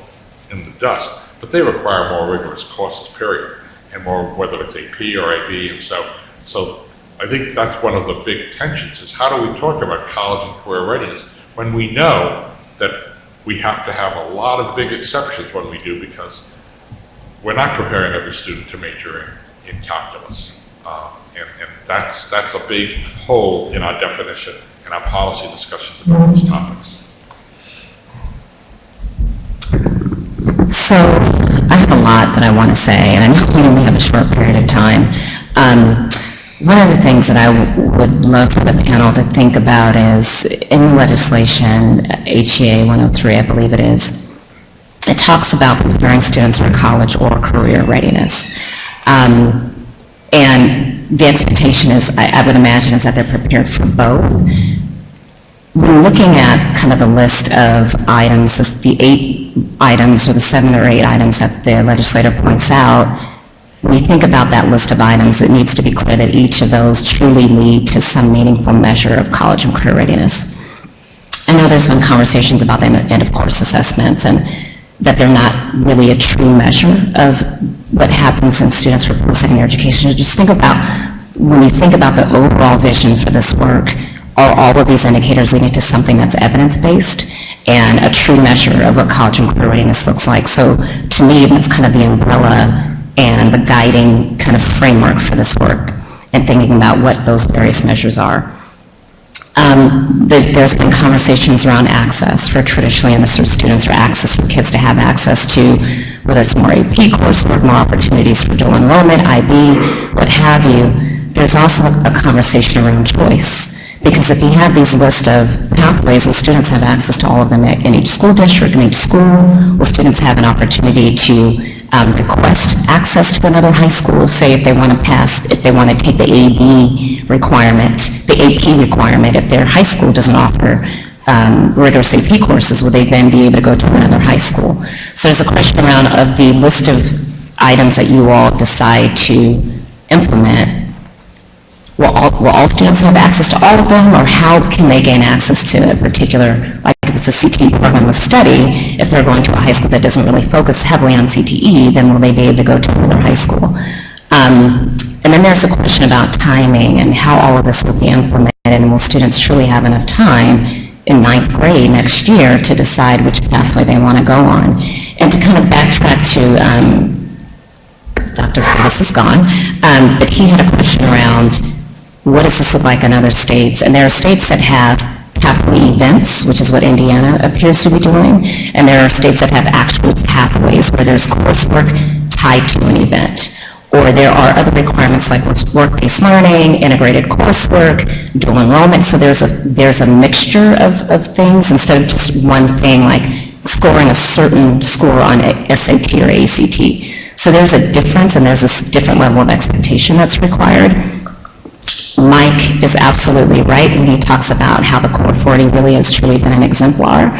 in the dust, but they require more rigorous courses, period, and more, whether it's AP or AB. And so I think that's one of the big tensions, is how do we talk about college and career readiness when we know that we have to have a lot of big exceptions when we do, because we're not preparing every student to major in calculus. And that's a big hole in our definition and our policy discussions about these topics.
So I have a lot that I want to say, and I know we only have a short period of time. One of the things that I would love for the panel to think about is, in the legislation, HEA 103, I believe it is, it talks about preparing students for college or career readiness. And the expectation is, I would imagine, is that they're prepared for both. When looking at kind of the list of items, the 8 items or the 7 or 8 items that the legislator points out, when you think about that list of items, it needs to be clear that each of those truly lead to some meaningful measure of college and career readiness. I know there's been conversations about the end of course assessments and that they're not really a true measure of what happens in students for post-secondary education. Just think about, when you think about the overall vision for this work, are all of these indicators leading to something that's evidence-based and a true measure of what college and career readiness looks like. So to me, that's kind of the umbrella and the guiding kind of framework for this work, and thinking about what those various measures are. There's been conversations around access for traditionally underserved students, or access for kids to have access to, whether it's more AP coursework, more opportunities for dual enrollment, IB, what have you. There's also a conversation around choice. Because if you have these list of pathways, will students have access to all of them in each school district, in each school? Will students have an opportunity to request access to another high school, say if they want to take the AB requirement, the AP requirement, if their high school doesn't offer rigorous AP courses, will they then be able to go to another high school? So there's a question around, of the list of items that you all decide to implement, will all students have access to all of them, or how can they gain access to a particular, like if it's a CTE program of study, if they're going to a high school that doesn't really focus heavily on CTE, then will they be able to go to another high school? And then there's the question about timing and how all of this will be implemented, and will students truly have enough time in 9th grade next year to decide which pathway they want to go on. And to kind of backtrack to, Dr. Freitas is gone, but he had a question around, what does this look like in other states? And there are states that have pathway events, which is what Indiana appears to be doing, and there are states that have actual pathways where there's coursework tied to an event. Or there are other requirements like work-based learning, integrated coursework, dual enrollment. So there's a mixture of things instead of just one thing like scoring a certain score on SAT or ACT. So there's a difference, and there's a different level of expectation that's required. Mike is absolutely right when he talks about how the Core 40 really has truly been an exemplar.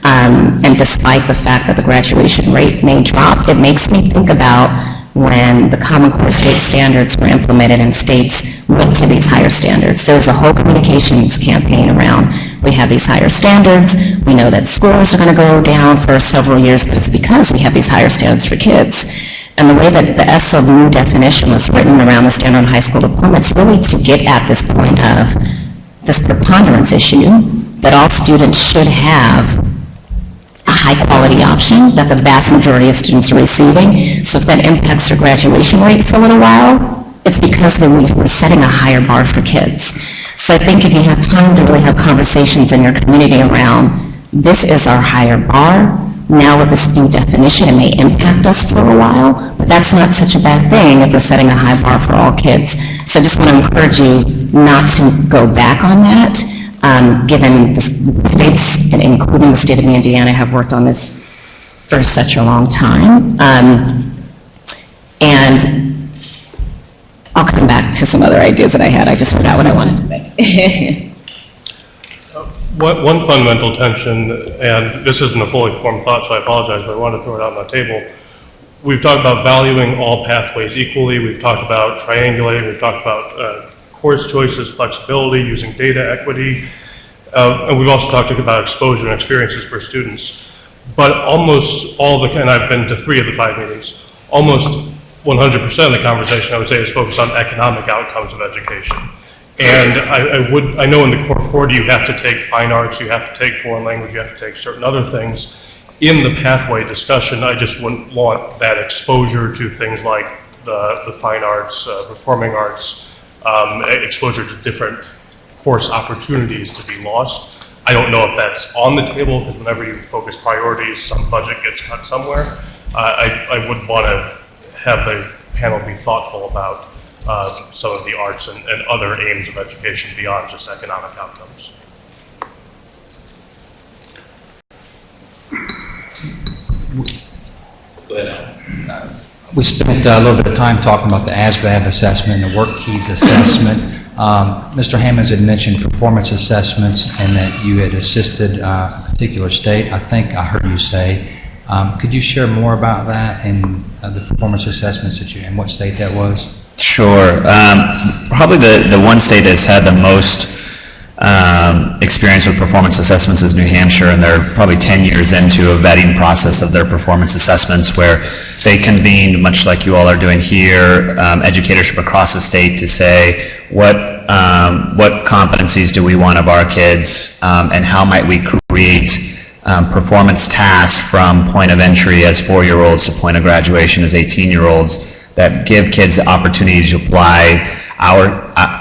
And despite the fact that the graduation rate may drop, it makes me think about when the Common Core state standards were implemented and states went to these higher standards. There was a whole communications campaign around, we have these higher standards, we know that scores are going to go down for several years, but it's because we have these higher standards for kids. And the way that the SLU definition was written around the standard on high school diploma, it's really to get at this point of this preponderance issue, that all students should have a high-quality option that the vast majority of students are receiving. So if that impacts their graduation rate for a little while, it's because we're setting a higher bar for kids. So I think if you have time to really have conversations in your community around, this is our higher bar, now with this new definition, it may impact us for a while, but that's not such a bad thing if we're setting a high bar for all kids. So I just want to encourage you not to go back on that, given the states, and including the state of Indiana, have worked on this for such a long time. And I'll come back to some other ideas that I had. I just forgot what I wanted to say.
One fundamental tension, and this isn't a fully formed thought, so I apologize, but I want to throw it out on the table. We've talked about valuing all pathways equally. We've talked about triangulating. We've talked about course choices, flexibility, using data equity. And we've also talked about exposure and experiences for students. But almost all and I've been to 3 of the 5 meetings, almost 100% of the conversation, I would say, is focused on economic outcomes of education.
And I know in the Core 40 you have to take fine arts, you have to take foreign language, you have to take certain other things. In the pathway discussion, I just wouldn't want that exposure to things like the fine arts, performing arts, exposure to different course opportunities to be lost. I don't know if that's on the table, because whenever you focus priorities, some budget gets cut somewhere. I would want to have the panel be thoughtful about some of the arts and other aims of education beyond just economic outcomes.
We spent a little bit of time talking about the ASVAB assessment, the work keys assessment. Mr. Hammonds had mentioned performance assessments and that you had assisted a particular state, I think I heard you say. Could you share more about that and the performance assessments that you, and what state that was?
Sure. Probably the one state that's had the most experience with performance assessments is New Hampshire, and they're probably 10 years into a vetting process of their performance assessments, where they convened, much like you all are doing here, educators from across the state to say what competencies do we want of our kids, and how might we create performance tasks from point of entry as 4-year-olds to point of graduation as 18-year-olds that give kids the opportunity to apply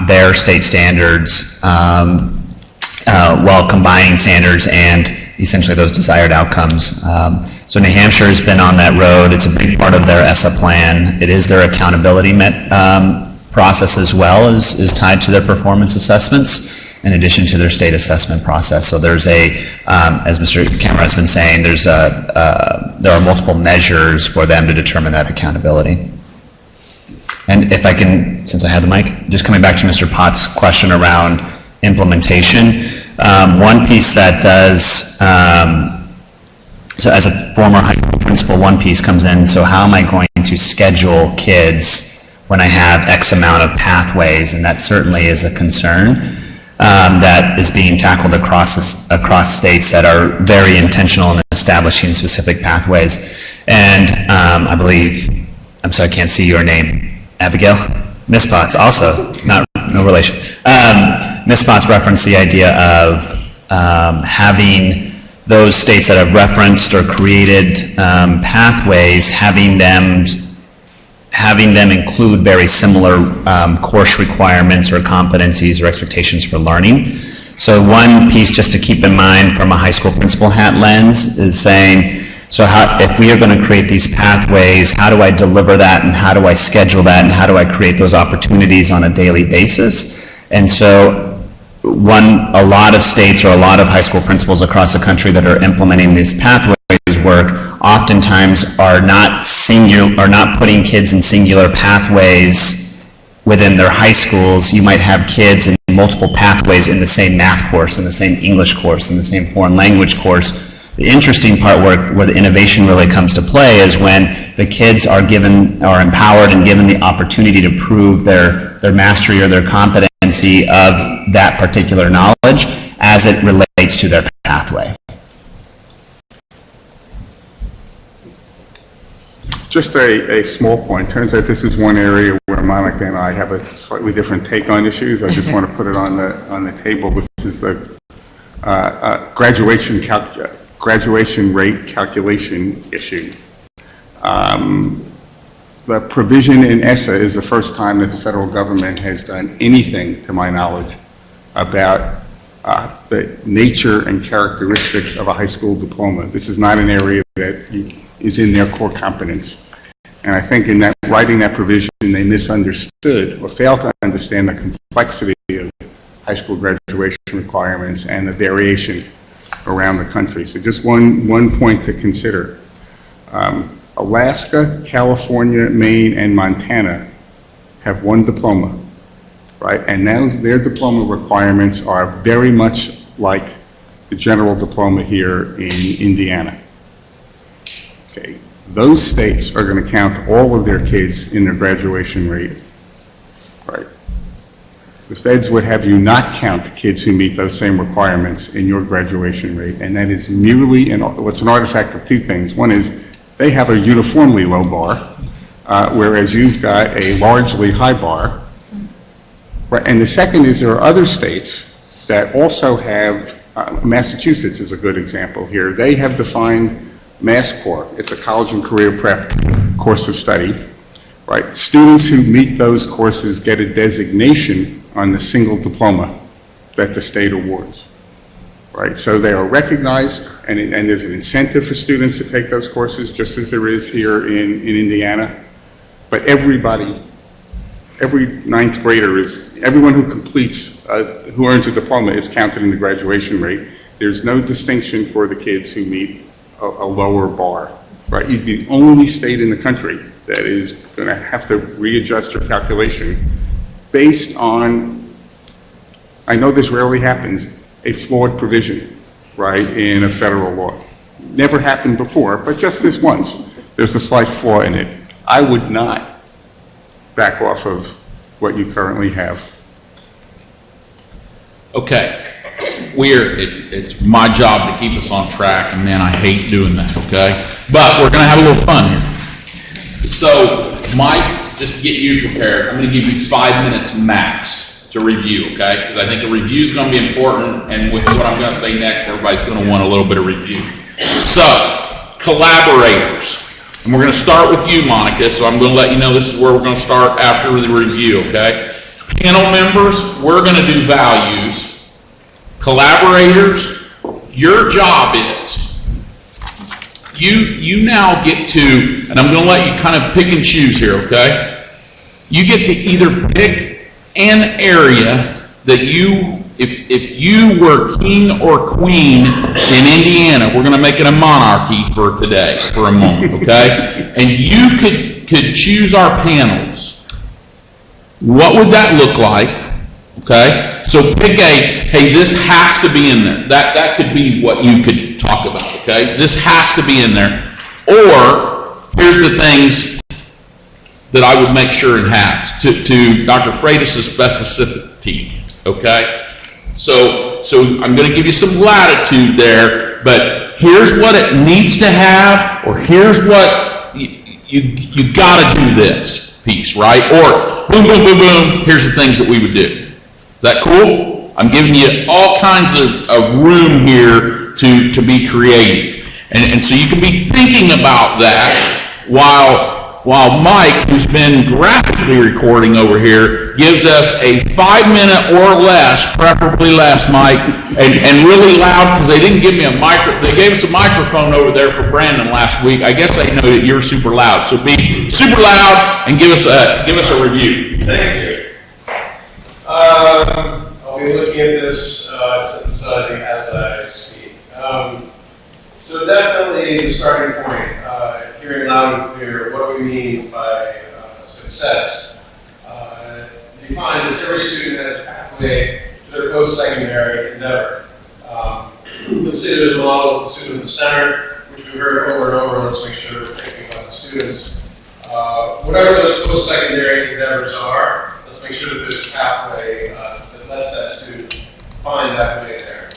their state standards while combining standards and essentially those desired outcomes. So New Hampshire has been on that road. It's a big part of their ESSA plan. It is their accountability process as well, is tied to their performance assessments in addition to their state assessment process. So there's as Mr. Cameron has been saying, there are multiple measures for them to determine that accountability. And if I can, since I have the mic, just coming back to Mr. Potts' question around implementation, one piece that does, so as a former high school principal, one piece comes in, so how am I going to schedule kids when I have X amount of pathways? And that certainly is a concern that is being tackled across states that are very intentional in establishing specific pathways. And I believe, I'm sorry, I can't see your name. Abigail? Ms. Potts, also, no relation. Ms. Potts referenced the idea of having those states that have referenced or created pathways, having them include very similar course requirements or competencies or expectations for learning. So one piece just to keep in mind from a high school principal hat lens is saying, so if we are going to create these pathways, how do I deliver that, and how do I schedule that, and how do I create those opportunities on a daily basis? And so a lot of states or a lot of high school principals across the country that are implementing these pathways work oftentimes are not putting kids in singular pathways within their high schools. You might have kids in multiple pathways in the same math course, in the same English course, in the same foreign language course. The interesting part where the innovation really comes to play is when the kids are empowered and given the opportunity to prove their mastery or their competency of that particular knowledge as it relates to their pathway.
Just a small point. Turns out this is one area where Monica and I have a slightly different take on issues. I just want to put it on the table. This is the graduation rate calculation issue. The provision in ESSA is the first time that the federal government has done anything, to my knowledge, about the nature and characteristics of a high school diploma. This is not an area that is in their core competence. And I think in writing that provision, they misunderstood or failed to understand the complexity of high school graduation requirements and the variation around the country. So just one point to consider. Alaska, California, Maine, and Montana have one diploma, right? And now their diploma requirements are very much like the general diploma here in Indiana. Okay, those states are going to count all of their kids in their graduation rate, right? The feds would have you not count kids who meet those same requirements in your graduation rate, and that is merely what's an artifact of two things. One is they have a uniformly low bar, whereas you've got a largely high bar. Right, and the second is there are other states that also have, Massachusetts is a good example here. They have defined Mass Core. It's a college and career prep course of study, right? Students who meet those courses get a designation on the single diploma that the state awards, right? So they are recognized, and there's an incentive for students to take those courses, just as there is here in Indiana. But everybody, every ninth grader everyone who completes, who earns a diploma is counted in the graduation rate. There's no distinction for the kids who meet a lower bar, right? You'd be the only state in the country that is going to have to readjust your calculation based on, I know this rarely happens, a flawed provision, right, in a federal law. Never happened before, but just this once, there's a slight flaw in it. I would not back off of what you currently have.
Okay. It's my job to keep us on track, and man, I hate doing that, okay? But we're gonna have a little fun here. So, Mike, just to get you prepared, I'm gonna give you 5 minutes max to review, okay? Because I think a review is gonna be important, and with what I'm gonna say next, everybody's gonna want a little bit of review. So, collaborators. And we're gonna start with you, Monica, so I'm gonna let you know this is where we're gonna start after the review, okay? Panel members, we're gonna do values. Collaborators, your job is, you now get to, and I'm going to let you kind of pick and choose here, okay? You get to either pick an area that you, if you were king or queen in Indiana, we're going to make it a monarchy for today, for a moment, okay? And you could choose our panels. What would that look like? Okay, so pick hey, this has to be in there. That could be what you could talk about, okay? This has to be in there. Or, here's the things that I would make sure it has, to Dr. Freitas' specificity, okay? So I'm going to give you some latitude there, but here's what it needs to have, or here's what, you got to do this piece, right? Or, boom, boom, boom, boom, here's the things that we would do. Is that cool? I'm giving you all kinds of room here to be creative. And so you can be thinking about that while Mike, who's been graphically recording over here, gives us a 5 minute or less, preferably less, Mike, and really loud, because they didn't give me they gave us a microphone over there for Brandon last week. I guess they know that you're super loud. So be super loud and give us a review.
Thank you. I'll be looking at this, synthesizing as I speak. So definitely the starting point, hearing loud and clear what we mean by success. Defined as every student has a pathway to their post-secondary endeavor. Let's say there's a model of the student at the center, which we heard over and over. Let's make sure we're thinking about the students. Whatever those post-secondary endeavors are, let's make sure that there's a pathway that lets that student find that way there.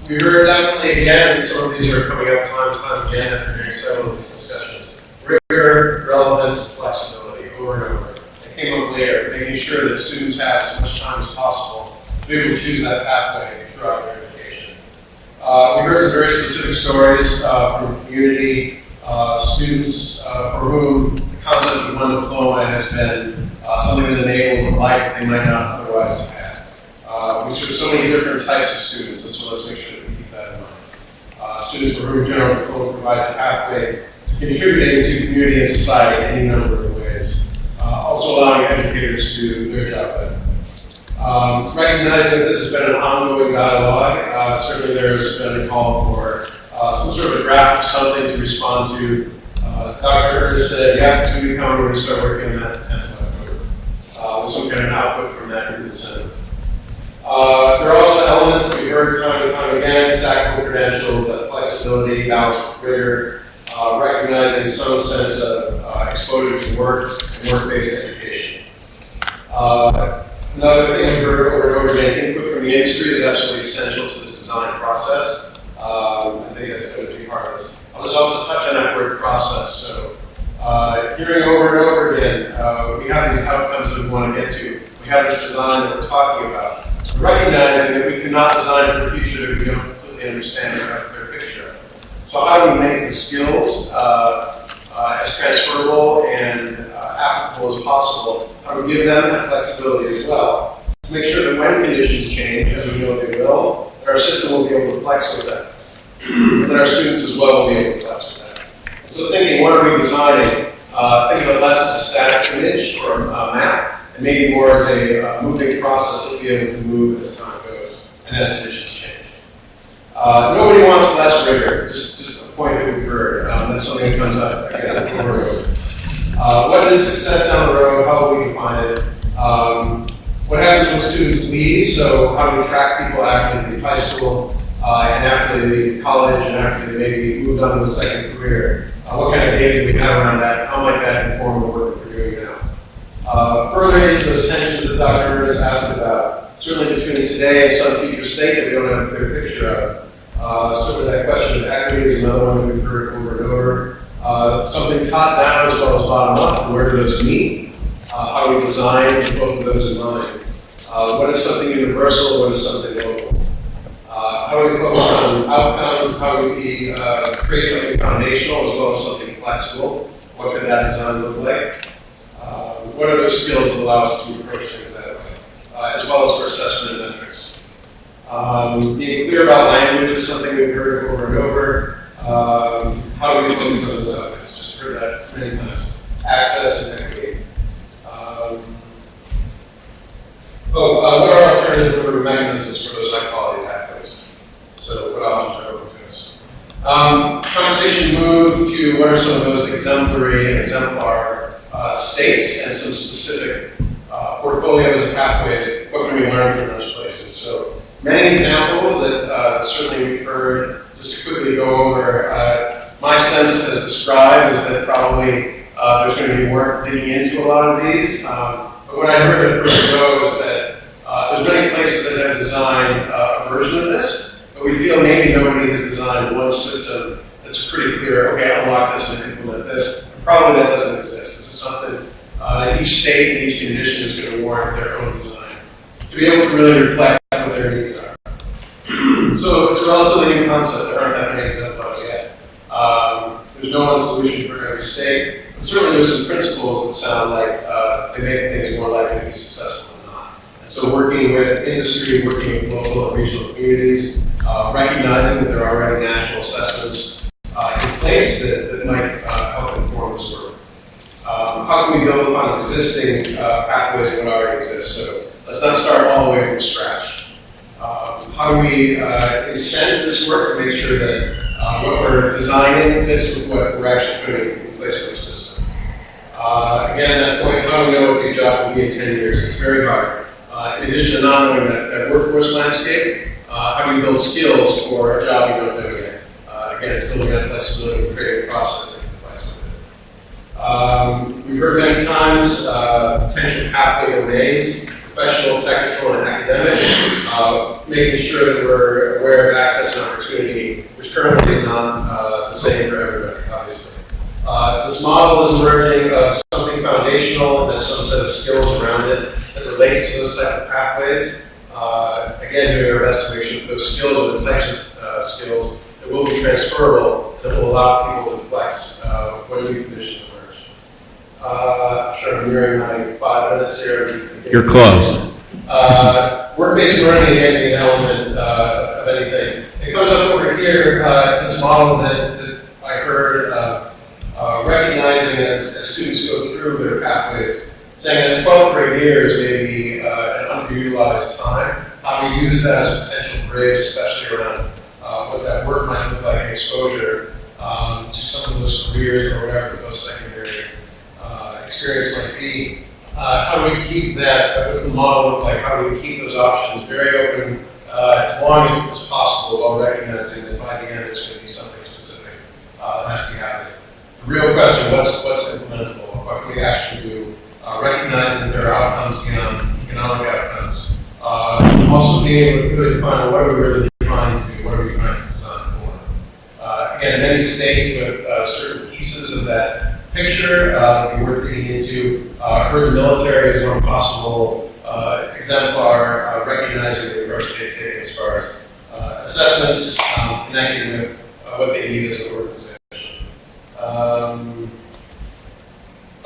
We heard definitely again, and some of these are coming up time and time again after hearing several of these discussions. Rigor, relevance, flexibility, over and over. It came up later, making sure that students have as much time as possible to be able to choose that pathway throughout their education. We heard some very specific stories from the community, students for whom the concept of one diploma has been something that enabled a life that they might not otherwise have had. We serve so many different types of students, and so let's make sure that we keep that in mind. Students for whom general diploma provides a pathway to contributing to community and society in any number of ways, also allowing educators to do their job better. Recognizing that this has been an ongoing dialogue, certainly there's been a call for some sort of graphic something to respond to. Dr. Curtis said, yeah, 2 weeks ago we're going to start working on that the 10th of October. With some kind of output from that group incentive. There are also elements that we heard time and time again, stackable credentials, that flexibility, balance with rigor, recognizing some sense of exposure to work and work-based education. Another thing we heard over and over again, input from the industry is absolutely essential to this design process. I think that's going to be part of this. I'll just also touch on that word process. So Hearing over and over again, we have these outcomes that we want to get to. We have this design that we're talking about. Recognizing that we cannot design for a future that we don't completely understand or have a clear picture of. So how do we make the skills as transferable and applicable as possible? How do we give them that flexibility as well to make sure that when conditions change, as we know they will, that our system will be able to flex with that, and that our students as well will be able to flex with that. And so thinking, what are we designing? Think of it less as a static image or a map, and maybe more as a moving process that we'll be able to move as time goes and as conditions change. Nobody wants less rigor, just a point that we've heard. That's something that comes up again over and over. What is success down the road? How will we define it? What happens when students leave? So how do we track people after they leave high school and after they leave college and after they maybe moved on to a second career? What kind of data do we have around that? How might that inform the work that we're doing now? Further into those tensions that Dr. Ernest asked about, certainly between today and some future state that we don't have a clear picture of. Certainly that question of equity is another one that we've heard over and over. Something top down as well as bottom up. Where do those meet? How do we design both of those in mind? What is something universal? What is something local? How do we focus on outcomes? How do we create something foundational as well as something flexible? What could that design look like? What are those skills that allow us to approach things that way? As well as for assessment and metrics. Being clear about language is something we've heard over and over. How do we focus on those outcomes? Just heard that many times. Access and equity. What are alternative delivery mechanisms for those high-quality pathways? So what options are open to us? Conversation moved to what are some of those exemplary and exemplar states and some specific portfolios and pathways. What can we learn from those places? So many examples that certainly we've heard. Just to quickly go over, my sense as described is that probably there's going to be work digging into a lot of these. But what I heard at first go is that there's many places that have designed a version of this, but we feel maybe nobody has designed one system that's pretty clear, okay, unlock this and implement this. And probably that doesn't exist. This is something that each state and each condition is going to warrant their own design to be able to really reflect what their needs are. So it's a relatively new concept. There aren't that many exemplars yet. There's no one solution for every state. But certainly there's some principles that sound like they make things more likely to be successful than not. And so working with industry, working with local and regional communities, recognizing that there are already national assessments in place that might help inform this work. How can we build upon existing pathways that already exist? So let's not start all the way from scratch. How do we incent this work to make sure that what we're designing fits with what we're actually putting in place in our system? Again, that point, how do we know what these jobs will be in 10 years? It's very hard. In addition to not knowing that workforce landscape, how do you build skills for a job you don't know yet? Again, it's building that flexibility and creating a process that can flex with it. We've heard many times potential pathway domains, professional, technical, and academic, making sure that we're aware of access and opportunity, which currently is not the same for everybody, obviously. This model is emerging of something foundational and then some set of skills around it that relates to those type of pathways. Again, doing our best to make sure that those skills are the types of skills that will be transferable, that will allow people to flex when new conditions emerge. I'm sure I'm nearing my 5 minutes here.
You're close.
Work-based learning, again, being an element of anything. It comes up over here, this model that I heard, recognizing as students go through their pathways, saying that 12th grade years may be an underutilized time. How we use that as a potential bridge, especially around what that work might look like, exposure to some of those careers or whatever the post-secondary experience might be. How do we keep that, what's the model look like? How do we keep those options very open as long as possible while recognizing that by the end there's going to be something specific that has to be happening? The real question, what's implementable? What can we actually do? Recognizing that there are outcomes beyond economic outcomes. Also being able to really define what are we really trying to do? What are we trying to design for? Again, many states with certain pieces of that picture that would be worth digging into. I heard the military is one possible exemplar, recognizing the approach they take as far as assessments, connecting with what they need as an organization.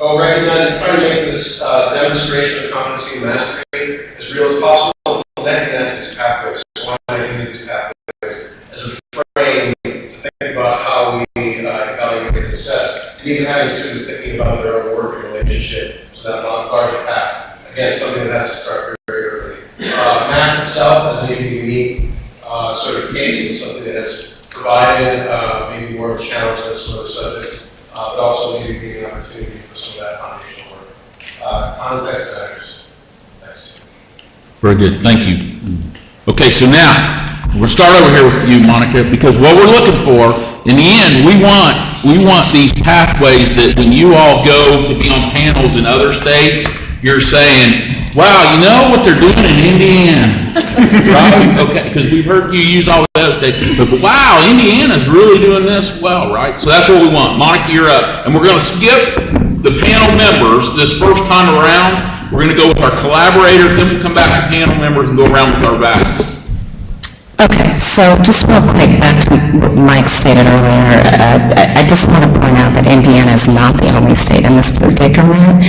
Recognizing, trying to make this demonstration of competency and mastery as real as possible, connecting that to these pathways. Why I use these pathways as a frame to think about how we evaluate and assess, and even having students thinking about their own work and relationship to that larger path. Again, something that has to start very early. Math itself is maybe a unique sort of case. It's something that has provided maybe more of a challenge than some other subjects, but also maybe giving an opportunity for some of that foundational work. Context matters. Thanks.
Very good, thank you. Okay, so now, we'll start over here with you, Monica, because what we're looking for, in the end, we want these pathways that when you all go to be on panels in other states, you're saying, wow, you know what they're doing in Indiana, right? Okay, because we've heard you use all those states, but wow, Indiana's really doing this well, right? So that's what we want. Monica, you're up. And we're going to skip the panel members this first time around. We're going to go with our collaborators, then we'll come back to panel members and go around with our values.
Okay, so just real quick, back to what Mike stated earlier, I just want to point out that Indiana is not the only state in this predicament.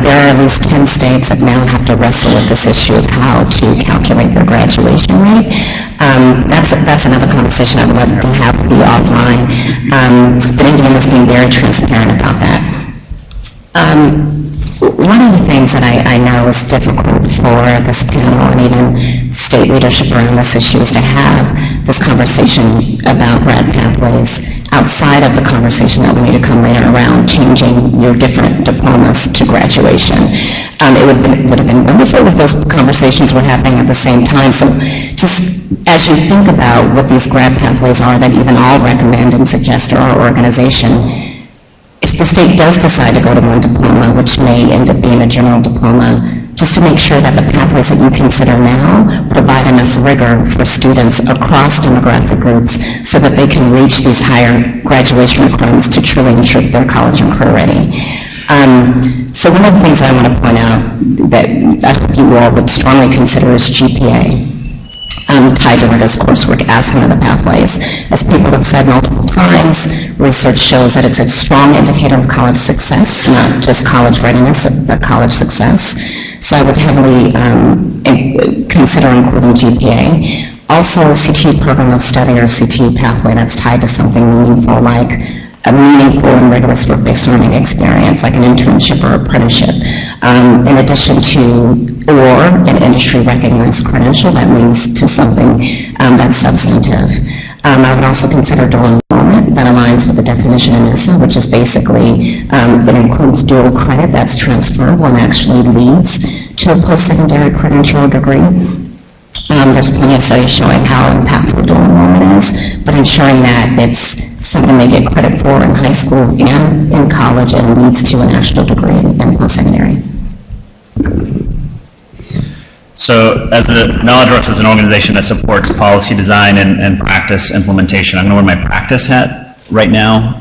There are at least 10 states that now have to wrestle with this issue of how to calculate their graduation rate. That's another conversation I'd love to have with you offline, but Indiana's being very transparent about that. One of the things that I know is difficult for this panel and even state leadership around this issue is to have this conversation about grad pathways outside of the conversation that we need to come later around changing your different diplomas to graduation. It would have been wonderful if those conversations were happening at the same time. So just as you think about what these grad pathways are that even I'll recommend and suggest to our organization, if the state does decide to go to one diploma, which may end up being a general diploma, just to make sure that the pathways that you consider now provide enough rigor for students across demographic groups so that they can reach these higher graduation requirements to truly ensure that they're college and career ready. So one of the things I want to point out that I hope you all would strongly consider is GPA. Tied to rigorous coursework as one of the pathways. As people have said multiple times, research shows that it's a strong indicator of college success, not just college readiness, but college success. So I would heavily consider including GPA. Also, a CTU program of study or a CTU pathway that's tied to something meaningful like a meaningful and rigorous work-based learning experience, like an internship or apprenticeship, in addition to, or an industry-recognized credential that leads to something that's substantive. I would also consider dual enrollment that aligns with the definition in NISA, which is basically, it includes dual credit that's transferable and actually leads to a post-secondary credential degree. There's plenty of studies showing how impactful dual enrollment is, but ensuring that it's something they get credit for in high school and in college and leads to an actual degree in post-secondary.
So as KnowledgeWorks is an organization that supports policy design and practice implementation, I'm going to wear my practice hat right now.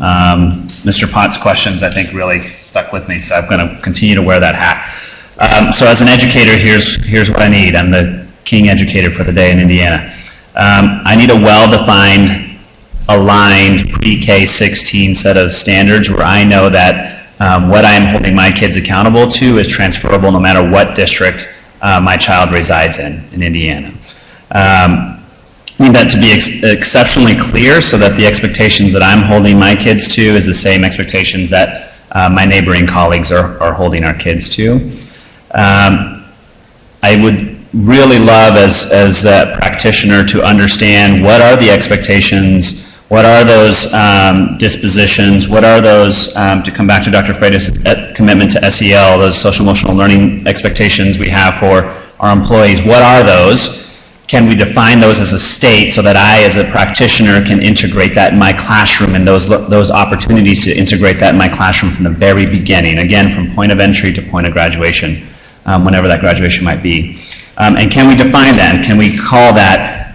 Mr. Potts' questions, I think, really stuck with me, so I'm going to continue to wear that hat. So as an educator, here's what I need. I'm the king educator for the day in Indiana. I need a well-defined, aligned pre-K 16 set of standards where I know that what I am holding my kids accountable to is transferable no matter what district my child resides in Indiana. I need that to be exceptionally clear so that the expectations that I'm holding my kids to is the same expectations that my neighboring colleagues are holding our kids to. I would really love as that practitioner to understand what are the expectations, what are those dispositions, what are those, to come back to Dr. Freitas' commitment to SEL, those social emotional learning expectations we have for our employees, what are those? Can we define those as a state so that I as a practitioner can integrate that in my classroom and those opportunities to integrate that in my classroom from the very beginning, again from point of entry to point of graduation, whenever that graduation might be. And can we define that? And can we call that,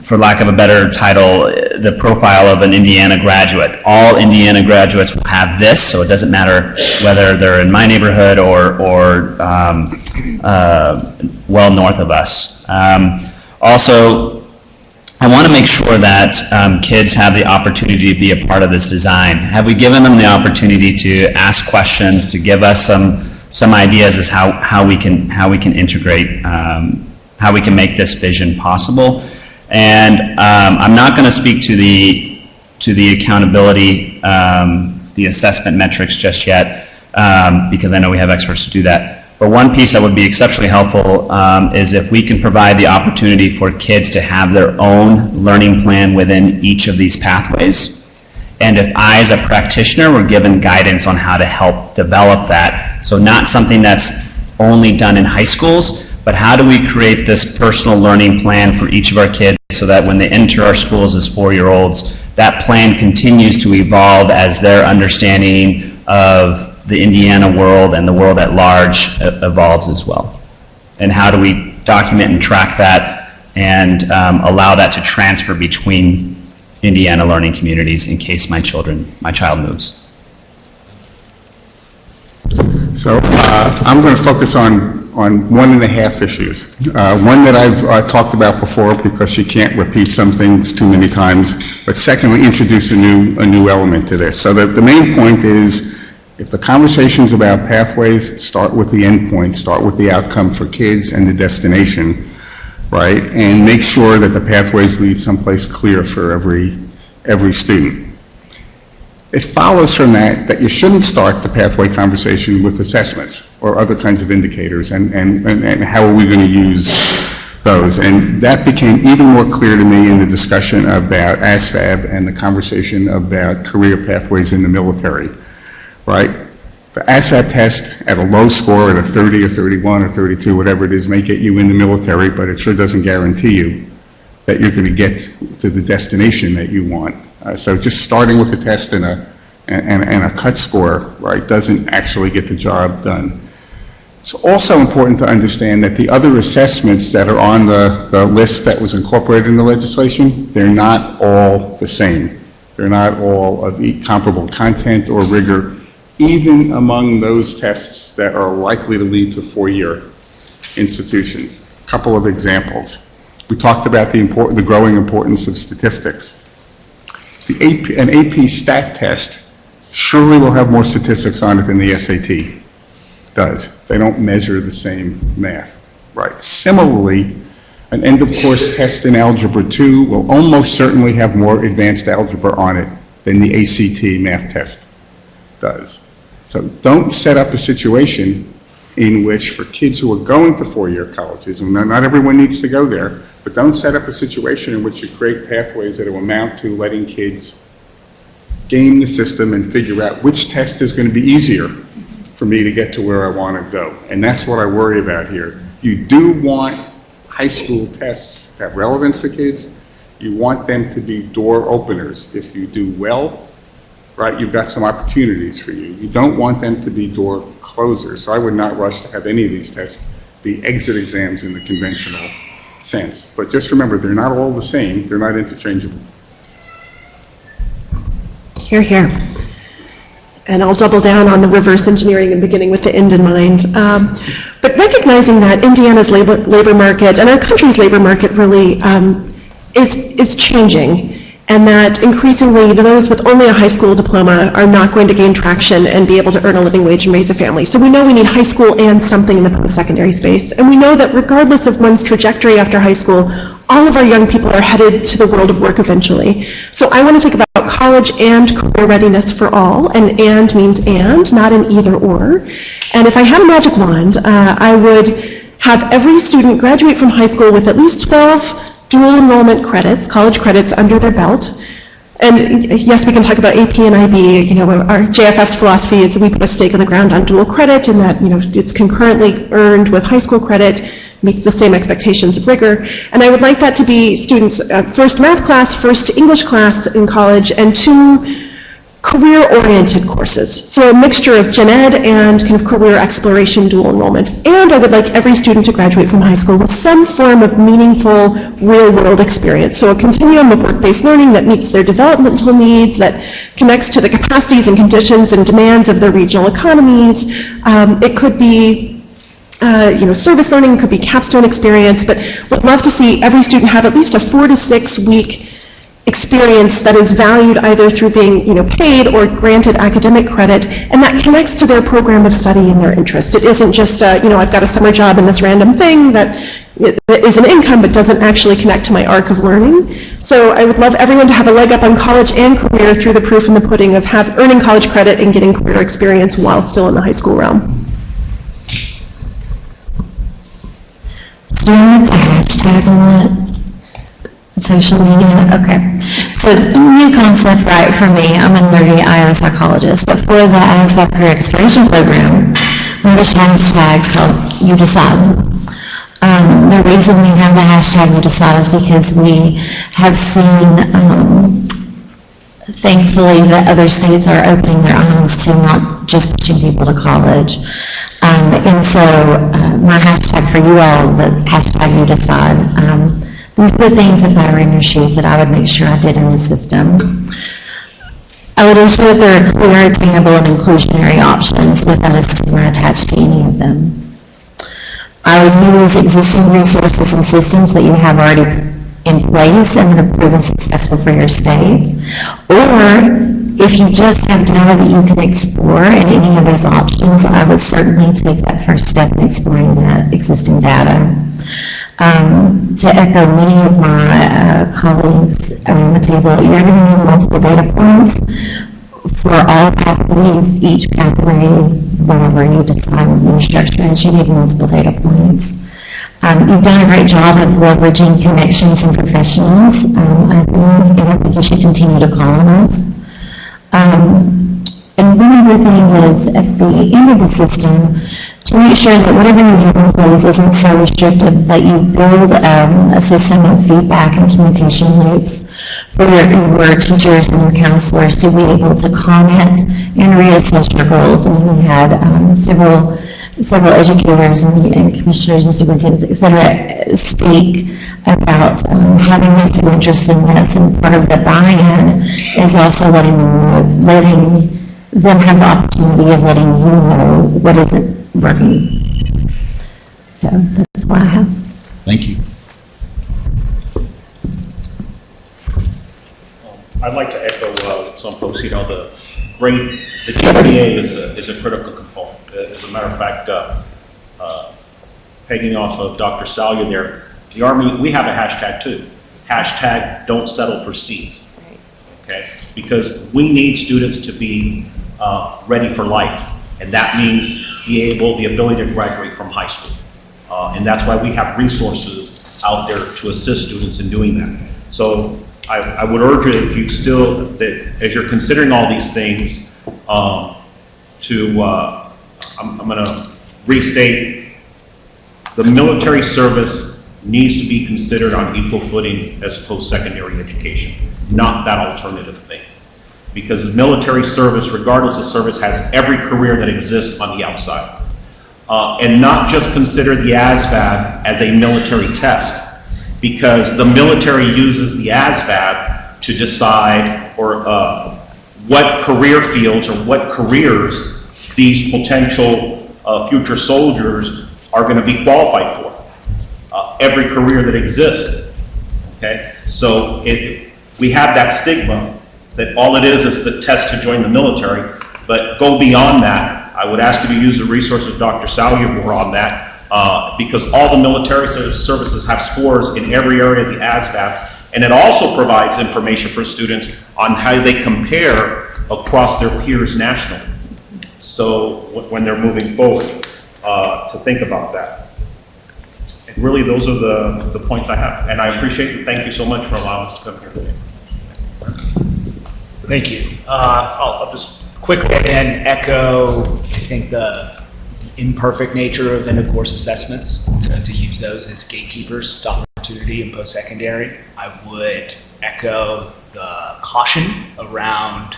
for lack of a better title, the profile of an Indiana graduate. All Indiana graduates will have this, so it doesn't matter whether they're in my neighborhood or well north of us. Also, I want to make sure that kids have the opportunity to be a part of this design. Have we given them the opportunity to ask questions, to give us some ideas as how we can integrate, how we can make this vision possible? And I'm not going to speak to the accountability, the assessment metrics just yet, because I know we have experts to do that. But one piece that would be exceptionally helpful is if we can provide the opportunity for kids to have their own learning plan within each of these pathways. And if I, as a practitioner, were given guidance on how to help develop that. So not something that's only done in high schools, but how do we create this personal learning plan for each of our kids so that when they enter our schools as 4-year-olds, that plan continues to evolve as their understanding of the Indiana world and the world at large evolves as well. And how do we document and track that and allow that to transfer between Indiana learning communities in case my child moves?
So I'm going to focus on 1.5 issues. One that I've talked about before because you can't repeat some things too many times, but secondly, introduce a new element to this. So the main point is, if the conversations about pathways start with the end point, start with the outcome for kids and the destination, right? And make sure that the pathways lead someplace clear for every student. It follows from that you shouldn't start the pathway conversation with assessments or other kinds of indicators and how are we going to use those. And that became even more clear to me in the discussion about ASVAB and the conversation about career pathways in the military. Right? The ASVAB test at a low score, at a 30 or 31 or 32, whatever it is, may get you in the military, but it sure doesn't guarantee you that you're going to get to the destination that you want. So just starting with a test and a cut score, right, doesn't actually get the job done. It's also important to understand that the other assessments that are on the list that was incorporated in the legislation, they're not all the same. They're not all of comparable content or rigor, even among those tests that are likely to lead to 4-year institutions. A couple of examples. We talked about the growing importance of statistics. An AP stat test surely will have more statistics on it than the SAT does. They don't measure the same math, right? Similarly, an end-of-course test in Algebra 2 will almost certainly have more advanced algebra on it than the ACT math test does. So don't set up a situation in which for kids who are going to 4-year colleges, and not everyone needs to go there, but don't set up a situation in which you create pathways that will amount to letting kids game the system and figure out which test is going to be easier for me to get to where I want to go. And that's what I worry about here. You do want high school tests to have relevance for kids. You want them to be door openers. If you do well, right, you've got some opportunities for you. You don't want them to be door closers. So I would not rush to have any of these tests be exit exams in the conventional sense. But just remember, they're not all the same. They're not interchangeable.
Hear, hear. And I'll double down on the reverse engineering and beginning with the end in mind. But recognizing that Indiana's labor market and our country's labor market really is changing, and that increasingly those with only a high school diploma are not going to gain traction and be able to earn a living wage and raise a family. So we know we need high school and something in the post-secondary space. And we know that regardless of one's trajectory after high school, all of our young people are headed to the world of work eventually. So I want to think about college and career readiness for all, and means and, not an either or. And if I had a magic wand, I would have every student graduate from high school with at least 12 dual enrollment credits, college credits under their belt. And yes, we can talk about AP and IB. You know, our JFF's philosophy is that we put a stake in the ground on dual credit, and that, you know, it's concurrently earned with high school credit, meets the same expectations of rigor. And I would like that to be students' first math class, first English class in college, and 2 career-oriented courses. So a mixture of gen ed and kind of career exploration dual enrollment. And I would like every student to graduate from high school with some form of meaningful real-world experience. So a continuum of work-based learning that meets their developmental needs, that connects to the capacities and conditions and demands of their regional economies. It could be service learning, it could be capstone experience, but would love to see every student have at least a 4 to 6 week experience that is valued either through being paid or granted academic credit, and that connects to their program of study and their interest. It isn't just I've got a summer job in this random thing that is an income but doesn't actually connect to my arc of learning. So I would love everyone to have a leg up on college and career through the proof in the pudding of earning college credit and getting career experience while still in the high school realm.
So do you want to hashtag a lot? Social media, okay. So new concept, right, for me. I'm a nerdy IO psychologist, but for the ASVAB Career Exploration Program, we have a hashtag called You Decide. The reason we have the hashtag You Decide is because we have seen, thankfully, that other states are opening their eyes to not just pushing people to college. And so my hashtag for you all, the hashtag You Decide, these are the things, if I were in your shoes, that I would make sure I did in the system. I would ensure that there are clear, attainable, and inclusionary options without a stigma attached to any of them. I would use existing resources and systems that you have already in place and that have proven successful for your state. Or, if you just have data that you can explore in any of those options, I would certainly take that first step in exploring that existing data. To echo many of my colleagues around the table, you're going to need multiple data points for all pathways. Each pathway, whatever you decide what your structure is, you need multiple data points. You've done a great job of leveraging connections and professionals. I think you should continue to call on us. And one other thing is, at the end of the system, to make sure that whatever you have in place isn't so restrictive that you build a system of feedback and communication loops for your teachers and your counselors to be able to comment and reassess your goals. And we had several educators and commissioners and superintendents, et cetera, speak about having vested interest in this, and part of the buy-in is also letting them have the opportunity of letting you know what isn't working. So that's what I have.
Thank you.
I'd like to echo some folks. The GPA is a critical component. As a matter of fact, pegging off of Dr. Salyer there, the Army, we have a hashtag too. Hashtag don't settle for C's. Okay? Because we need students to be ready for life. And that means the ability to graduate from high school. And that's why we have resources out there to assist students in doing that. So I would urge you, if you still, that as you're considering all these things, I'm going to restate, the military service needs to be considered on equal footing as post-secondary education, not that alternative thing. Because military service, regardless of service, has every career that exists on the outside. And not just consider the ASVAB as a military test, because the military uses the ASVAB to decide what career fields or what careers these potential future soldiers are going to be qualified for. Every career that exists. Okay? So we have that stigma that all it is the test to join the military, but go beyond that. I would ask you to use the resources of Dr. Salyer more on that, because all the military services have scores in every area of the ASVAB, and it also provides information for students on how they compare across their peers nationally. So when they're moving forward, to think about that. And really, those are the points I have. And I appreciate you. Thank you so much for allowing us to come here today.
Thank you. I'll just quickly again echo, I think, the imperfect nature of end-of-course assessments, to use those as gatekeepers to opportunity in post-secondary. I would echo the caution around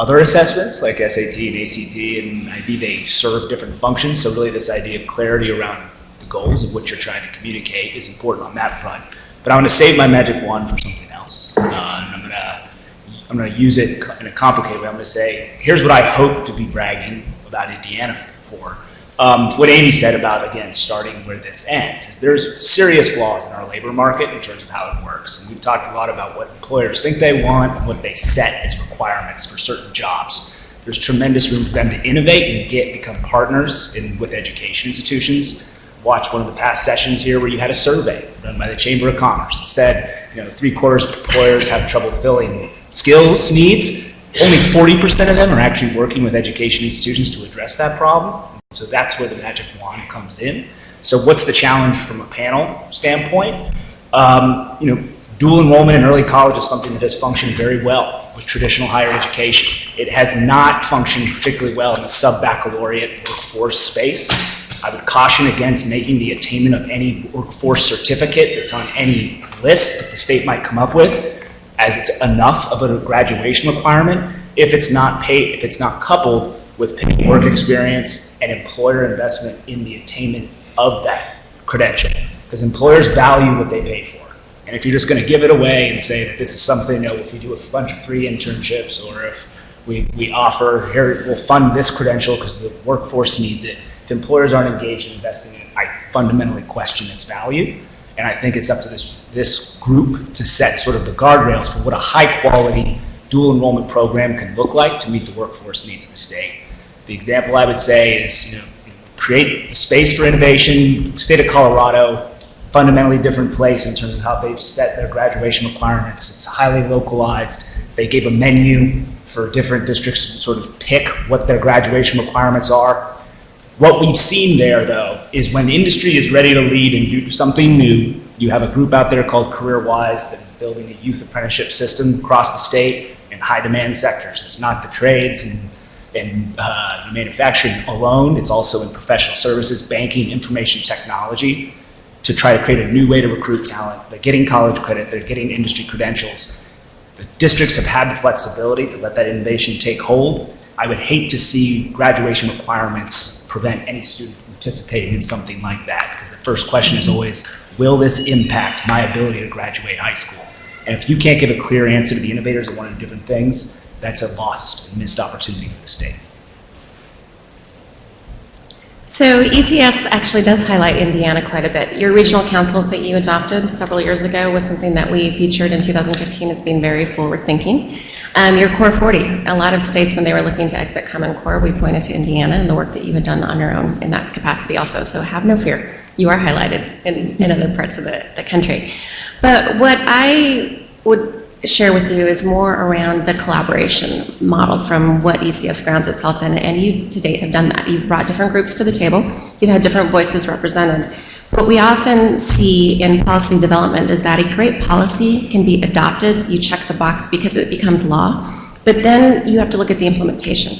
other assessments like SAT and ACT and IB, they serve different functions. So really this idea of clarity around the goals of what you're trying to communicate is important on that front. But I'm going to save my magic wand for something else. And I'm going to use it in a complicated way. I'm going to say, here's what I hope to be bragging about Indiana for. What Amy said about, again, starting where this ends, is there's serious flaws in our labor market in terms of how it works. And we've talked a lot about what employers think they want and what they set as requirements for certain jobs. There's tremendous room for them to innovate and become partners with education institutions. Watched one of the past sessions here where you had a survey done by the Chamber of Commerce that said, 3/4 of employers have trouble filling skills needs. Only 40% of them are actually working with education institutions to address that problem. So that's where the magic wand comes in. So what's the challenge from a panel standpoint? Dual enrollment in early college is something that has functioned very well with traditional higher education. It has not functioned particularly well in the sub-baccalaureate workforce space. I would caution against making the attainment of any workforce certificate that's on any list that the state might come up with as it's enough of a graduation requirement if it's not paid, if it's not coupled with paid work experience and employer investment in the attainment of that credential. Because employers value what they pay for. And if you're just going to give it away and say that this is something, if we do a bunch of free internships or if we offer, here, we'll fund this credential because the workforce needs it. If employers aren't engaged in investing in it, I fundamentally question its value. And I think it's up to this group to set sort of the guardrails for what a high-quality dual enrollment program can look like to meet the workforce needs of the state. The example I would say is, create the space for innovation. State of Colorado, fundamentally different place in terms of how they've set their graduation requirements. It's highly localized. They gave a menu for different districts to sort of pick what their graduation requirements are. What we've seen there, though, is when industry is ready to lead and do something new, you have a group out there called CareerWise that is building a youth apprenticeship system across the state in high-demand sectors. It's not the trades and manufacturing alone. It's also in professional services, banking, information technology, to try to create a new way to recruit talent. They're getting college credit. They're getting industry credentials. The districts have had the flexibility to let that innovation take hold. I would hate to see graduation requirements prevent any student from participating in something like that, because the first question is always, will this impact my ability to graduate high school? And if you can't give a clear answer to the innovators that want to do different things, that's a lost and missed opportunity for the state.
So ECS actually does highlight Indiana quite a bit. Your regional councils that you adopted several years ago was something that we featured in 2015 as being very forward-thinking. Your Core 40, a lot of states when they were looking to exit Common Core, we pointed to Indiana and the work that you had done on your own in that capacity also. So have no fear, you are highlighted in other parts of the country. But what I would share with you is more around the collaboration model from what ECS grounds itself in, and you to date have done that. You've brought different groups to the table, you've had different voices represented. What we often see in policy development is that a great policy can be adopted, you check the box because it becomes law, but then you have to look at the implementation.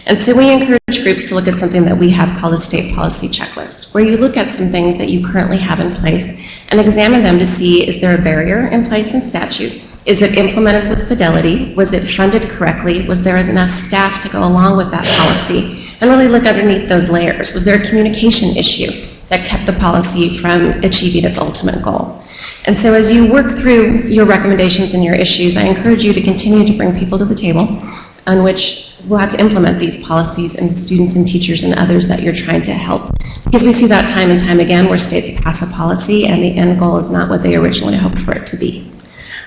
And so we encourage groups to look at something that we have called a state policy checklist, where you look at some things that you currently have in place and examine them to see, is there a barrier in place in statute? Is it implemented with fidelity? Was it funded correctly? Was there enough staff to go along with that policy? And really look underneath those layers. Was there a communication issue that kept the policy from achieving its ultimate goal? And so as you work through your recommendations and your issues, I encourage you to continue to bring people to the table on which we'll have to implement these policies, and students and teachers and others that you're trying to help. Because we see that time and time again where states pass a policy and the end goal is not what they originally hoped for it to be.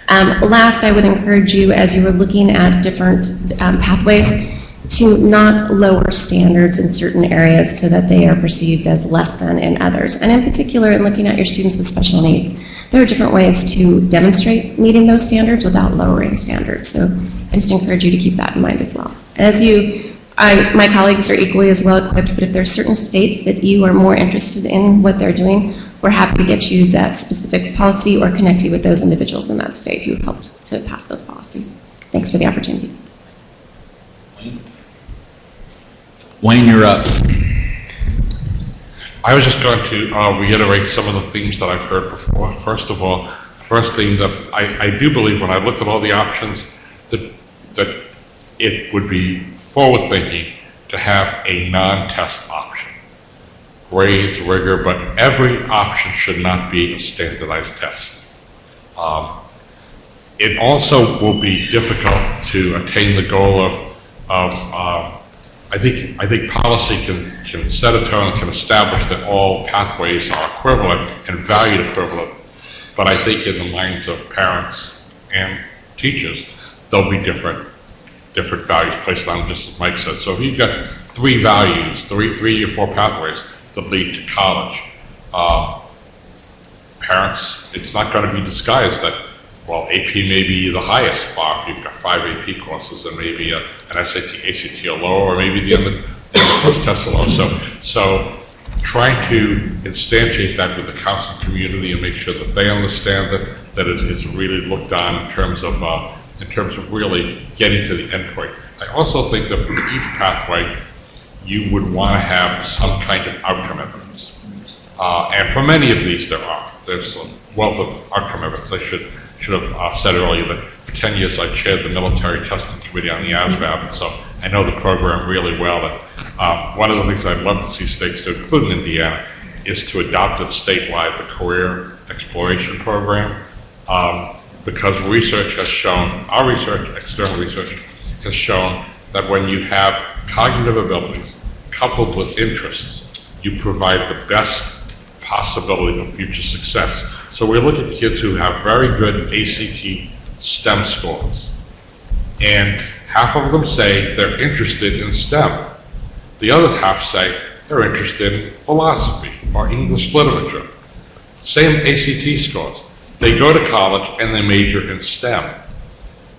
Last, I would encourage you, as you were looking at different pathways, to not lower standards in certain areas so that they are perceived as less than in others. And in particular, in looking at your students with special needs, there are different ways to demonstrate meeting those standards without lowering standards. So I just encourage you to keep that in mind as well. As my colleagues are equally as well equipped, but if there are certain states that you are more interested in what they're doing, we're happy to get you that specific policy or connect you with those individuals in that state who helped to pass those policies. Thanks for the opportunity.
Wayne, you're up.
I was just going to reiterate some of the themes that I've heard before. First of all, first thing that I do believe when I look at all the options that it would be forward-thinking to have a non-test option. Grades, rigor, but every option should not be a standardized test. It also will be difficult to attain the goal of I think policy can set a tone, can establish that all pathways are equivalent and valued equivalent, but I think in the minds of parents and teachers, there'll be different values placed on them, just as Mike said. So if you've got three values, three or four pathways that lead to college, parents, it's not going to be disguised that, well, AP may be the highest bar if you've got 5 AP courses and maybe an SAT, ACT are lower, or maybe the other tests are lower. So trying to instantiate that with the counseling community and make sure that they understand that it is really looked on in terms of really getting to the endpoint. I also think that for each pathway, you would want to have some kind of outcome evidence. And for many of these, there's a wealth of outcome evidence. I should have said earlier that for 10 years I chaired the military testing committee on the ASVAB, and so I know the program really well. And one of the things I'd love to see states do, including Indiana, is to adopt it statewide, the career exploration program, because research has shown, our research, external research, has shown that when you have cognitive abilities coupled with interests, you provide the best possibility of future success. So we look at kids who have very good ACT STEM scores, and half of them say they're interested in STEM. The other half say they're interested in philosophy or English literature. Same ACT scores. They go to college and they major in STEM.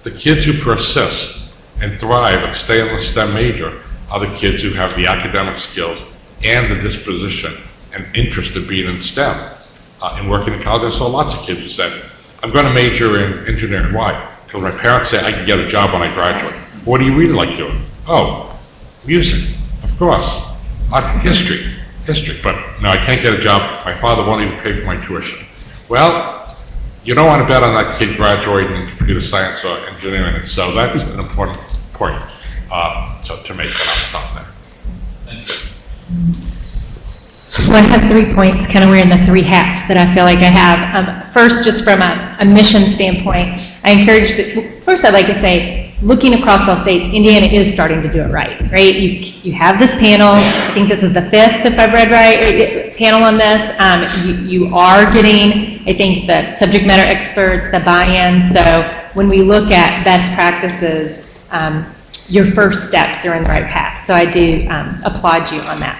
The kids who persist and thrive and stay in the STEM major are the kids who have the academic skills and the disposition and interest in being in STEM. And working in college, I saw lots of kids who said, I'm going to major in engineering. Why? Because my parents say I can get a job when I graduate. What do you really like doing? Oh, music, of course. History, but no, I can't get a job. My father won't even pay for my tuition. Well, you don't want to bet on that kid graduating in computer science or engineering, and so that's an important point to make, and I'll stop there. Thank you.
So I have 3 points, kind of wearing the 3 hats that I feel like I have. First, just from a mission standpoint, I encourage that, first I'd like to say, looking across all states, Indiana is starting to do it right? You have this panel, I think this is the 5th, if I've read right, panel on this. You are getting, I think, the subject matter experts, the buy-in. So when we look at best practices, your first steps are in the right path. So I do applaud you on that.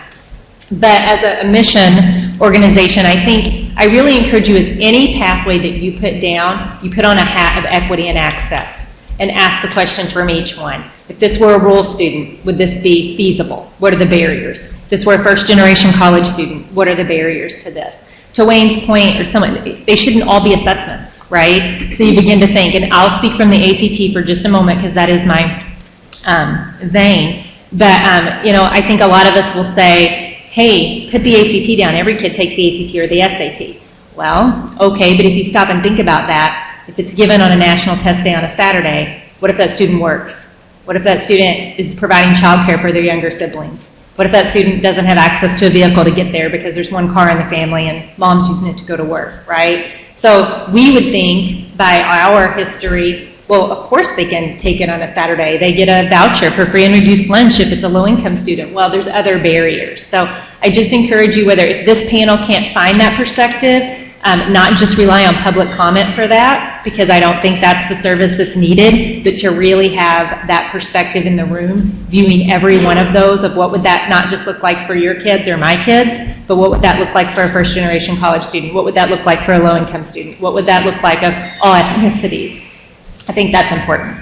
But as a mission organization, I really encourage you, as any pathway that you put down, you put on a hat of equity and access and ask the question from each one. If this were a rural student, would this be feasible? What are the barriers? If this were a first-generation college student, what are the barriers to this? To Wayne's point, or someone, they shouldn't all be assessments, right? So you begin to think, and I'll speak from the ACT for just a moment because that is my vein. But I think a lot of us will say, hey, put the ACT down. Every kid takes the ACT or the SAT. Well, okay, but if you stop and think about that, if it's given on a national test day on a Saturday, what if that student works? What if that student is providing childcare for their younger siblings? What if that student doesn't have access to a vehicle to get there because there's one car in the family and mom's using it to go to work, right? So we would think, by our history, well, of course they can take it on a Saturday. They get a voucher for free and reduced lunch if it's a low-income student. Well, there's other barriers. So I just encourage you, whether if this panel can't find that perspective, not just rely on public comment for that, because I don't think that's the service that's needed, but to really have that perspective in the room, viewing every one of those, of what would that not just look like for your kids or my kids, but what would that look like for a first-generation college student? What would that look like for a low-income student? What would that look like of all ethnicities? I think that's important.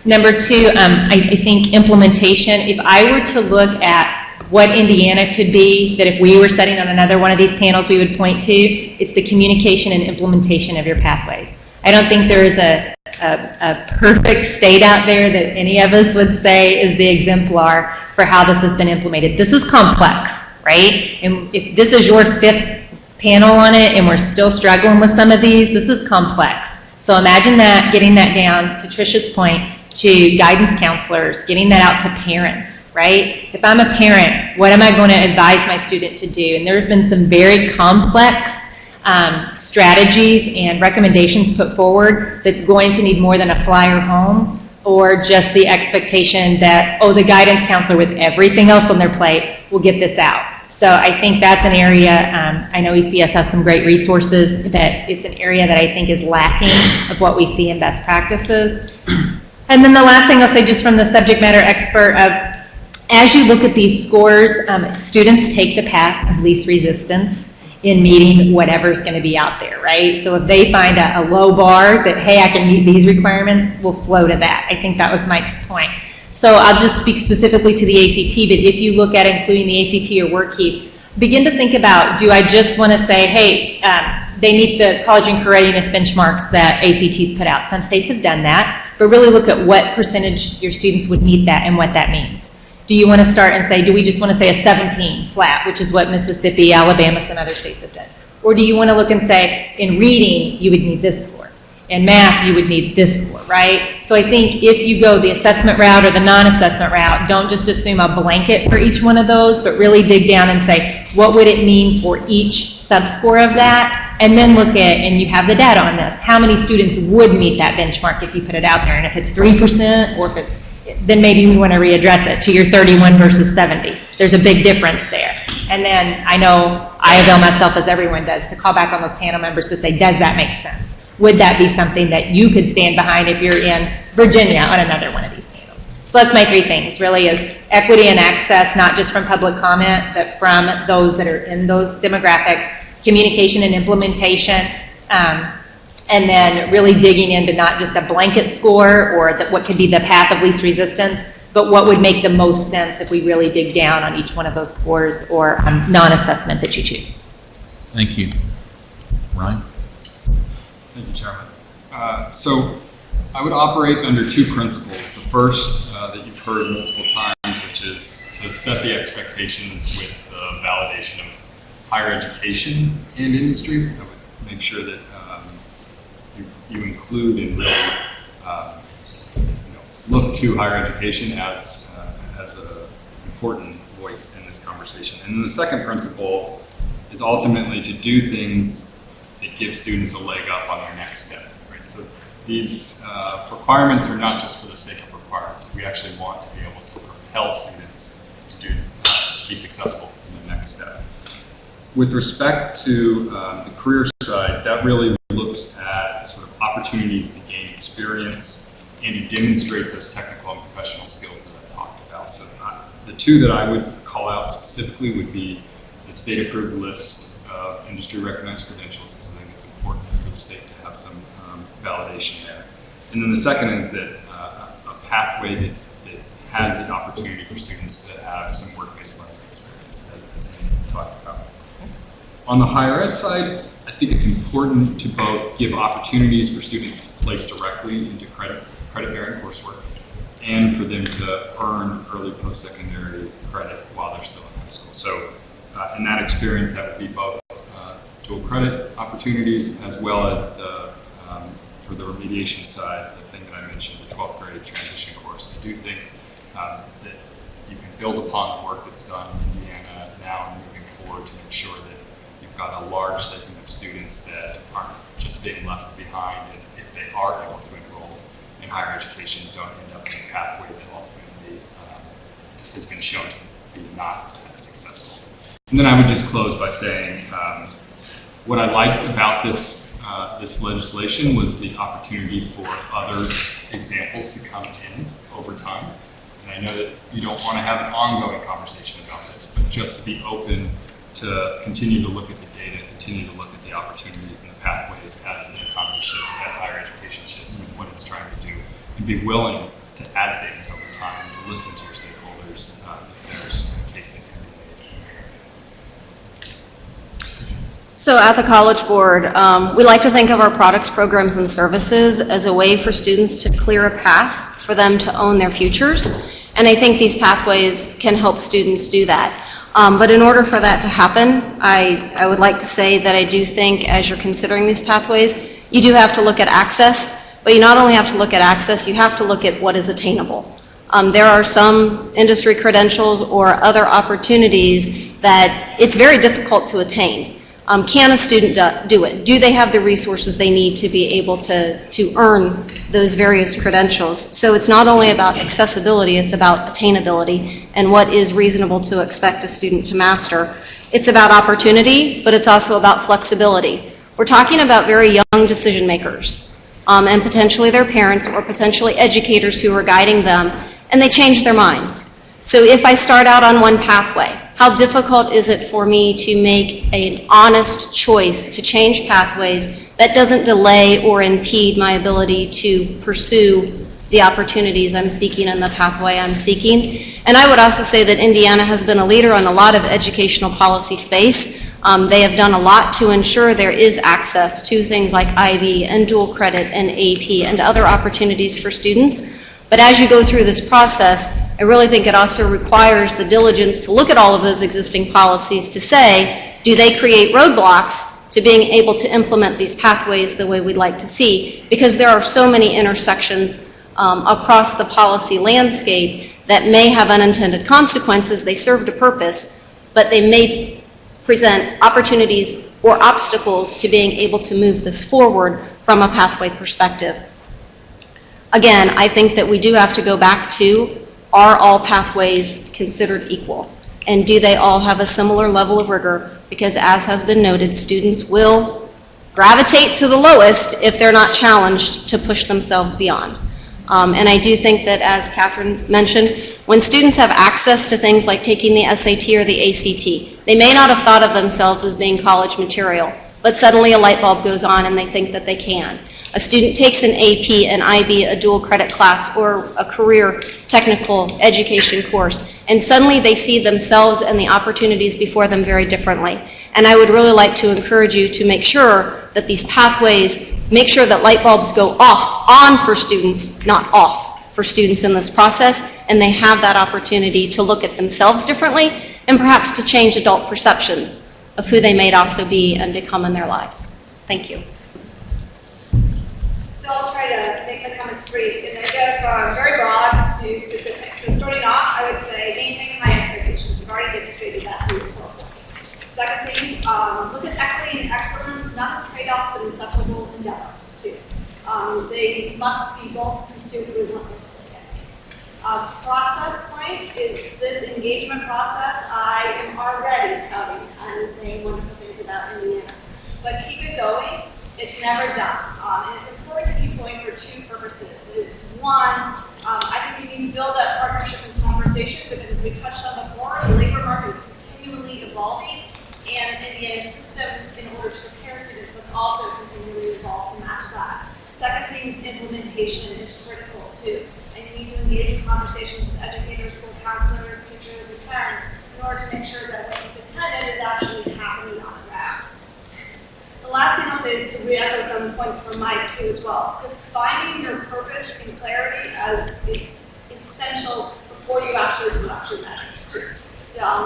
Number 2, I think implementation. If I were to look at what Indiana could be, that if we were sitting on another one of these panels we would point to, it's the communication and implementation of your pathways. I don't think there is a perfect state out there that any of us would say is the exemplar for how this has been implemented. This is complex, right? And if this is your 5th panel on it and we're still struggling with some of these, this is complex. So imagine that, getting that down, to Tricia's point,
to guidance counselors, getting that out to parents, right? If I'm a parent, what am I going to advise my student to do? And there have been some very complex strategies and recommendations put forward that's going to need more than a flyer home or just the expectation that, oh, the guidance counselor with everything else on their plate will get this out. So I think that's an area, I know ECS has some great resources, that it's an area that I think is lacking of what we see in best practices. And then the last thing I'll say, just from the subject matter expert, of as you look at these scores, students take the path of least resistance in meeting whatever's going to be out there, right? So if they find a low bar that, hey, I can meet these requirements, we'll flow to that. I think that was Mike's point. So I'll just speak specifically to the ACT, but if you look at including the ACT or work keys, begin to think about, do I just want to say, hey, they meet the college and career readiness benchmarks that ACT's put out. Some states have done that, but really look at what percentage your students would meet that and what that means. Do you want to start and say, do we just want to say a 17 flat, which is what Mississippi, Alabama, some other states have done? Or do you want to look and say, in reading, you would need this score. In math, you would need this score, right? So I think if you go the assessment route or the non-assessment route, don't just assume a blanket for each one of those, but really dig down and say, what would it mean for each sub-score of that? And then look at, and you have the data on this, how many students would meet that benchmark if you put it out there? And if it's 3% or if it's, then maybe we want to readdress it to your 31 versus 70. There's a big difference there. And then I know I avail myself, as everyone does, to call back on those panel members to say, does that make sense? Would that be something that you could stand behind if you're in Virginia on another one of these panels? So that's my three things, really, is equity and access, not just from public comment, but from those that are in those demographics, communication and implementation, and then really digging into not just a blanket score or what could be the path of least resistance, but what would make the most sense if we really dig down on each one of those scores or non-assessment that you choose.
Thank you. Ryan?
Thank you, Chairman. So I would operate under two principles. The first that you've heard multiple times, which is to set the expectations with the validation of higher education and industry. I would make sure that you include and really look to higher education as an important voice in this conversation. And then the second principle is ultimately to do things that give students a leg up on their next step. Right? So these requirements are not just for the sake of requirements. We actually want to be able to propel students to be successful in the next step. With respect to the career side, that really looks at sort of opportunities to gain experience and to demonstrate those technical and professional skills that I talked about. So the two that I would call out specifically would be the state-approved list of industry-recognized credentials, because I think it's important for the state to have some validation there. And then the second is that a pathway that has the opportunity for students to have some work-based learning experience, as I talked about. On the higher ed side, I think it's important to both give opportunities for students to place directly into credit-bearing coursework and for them to earn early post-secondary credit while they're still in high school. So in that experience, that would be both dual credit opportunities as well as for the remediation side, the thing that I mentioned, the 12th grade transition course. I do think that you can build upon the work that's done in Indiana now and moving forward to make sure that you've got a large segment of students that aren't just being left behind, and if they are able to enroll in higher education, don't end up in a pathway that ultimately has been shown to be not that successful. And then I would just close by saying what I liked about this legislation was the opportunity for other examples to come in over time. And I know that you don't want to have an ongoing conversation about this, but just to be open to continue to look at the data, continue to look at the opportunities and the pathways as the economy shifts, as higher education shifts with what it's trying to do, and be willing to add things over time and to listen to your stakeholders if there's a case that can be made.
So at the College Board, we like to think of our products, programs, and services as a way for students to clear a path for them to own their futures. And I think these pathways can help students do that. But in order for that to happen, I would like to say that I do think as you're considering these pathways, you do have to look at access, But you not only have to look at access, you have to look at what is attainable. There are some industry credentials or other opportunities that it's very difficult to attain. Can a student do it? Do they have the resources they need to be able to earn those various credentials? So it's not only about accessibility, it's about attainability and what is reasonable to expect a student to master. It's about opportunity, but it's also about flexibility. We're talking about very young decision makers, and potentially their parents or potentially educators who are guiding them, and they change their minds. So if I start out on one pathway, how difficult is it for me to make an honest choice to change pathways that doesn't delay or impede my ability to pursue the opportunities I'm seeking and the pathway I'm seeking? And I would also say that Indiana has been a leader on a lot of educational policy space. They have done a lot to ensure there is access to things like IB and dual credit and AP and other opportunities for students. But as you go through this process, I really think it also requires the diligence to look at all of those existing policies to say, do they create roadblocks to being able to implement these pathways the way we'd like to see? Because there are so many intersections across the policy landscape that may have unintended consequences. They served a purpose, but they may present opportunities or obstacles to being able to move this forward from a pathway perspective. Again, I think that we do have to go back to, are all pathways considered equal? And do they all have a similar level of rigor? Because as has been noted, students will gravitate to the lowest if they're not challenged to push themselves beyond. And I do think that, as Catherine mentioned, when students have access to things like taking the SAT or the ACT, they may not have thought of themselves as being college material, but suddenly a light bulb goes on and they think that they can. A student takes an AP, an IB, a dual credit class, or a career technical education course, and suddenly they see themselves and the opportunities before them very differently. And I would really like to encourage you to make sure that these pathways, make sure that light bulbs go on for students, not off for students in this process, and they have that opportunity to look at themselves differently and perhaps to change adult perceptions of who they may also be and become in their lives. Thank you.
So I'll try to make the comments brief, and I go from very broad to specific. So starting off, I would say maintaining high expectations. We've already demonstrated that through the report. Second thing, look at equity and excellence, not as trade-offs, but inseparable endeavors, too. They must be both pursued relentlessly. Process point is this engagement process. I am already touting and saying wonderful things about Indiana. But keep it going. It's never done. And it's important to keep going for two purposes. Is one, I think you need to build that partnership and conversation because, as we touched on before, the labor market is continually evolving, and Indiana's system, in order to prepare students, must also continually evolve to match that. Second thing is implementation is critical too. And you need to engage in conversations with educators, school counselors, teachers, and parents in order to make sure that what you've attended is actually happening on the ground. The last thing I'll say is to re-echo some points from Mike too as well. Because finding your purpose and clarity is essential before you actually select your measures too.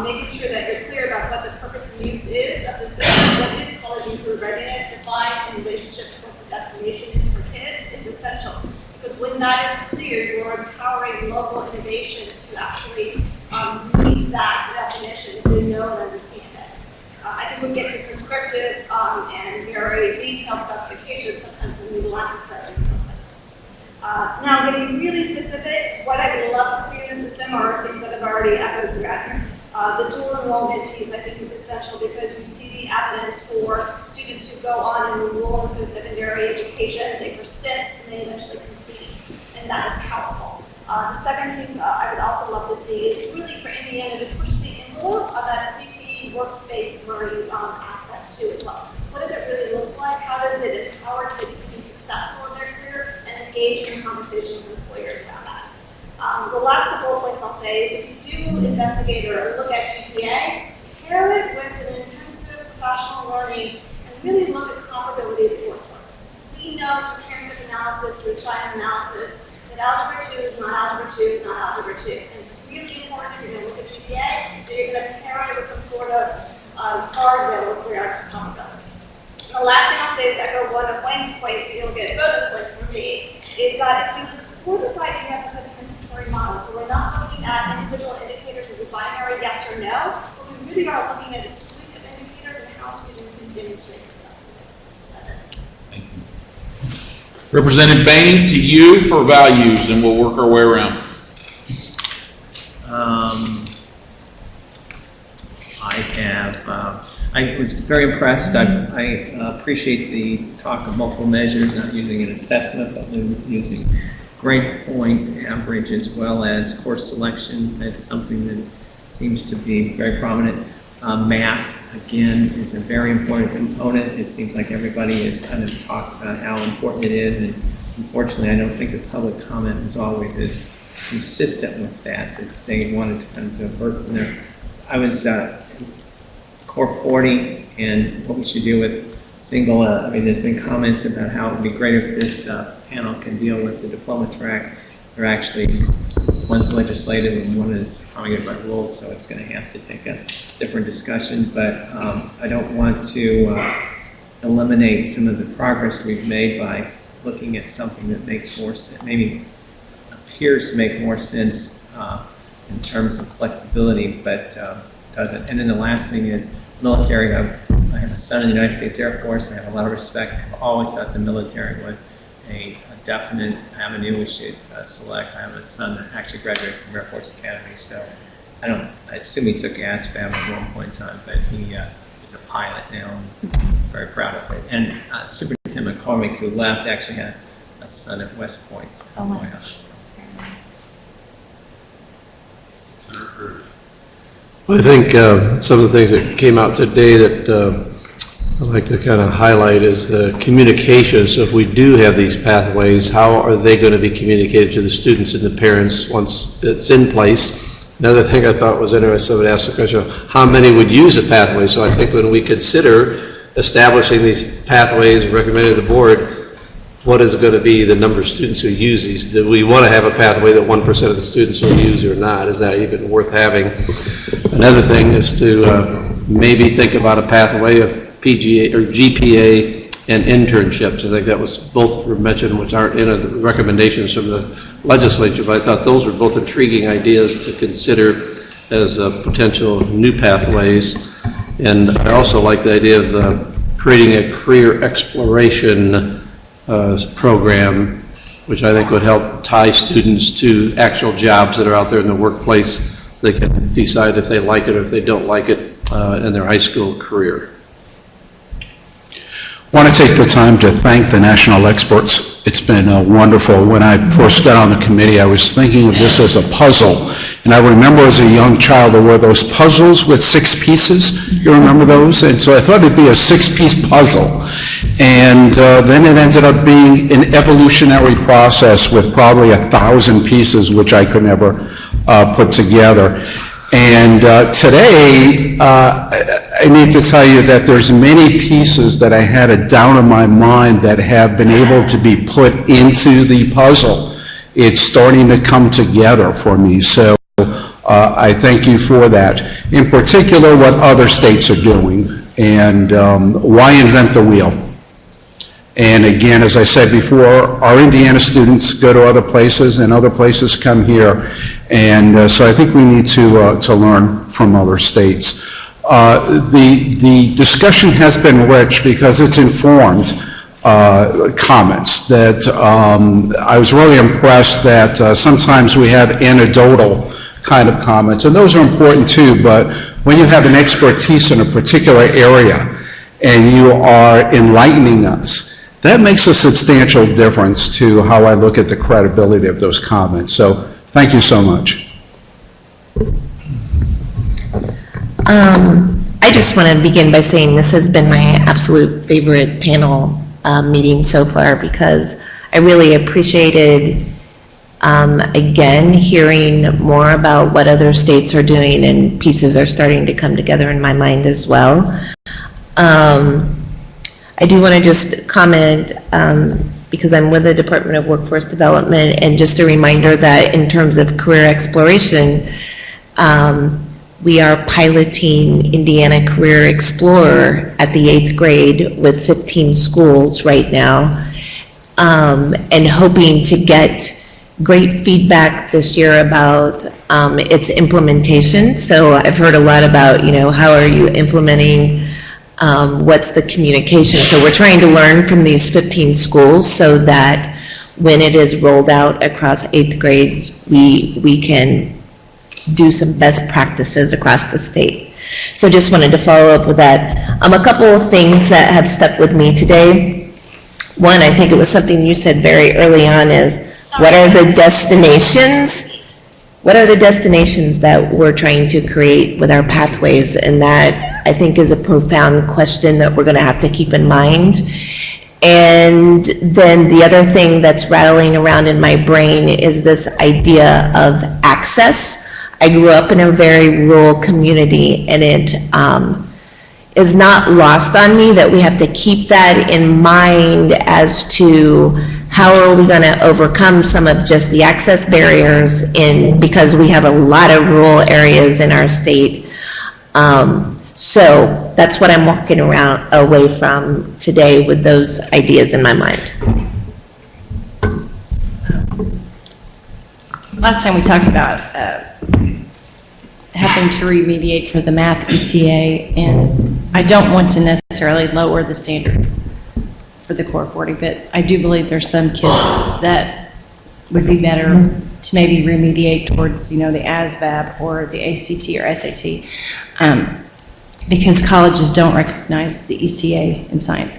Making sure that you're clear about what the purpose and use is of the system, what is college improved readiness defined in relationship to what the destination is for kids is essential. Because when that is clear, you're empowering local innovation to actually meet that definition if they know and understand it. I think we get to prescriptive and very detailed specifications sometimes when we lack clarity. Now, getting really specific, what I would love to see in the system are things that I've already echoed throughout here. The dual enrollment piece, I think, is essential because you see the evidence for students who go on and enroll in post-secondary education, they persist, and they eventually complete, and that is powerful. The second piece I would also love to see is really for Indiana to push the envelope of that CTE work-based learning aspect too as well. What does it really look like? How does it empower kids to be successful in their career and engage in conversations with employers about that? The last couple of points I'll say is if you do investigate or look at GPA, pair it with an intensive professional learning and really look at comparability of coursework. We know through transcript analysis, through assignment analysis, that Algebra 2 is not Algebra 2 is not Algebra 2. And it's really important if you're going to look at GPA that you're going to pair it with some sort of guardrail with regards to comparability. The last thing I'll say is echo one of Wayne's points, you'll get bonus points from me, we're not looking at individual indicators as a binary yes or no, but we really are looking at a suite of indicators and how students can demonstrate success. That's it.
Representative Bain, to you for values, and we'll work our way around.
I was very impressed. I appreciate the talk of multiple measures, not using an assessment, but using grade point average as well as course selections. That's something that seems to be very prominent. Math, again, is a very important component. It seems like everybody has kind of talked about how important it is, and unfortunately, I don't think the public comment was always as consistent with that they wanted to kind of divert from there. I was Core 40 and what we should do with single, I mean, there's been comments about how it would be great if this panel can deal with the diploma track. They're actually, one's legislative and one is promulgated by rules, so it's going to have to take a different discussion, but I don't want to eliminate some of the progress we've made by looking at something that makes more sense, maybe appears to make more sense in terms of flexibility, but doesn't. And then the last thing is military. I have a son in the United States Air Force. I have a lot of respect. I've always thought the military was a definite avenue we should select. I have a son that actually graduated from Air Force Academy, so I assume he took ASVAB at one point in time, but he is a pilot now. I'm very proud of it. And Superintendent McCormick, who left, actually has a son at West Point.
Oh, wow.
I think some of the things that came out today that I'd like to kind of highlight is the communication. So if we do have these pathways, how are they going to be communicated to the students and the parents once it's in place? Another thing I thought was interesting, somebody asked the question, how many would use a pathway? So I think when we consider establishing these pathways and recommending to the board, what is going to be the number of students who use these? Do we want to have a pathway that 1% of the students will use or not? Is that even worth having? Another thing is to maybe think about a pathway of PGA or GPA and internships. I think that was both were mentioned, which aren't in the recommendations from the legislature, but I thought those were both intriguing ideas to consider as potential new pathways. And I also like the idea of creating a career exploration program, which I think would help tie students to actual jobs that are out there in the workplace so they can decide if they like it or if they don't like it in their high school career.
I want to take the time to thank the national experts. It's been wonderful. When I first got on the committee, I was thinking of this as a puzzle. And I remember as a young child, there were those puzzles with 6 pieces. You remember those? And so I thought it'd be a 6-piece puzzle. And then it ended up being an evolutionary process with probably 1,000 pieces, which I could never put together. And today, I need to tell you that there's many pieces that I had it down in my mind that have been able to be put into the puzzle. It's starting to come together for me, so I thank you for that. In particular, what other states are doing, and why invent the wheel? And again, as I said before, our Indiana students go to other places and other places come here. And so I think we need to learn from other states. The discussion has been rich because it's informed comments that I was really impressed that sometimes we have anecdotal kind of comments, and those are important too, but when you have an expertise in a particular area and you are enlightening us, that makes a substantial difference to how I look at the credibility of those comments. So thank you so much.
I just want to begin by saying this has been my absolute favorite panel meeting so far because I really appreciated, again, hearing more about what other states are doing, and pieces are starting to come together in my mind as well. I do want to just comment, because I'm with the Department of Workforce Development, and just a reminder that in terms of career exploration, we are piloting Indiana Career Explorer at the 8th grade with 15 schools right now, and hoping to get
great feedback this year about its implementation. So I've heard a lot about, how are you implementing, what's the communication. So we're trying to learn from these 15 schools so that when it is rolled out across 8th grades, we can do some best practices across the state. So just wanted to follow up with that. A couple of things that have stuck with me today. One, I think it was something you said very early on is, what are the destinations? What are the destinations that we're trying to create with our pathways? And that, I think, is a profound question that we're going to have to keep in mind. And then the other thing that's rattling around in my brain is this idea of access. I grew up in a very rural community, and it is not lost on me that we have to keep that in mind as to how are we going to overcome some of just the access barriers because we have a lot of rural areas in our state. So that's what I'm walking away from today with those ideas in my mind.
Last time we talked about having to remediate for the math ECA, and I don't want to necessarily lower the standards for the Core 40, but I do believe there's some kids that would be better to maybe remediate towards, the ASVAB or the ACT or SAT, because colleges don't recognize the ECA in science.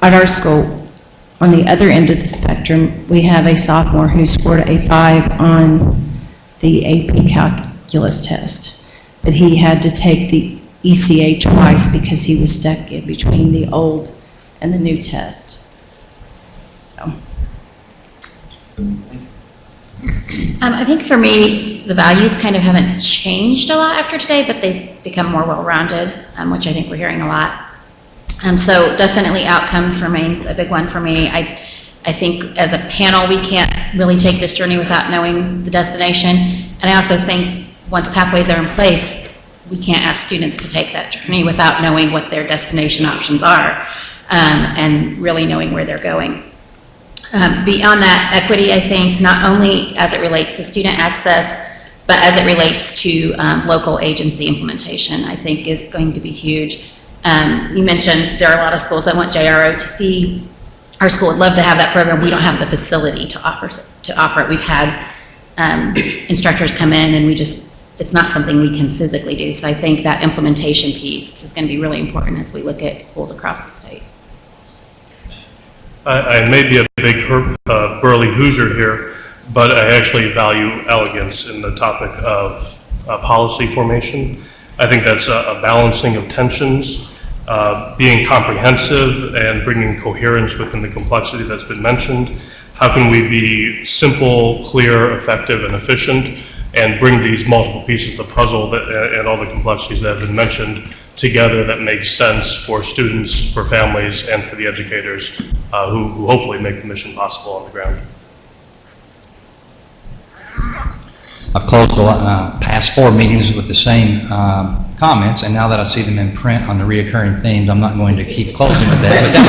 At our school, on the other end of the spectrum, we have a sophomore who scored a 5 on the AP calculus test, but he had to take the ECA twice because he was stuck in between the old and the new test. So.
I think for me, the values kind of haven't changed a lot after today, but they've become more well-rounded, which I think we're hearing a lot. So definitely outcomes remains a big one for me. I think as a panel, we can't really take this journey without knowing the destination. And I also think once pathways are in place, we can't ask students to take that journey without knowing what their destination options are, and really knowing where they're going. Beyond that, equity, I think, not only as it relates to student access, but as it relates to local agency implementation, I think is going to be huge. You mentioned there are a lot of schools that want JROTC. Our school would love to have that program. We don't have the facility to offer it. We've had instructors come in, and it's not something we can physically do. So I think that implementation piece is going to be really important as we look at schools across the state.
I may be a big burly Hoosier here, but I actually value elegance in the topic of policy formation. I think that's a balancing of tensions, being comprehensive and bringing coherence within the complexity that's been mentioned. How can we be simple, clear, effective, and efficient, and bring these multiple pieces of the puzzle and all the complexities that have been mentioned together that make sense for students, for families, and for the educators who hopefully make the mission possible on the ground.
I've closed the past 4 meetings with the same comments, and now that I see them in print on the reoccurring themes, I'm not going to keep closing with that. But that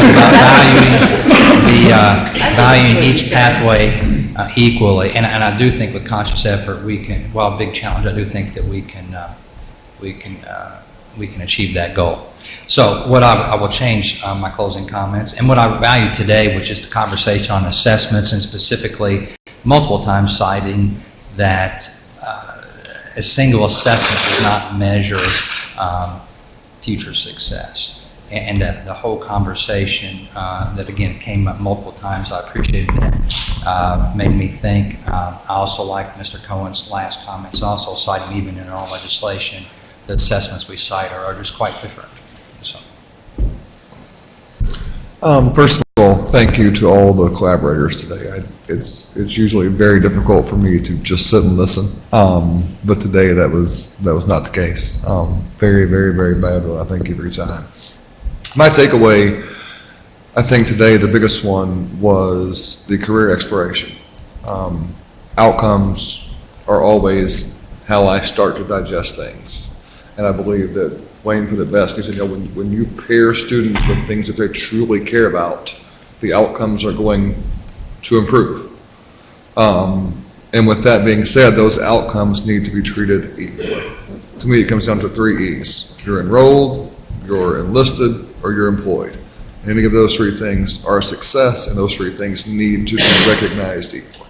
was about valuing each pathway equally, and I do think with conscious effort we can. While a big challenge, I do think that we can achieve that goal. So what I will change my closing comments, and what I value today was just a conversation on assessments, and specifically multiple times citing that a single assessment does not measure future success. And that the whole conversation that again came up multiple times, I appreciated that, made me think. I also like Mr. Cohen's last comments, also citing even in our legislation, the assessments we cite are just quite different. So.
First of all, thank you to all the collaborators today. It's usually very difficult for me to just sit and listen, but today that was not the case. Very, very, very valuable. I thank you for your time. My takeaway, I think today the biggest one was the career exploration. Outcomes are always how I start to digest things. And I believe that Wayne put it best. He said, when you pair students with things that they truly care about, the outcomes are going to improve. And with that being said, those outcomes need to be treated equally. To me, it comes down to 3 E's. You're enrolled, you're enlisted, or you're employed. Any of those 3 things are a success, and those 3 things need to be recognized equally.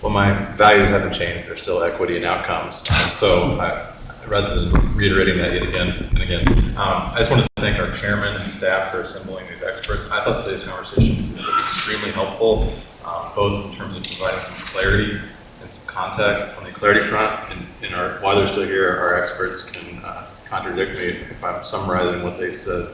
Well, my values haven't changed. They're still equity and outcomes. So rather than reiterating that yet again and again, I just wanted to thank our chairman and staff for assembling these experts. I thought today's conversation was extremely helpful, both in terms of providing some clarity and some context on the clarity front. And while they're still here, our experts can contradict me if I'm summarizing what they said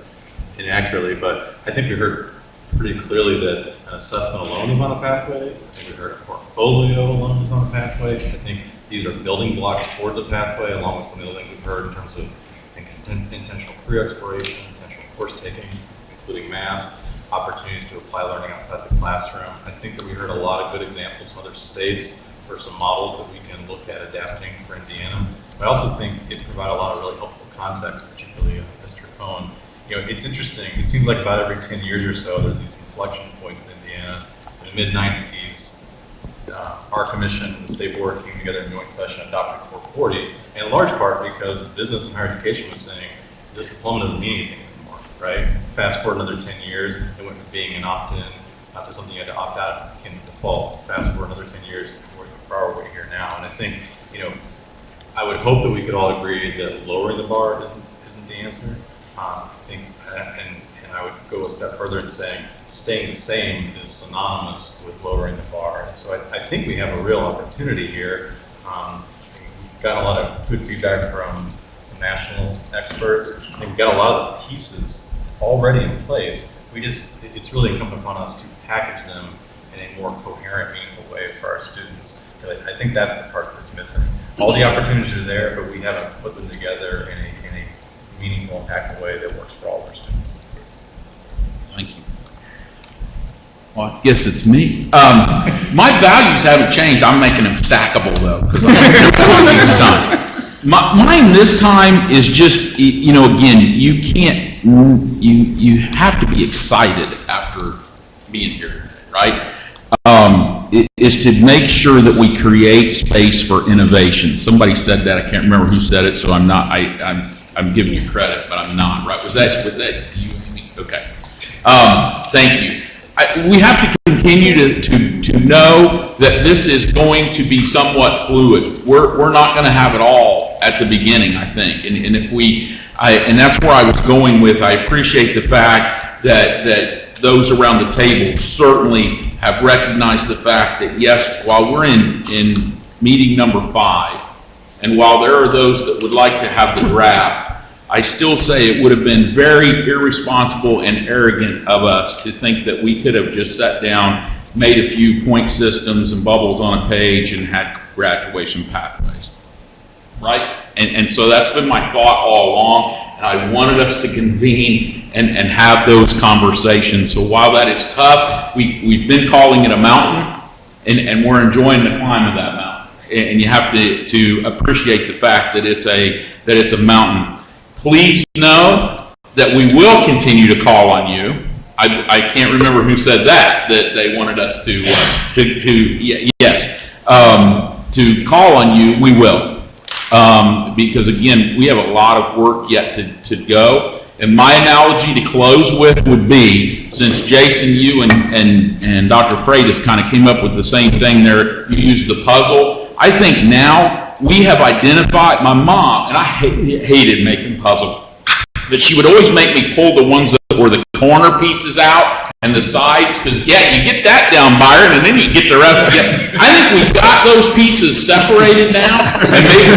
inaccurately. But I think we heard pretty clearly that an assessment alone is not a pathway. I think we heard a portfolio alone is not a pathway. I think these are building blocks towards a pathway, along with some of the things we've heard in terms of intentional career exploration, intentional course taking, including math, opportunities to apply learning outside the classroom. I think that we heard a lot of good examples from other states for some models that we can look at adapting for Indiana. I also think it provided a lot of really helpful context, particularly Mr. Cohn. You know, it's interesting. It seems like about every 10 years or so, there are these inflection points in Indiana. In the mid-90s, our commission and the state board came together in joint session and adopted Core 40, and in large part because business and higher education was saying, this diploma doesn't mean anything anymore, right? Fast forward another 10 years, it went from being an opt-in to something you had to opt out and became the default. Fast forward another 10 years, we're where we're here now. And I think, you know, I would hope that we could all agree that lowering the bar isn't the answer. I think, and I would go a step further in saying staying the same is synonymous with lowering the bar. And so I think we have a real opportunity here. We've got a lot of good feedback from some national experts. I think we've got a lot of the pieces already in place. It's really incumbent upon us to package them in a more coherent, meaningful way for our students. I think that's the part that's missing. All the opportunities are there, but we haven't put them together in a meaningful, impactful way that works for all of our students.
Thank you. Well, I guess it's me. My values haven't changed. I'm making them stackable, though, because I'm done. Mine this time is just, you know, again, you can't, you have to be excited after being here today, right? Is to make sure that we create space for innovation. Somebody said that, I can't remember who said it, so I'm not, I'm giving you credit, but I'm not, right? Was that you, Amy? Okay. Thank you. We have to continue to know that this is going to be somewhat fluid. We're not going to have it all at the beginning, I think. And if and that's where I was going with, I appreciate the fact that those around the table certainly have recognized the fact that, yes, while we're in meeting number 5, and while there are those that would like to have the draft, I still say it would have been very irresponsible and arrogant of us to think that we could have just sat down, made a few point systems and bubbles on a page and had graduation pathways, right? And so that's been my thought all along, and I wanted us to convene and have those conversations. So while that is tough, we've been calling it a mountain, and we're enjoying the climb of that mountain. And you have to appreciate the fact that it's a mountain. Please know that we will continue to call on you. I can't remember who said that they wanted us to call on you. We will. Because again, we have a lot of work yet to go. And my analogy to close with would be, since Jason, you and Dr. Freitas kind of came up with the same thing there, you used the puzzle. I think now we have identified, my mom, and I hated making puzzles, that she would always make me pull the ones that were the corner pieces out and the sides, because yeah, you get that down, Byron, and then you get the rest. I think we've got those pieces separated now, and maybe